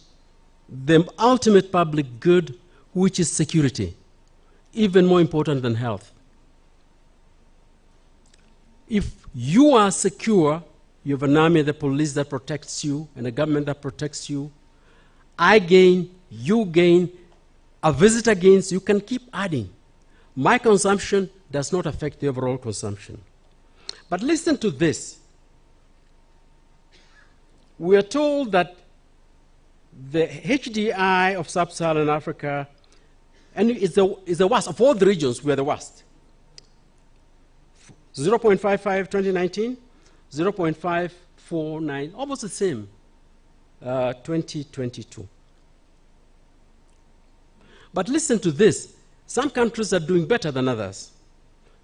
the ultimate public good, which is security, even more important than health. If you are secure, you have an army, the police that protects you, and a government that protects you. I gain, you gain, a visitor gains, you can keep adding. My consumption does not affect the overall consumption. But listen to this. We are told that the HDI of sub-Saharan Africa is the worst. Of all the regions, we are the worst. 0.55 2019, 0.549, almost the same, 2022. But listen to this. Some countries are doing better than others.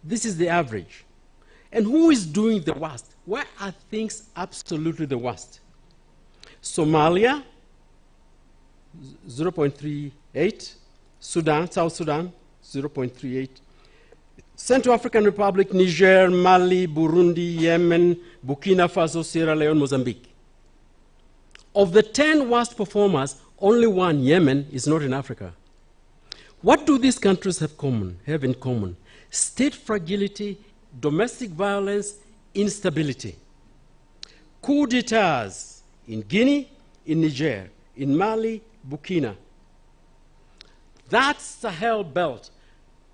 This is the average. And who is doing the worst? Where are things absolutely the worst? Somalia, 0.38. Sudan, South Sudan, 0.38. Central African Republic, Niger, Mali, Burundi, Yemen, Burkina Faso, Sierra Leone, Mozambique. Of the 10 worst performers, only one, Yemen, is not in Africa. What do these countries have in common? State fragility, domestic violence, instability. Coup d'etats in Guinea, in Niger, in Mali, Burkina. That's Sahel belt.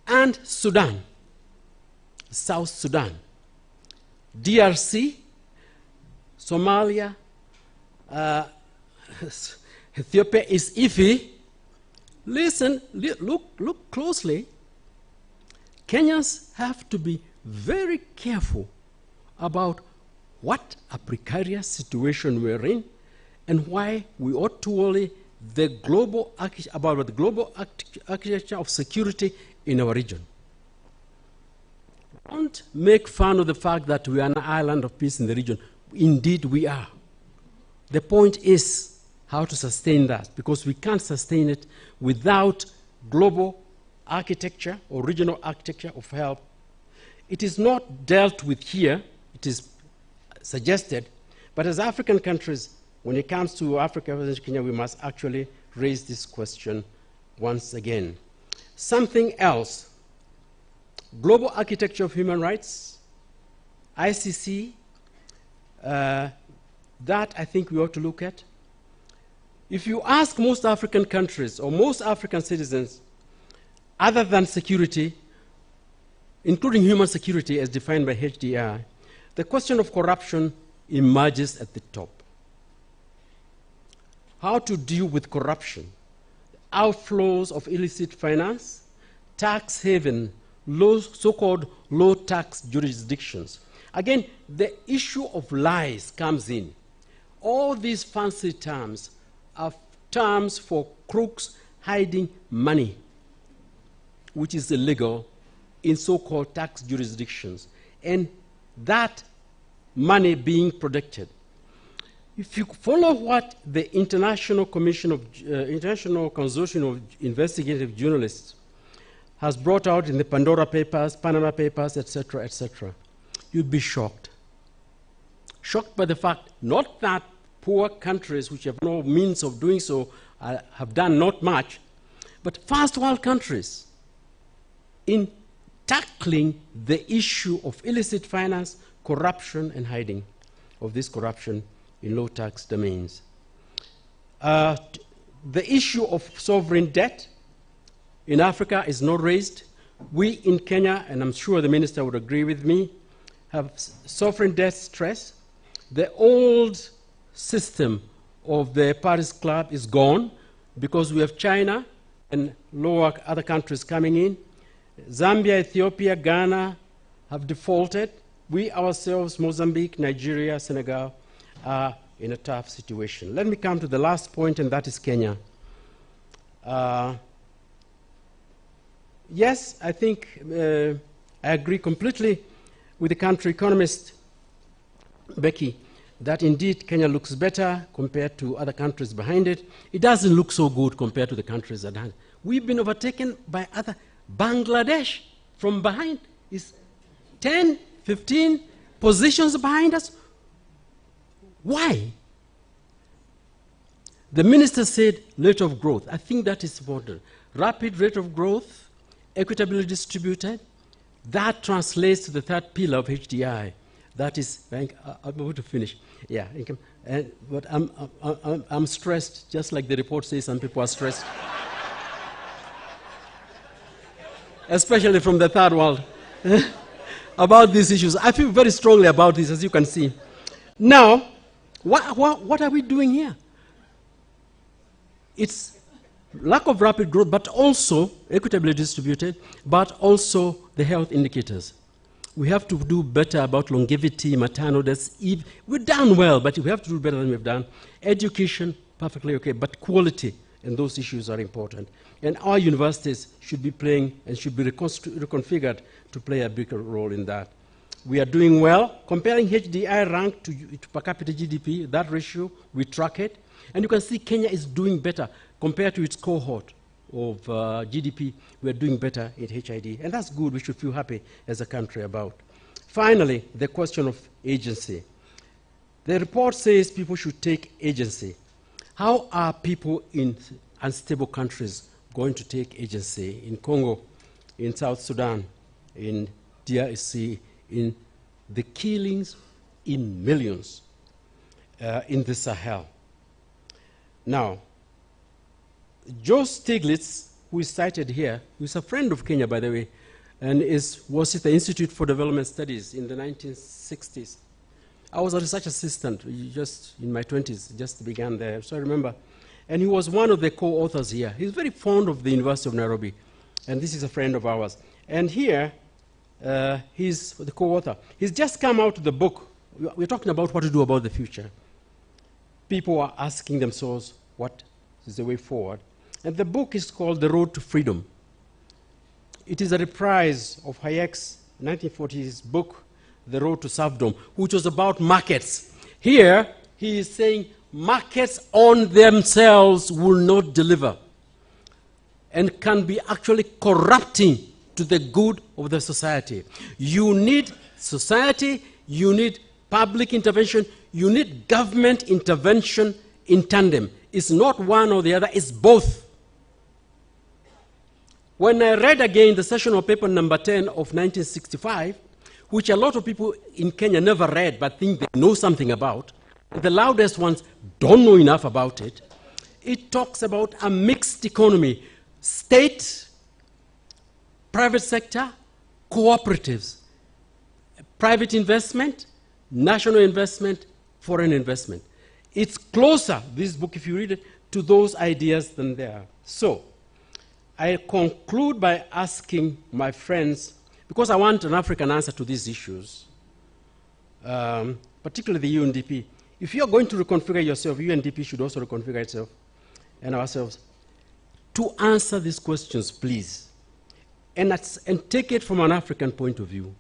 And Sudan, South Sudan, DRC, Somalia, Ethiopia is iffy. Listen, look closely. Kenyans have to be very careful about what a precarious situation we're in and why we ought to worry about the global architecture of security in our region. Don't make fun of the fact that we are an island of peace in the region. Indeed, we are. The point is how to sustain that, because we can't sustain it without global architecture or regional architecture of help. It is not dealt with here, it is suggested, but as African countries, when it comes to Africa and Kenya, we must actually raise this question once again. Something else, global architecture of human rights, ICC, that I think we ought to look at. If you ask most African countries or most African citizens, other than security, including human security as defined by HDI, the question of corruption emerges at the top. How to deal with corruption, outflows of illicit finance, tax haven, so-called low-tax jurisdictions. Again, the issue of lies comes in. All these fancy terms are terms for crooks hiding money, which is illegal in so-called tax jurisdictions. And that money being protected. If you follow what the International Consortium of Investigative Journalists has brought out in the Pandora Papers, Panama Papers, etc., you'd be shocked. Shocked by the fact, not that poor countries which have no means of doing so have done not much, but first world countries in tackling the issue of illicit finance, corruption, and hiding of this corruption in low-tax domains. The issue of sovereign debt in Africa is not raised. We in Kenya, and I'm sure the minister would agree with me, have sovereign debt stress. The old system of the Paris Club is gone because we have China and lower other countries coming in. Zambia, Ethiopia, Ghana have defaulted. We ourselves, Mozambique, Nigeria, Senegal, are in a tough situation. Let me come to the last point, and that is Kenya. Yes, I think I agree completely with the country economist, Becky, that indeed Kenya looks better compared to other countries behind it. It doesn't look so good compared to the countries that have. We've been overtaken by other. Bangladesh from behind is 10, 15 positions behind us. Why? The minister said rate of growth. I think that is important. Rapid rate of growth, equitably distributed. That translates to the third pillar of HDI. That is, I'm about to finish. Yeah, but I'm stressed, just like the report says some people are stressed. Especially from the third world, about these issues. I feel very strongly about this, as you can see. Now, what are we doing here? It's lack of rapid growth, but also equitably distributed, but also the health indicators. We have to do better about longevity, maternal deaths. We've done well, but we have to do better than we've done. Education, perfectly okay, but quality, and those issues are important. And our universities should be playing and should be reconfigured to play a bigger role in that. We are doing well. Comparing HDI rank to per capita GDP, that ratio, we track it. And you can see Kenya is doing better compared to its cohort of GDP. We are doing better in HID. And that's good. We should feel happy as a country about. Finally, the question of agency. The report says people should take agency. How are people in unstable countries going to take agency in Congo, in South Sudan, in DRC, in the killings in millions in the Sahel? Now, Joe Stiglitz, who is cited here, who is a friend of Kenya, by the way, and was at the Institute for Development Studies in the 1960s. I was a research assistant, just in my 20s, just began there, so I remember. And he was one of the co-authors here. He's very fond of the University of Nairobi, and this is a friend of ours. And here, he's the co-author. He's just come out with the book. We're talking about what to do about the future. People are asking themselves, what is the way forward? And the book is called The Road to Freedom. It is a reprise of Hayek's 1940s book, The Road to Serfdom, which was about markets. Here, he is saying markets on themselves will not deliver and can be actually corrupting to the good of the society. You need society, you need public intervention, you need government intervention in tandem. It's not one or the other, it's both. When I read again the sessional paper number 10 of 1965, which a lot of people in Kenya never read but think they know something about, the loudest ones don't know enough about it, it talks about a mixed economy, state, private sector, cooperatives, private investment, national investment, foreign investment. It's closer, this book, if you read it, to those ideas than they are. So, I conclude by asking my friends, because I want an African answer to these issues, particularly the UNDP. If you're going to reconfigure yourself, UNDP should also reconfigure itself and ourselves. To answer these questions, please, and take it from an African point of view.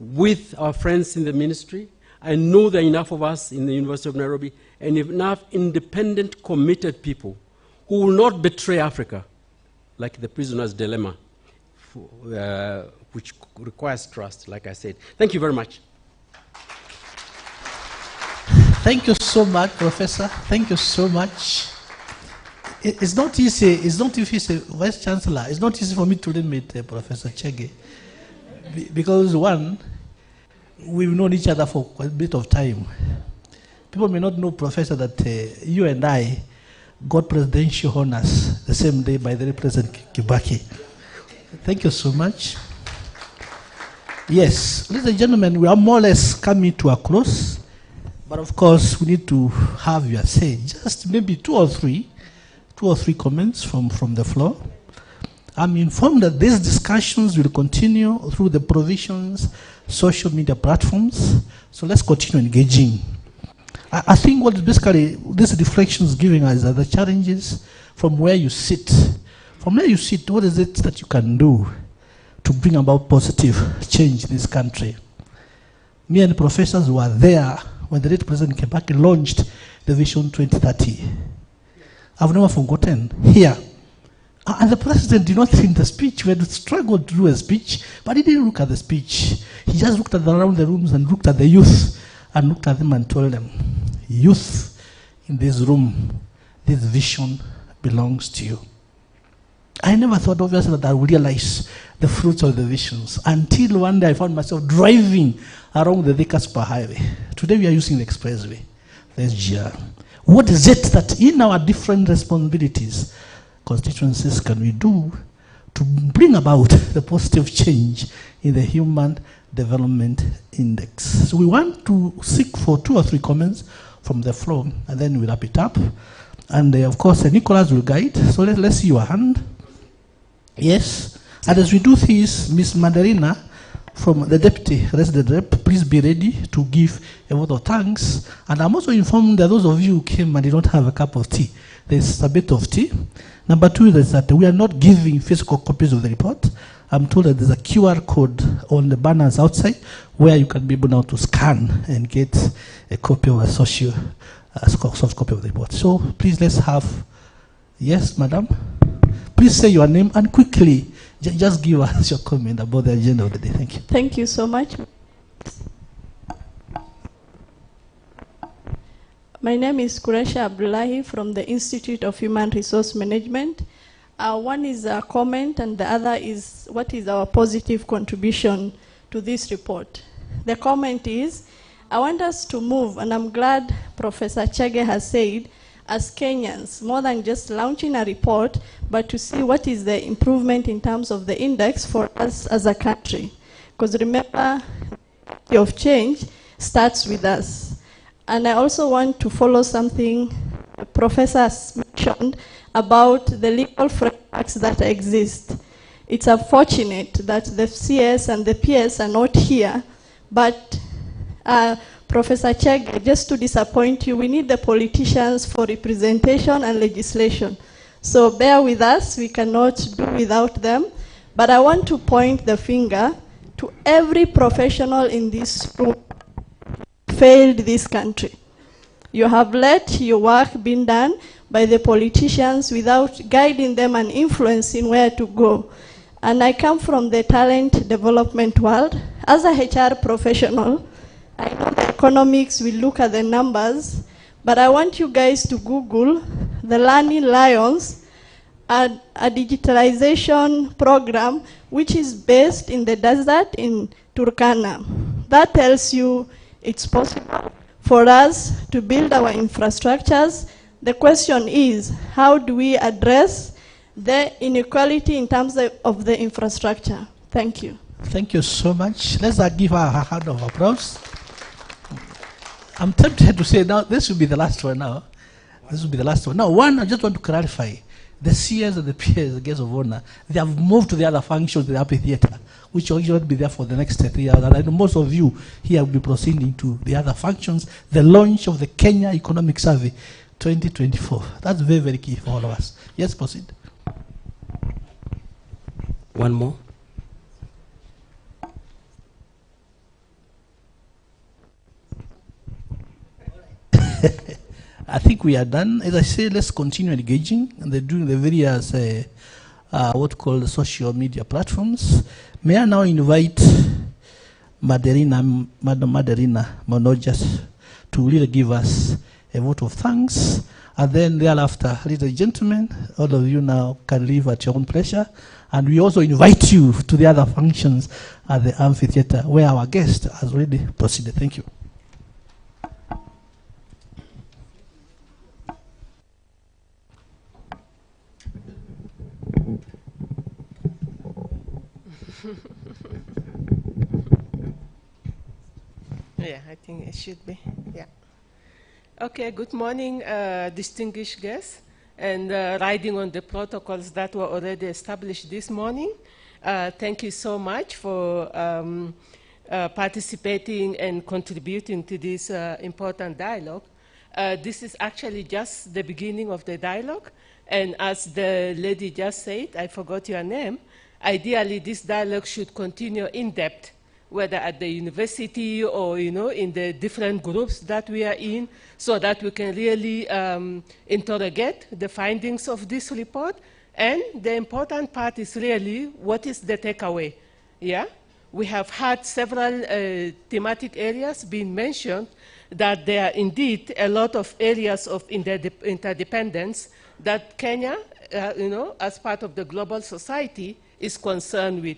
with our friends in the ministry. I know there are enough of us in the University of Nairobi and enough independent, committed people who will not betray Africa, like the prisoner's dilemma, which requires trust, like I said. Thank you very much. Thank you so much, Professor. Thank you so much. It's not easy. It's not easy, Vice Chancellor. It's not easy for me to limit Professor Chege, because one, we've known each other for quite a bit of time. People may not know, Professor, that you and I got presidential honors the same day by the President Kibaki. Thank you so much. Yes, ladies and gentlemen, we are more or less coming to a close. But of course, we need to have your say. Just maybe two or three comments from the floor. I'm informed that these discussions will continue through the provisions, social media platforms. So let's continue engaging. I think what basically this reflection is giving us are the challenges from where you sit. From where you sit, what is it that you can do to bring about positive change in this country? Me and the professors were there when the late President Kibaki launched the Vision 2030. I've never forgotten, here. And the President did not think the speech. We had struggled to do a speech, but he didn't look at the speech. He just looked around the rooms and looked at the youth and looked at them and told them, youth in this room, this vision belongs to you. I never thought, obviously, that I would realize the fruits of the visions until one day I found myself driving along the Thika Superhighway. Today we are using the expressway. There's GR. What is it that in our different responsibilities, constituencies, can we do to bring about the positive change in the Human Development Index? So we want to seek for 2 or 3 comments from the floor, and then we'll wrap it up. And of course, Nicholas will guide. So let's see your hand. Yes. And as we do this, Ms. Mandarina, from the Deputy Resident Rep, please be ready to give a vote of thanks. And I'm also informed that those of you who came and did not have a cup of tea, there's a bit of tea. Number 2 is that we are not giving physical copies of the report. I'm told that there's a QR code on the banners outside where you can be able now to scan and get a copy of a soft copy of the report. So please, let's have, yes, madam. Please say your name and quickly just give us your comment about the agenda of the day. Thank you. Thank you so much. My name is Kuresha Abdullahi from the Institute of Human Resource Management. One is a comment and the other is what is our positive contribution to this report. The comment is, I want us to move, and I'm glad Professor Chege has said, as Kenyans, more than just launching a report, but to see what is the improvement in terms of the index for us as a country. Because remember, the of change starts with us. And I also want to follow something the professor mentioned about the legal frameworks that exist. It's unfortunate that the CS and the PS are not here, but Professor Chege, just to disappoint you, we need the politicians for representation and legislation. So bear with us, we cannot do without them. But I want to point the finger to every professional in this room who failed this country. You have let your work be done by the politicians without guiding them and influencing where to go. And I come from the talent development world. As a HR professional, I know the economics will look at the numbers, but I want you guys to Google the Learning Lions, a digitalization program which is based in the desert in Turkana. That tells you it's possible for us to build our infrastructures. The question is, how do we address the inequality in terms of the infrastructure? Thank you. Thank you so much. Let's give her a hand of applause. I'm tempted to say now, this will be the last one now. This will be the last one. Now, one, I just want to clarify. The CS and the PS, the guests of honor, they have moved to the other functions, the amphitheater, which will actually be there for the next 3 years. And I know most of you here will be proceeding to the other functions, the launch of the Kenya Economic Survey 2024. That's very, very key for all of us. Yes, proceed. One more. I think we are done. As I say, let's continue engaging and they're doing the various what called social media platforms. May I now invite Madam Maderina Monojas to really give us a vote of thanks. And then thereafter, ladies and gentlemen, all of you now can leave at your own pleasure. And we also invite you to the other functions at the amphitheater where our guest has already proceeded. Thank you. Yeah, I think it should be. Yeah. Okay, good morning, distinguished guests, and riding on the protocols that were already established this morning. Thank you so much for participating and contributing to this important dialogue. This is actually just the beginning of the dialogue, and as the lady just said, I forgot your name, ideally this dialogue should continue in depth, whether at the university or in the different groups that we are in, so that we can really interrogate the findings of this report. And the important part is really, what is the takeaway? Yeah? We have had several thematic areas being mentioned, that there are indeed a lot of areas of interdependence that Kenya, as part of the global society, is concerned with.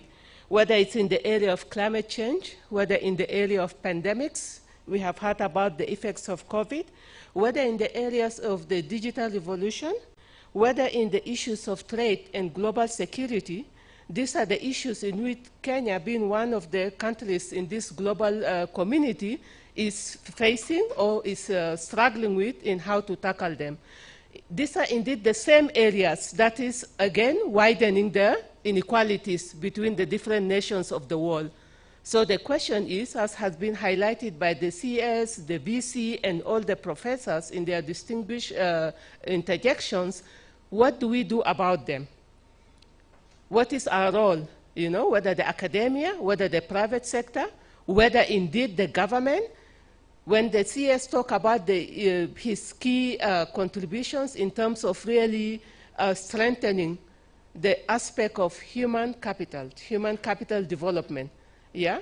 Whether it's in the area of climate change, whether in the area of pandemics, we have heard about the effects of COVID, whether in the areas of the digital revolution, whether in the issues of trade and global security. These are the issues in which Kenya, being one of the countries in this global community, is facing or is struggling with in how to tackle them. These are indeed the same areas that is, again, widening the inequalities between the different nations of the world. So the question is, as has been highlighted by the CS, the VC, and all the professors in their distinguished interjections, what do we do about them? What is our role? Whether the academia, whether the private sector, whether indeed the government. When the CS talk about his key contributions in terms of really strengthening the aspect of human capital development, yeah?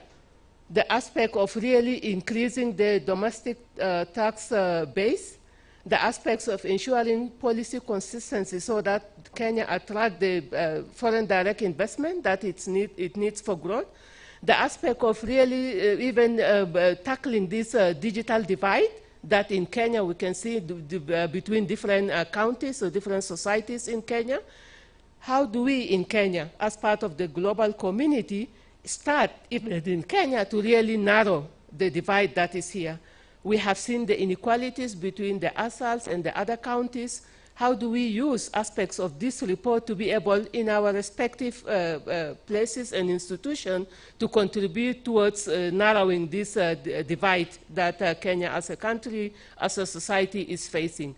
The aspect of really increasing the domestic tax base, the aspects of ensuring policy consistency so that Kenya attract the foreign direct investment that it needs for growth, the aspect of really even tackling this digital divide that in Kenya we can see between different counties or different societies in Kenya. How do we in Kenya, as part of the global community, start even in Kenya to really narrow the divide that is here? We have seen the inequalities between the ASALs and the other counties. How do we use aspects of this report to be able, in our respective places and institutions, to contribute towards narrowing this divide that Kenya as a country, as a society is facing?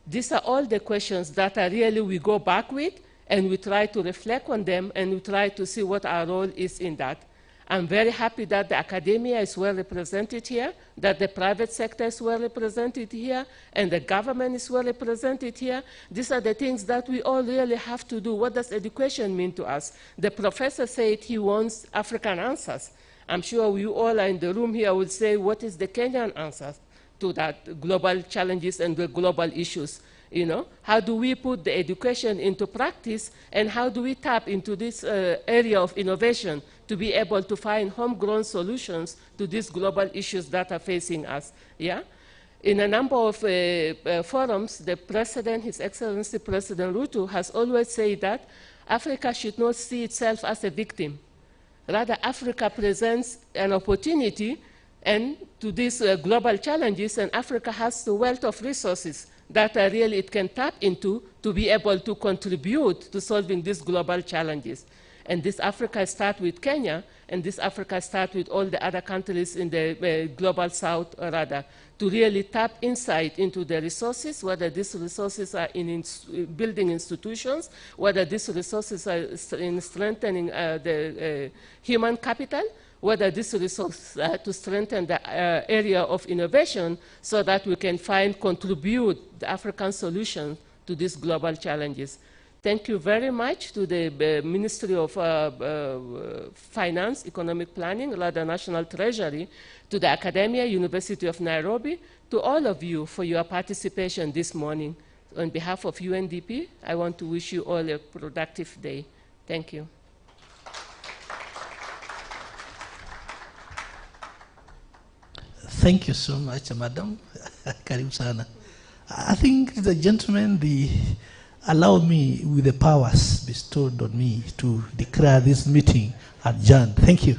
These are all the questions that are really we go back with, and we try to reflect on them, and we try to see what our role is in that. I'm very happy that the academia is well represented here, that the private sector is well represented here, and the government is well represented here. These are the things that we all really have to do. What does education mean to us? The professor said he wants African answers. I'm sure you all are in the room here will say, what is the Kenyan answer to that global challenges and the global issues? How do we put the education into practice, and how do we tap into this area of innovation to be able to find homegrown solutions to these global issues that are facing us? Yeah? In a number of forums, the President, His Excellency President Ruto, has always said that Africa should not see itself as a victim. Rather, Africa presents an opportunity and to these global challenges, and Africa has the wealth of resources that really it can tap into to be able to contribute to solving these global challenges. And this Africa starts with Kenya, and this Africa starts with all the other countries in the global south, rather, to really tap insight into the resources, whether these resources are in building institutions, whether these resources are in strengthening the human capital, whether this resource to strengthen the area of innovation so that we can contribute the African solution to these global challenges. Thank you very much to the Ministry of Finance, Economic Planning, the National Treasury, to the Academia, University of Nairobi, to all of you for your participation this morning. On behalf of UNDP, I want to wish you all a productive day. Thank you. Thank you so much, Madam. Karibu sana. I think the gentleman, allow me with the powers bestowed on me to declare this meeting adjourned. Thank you.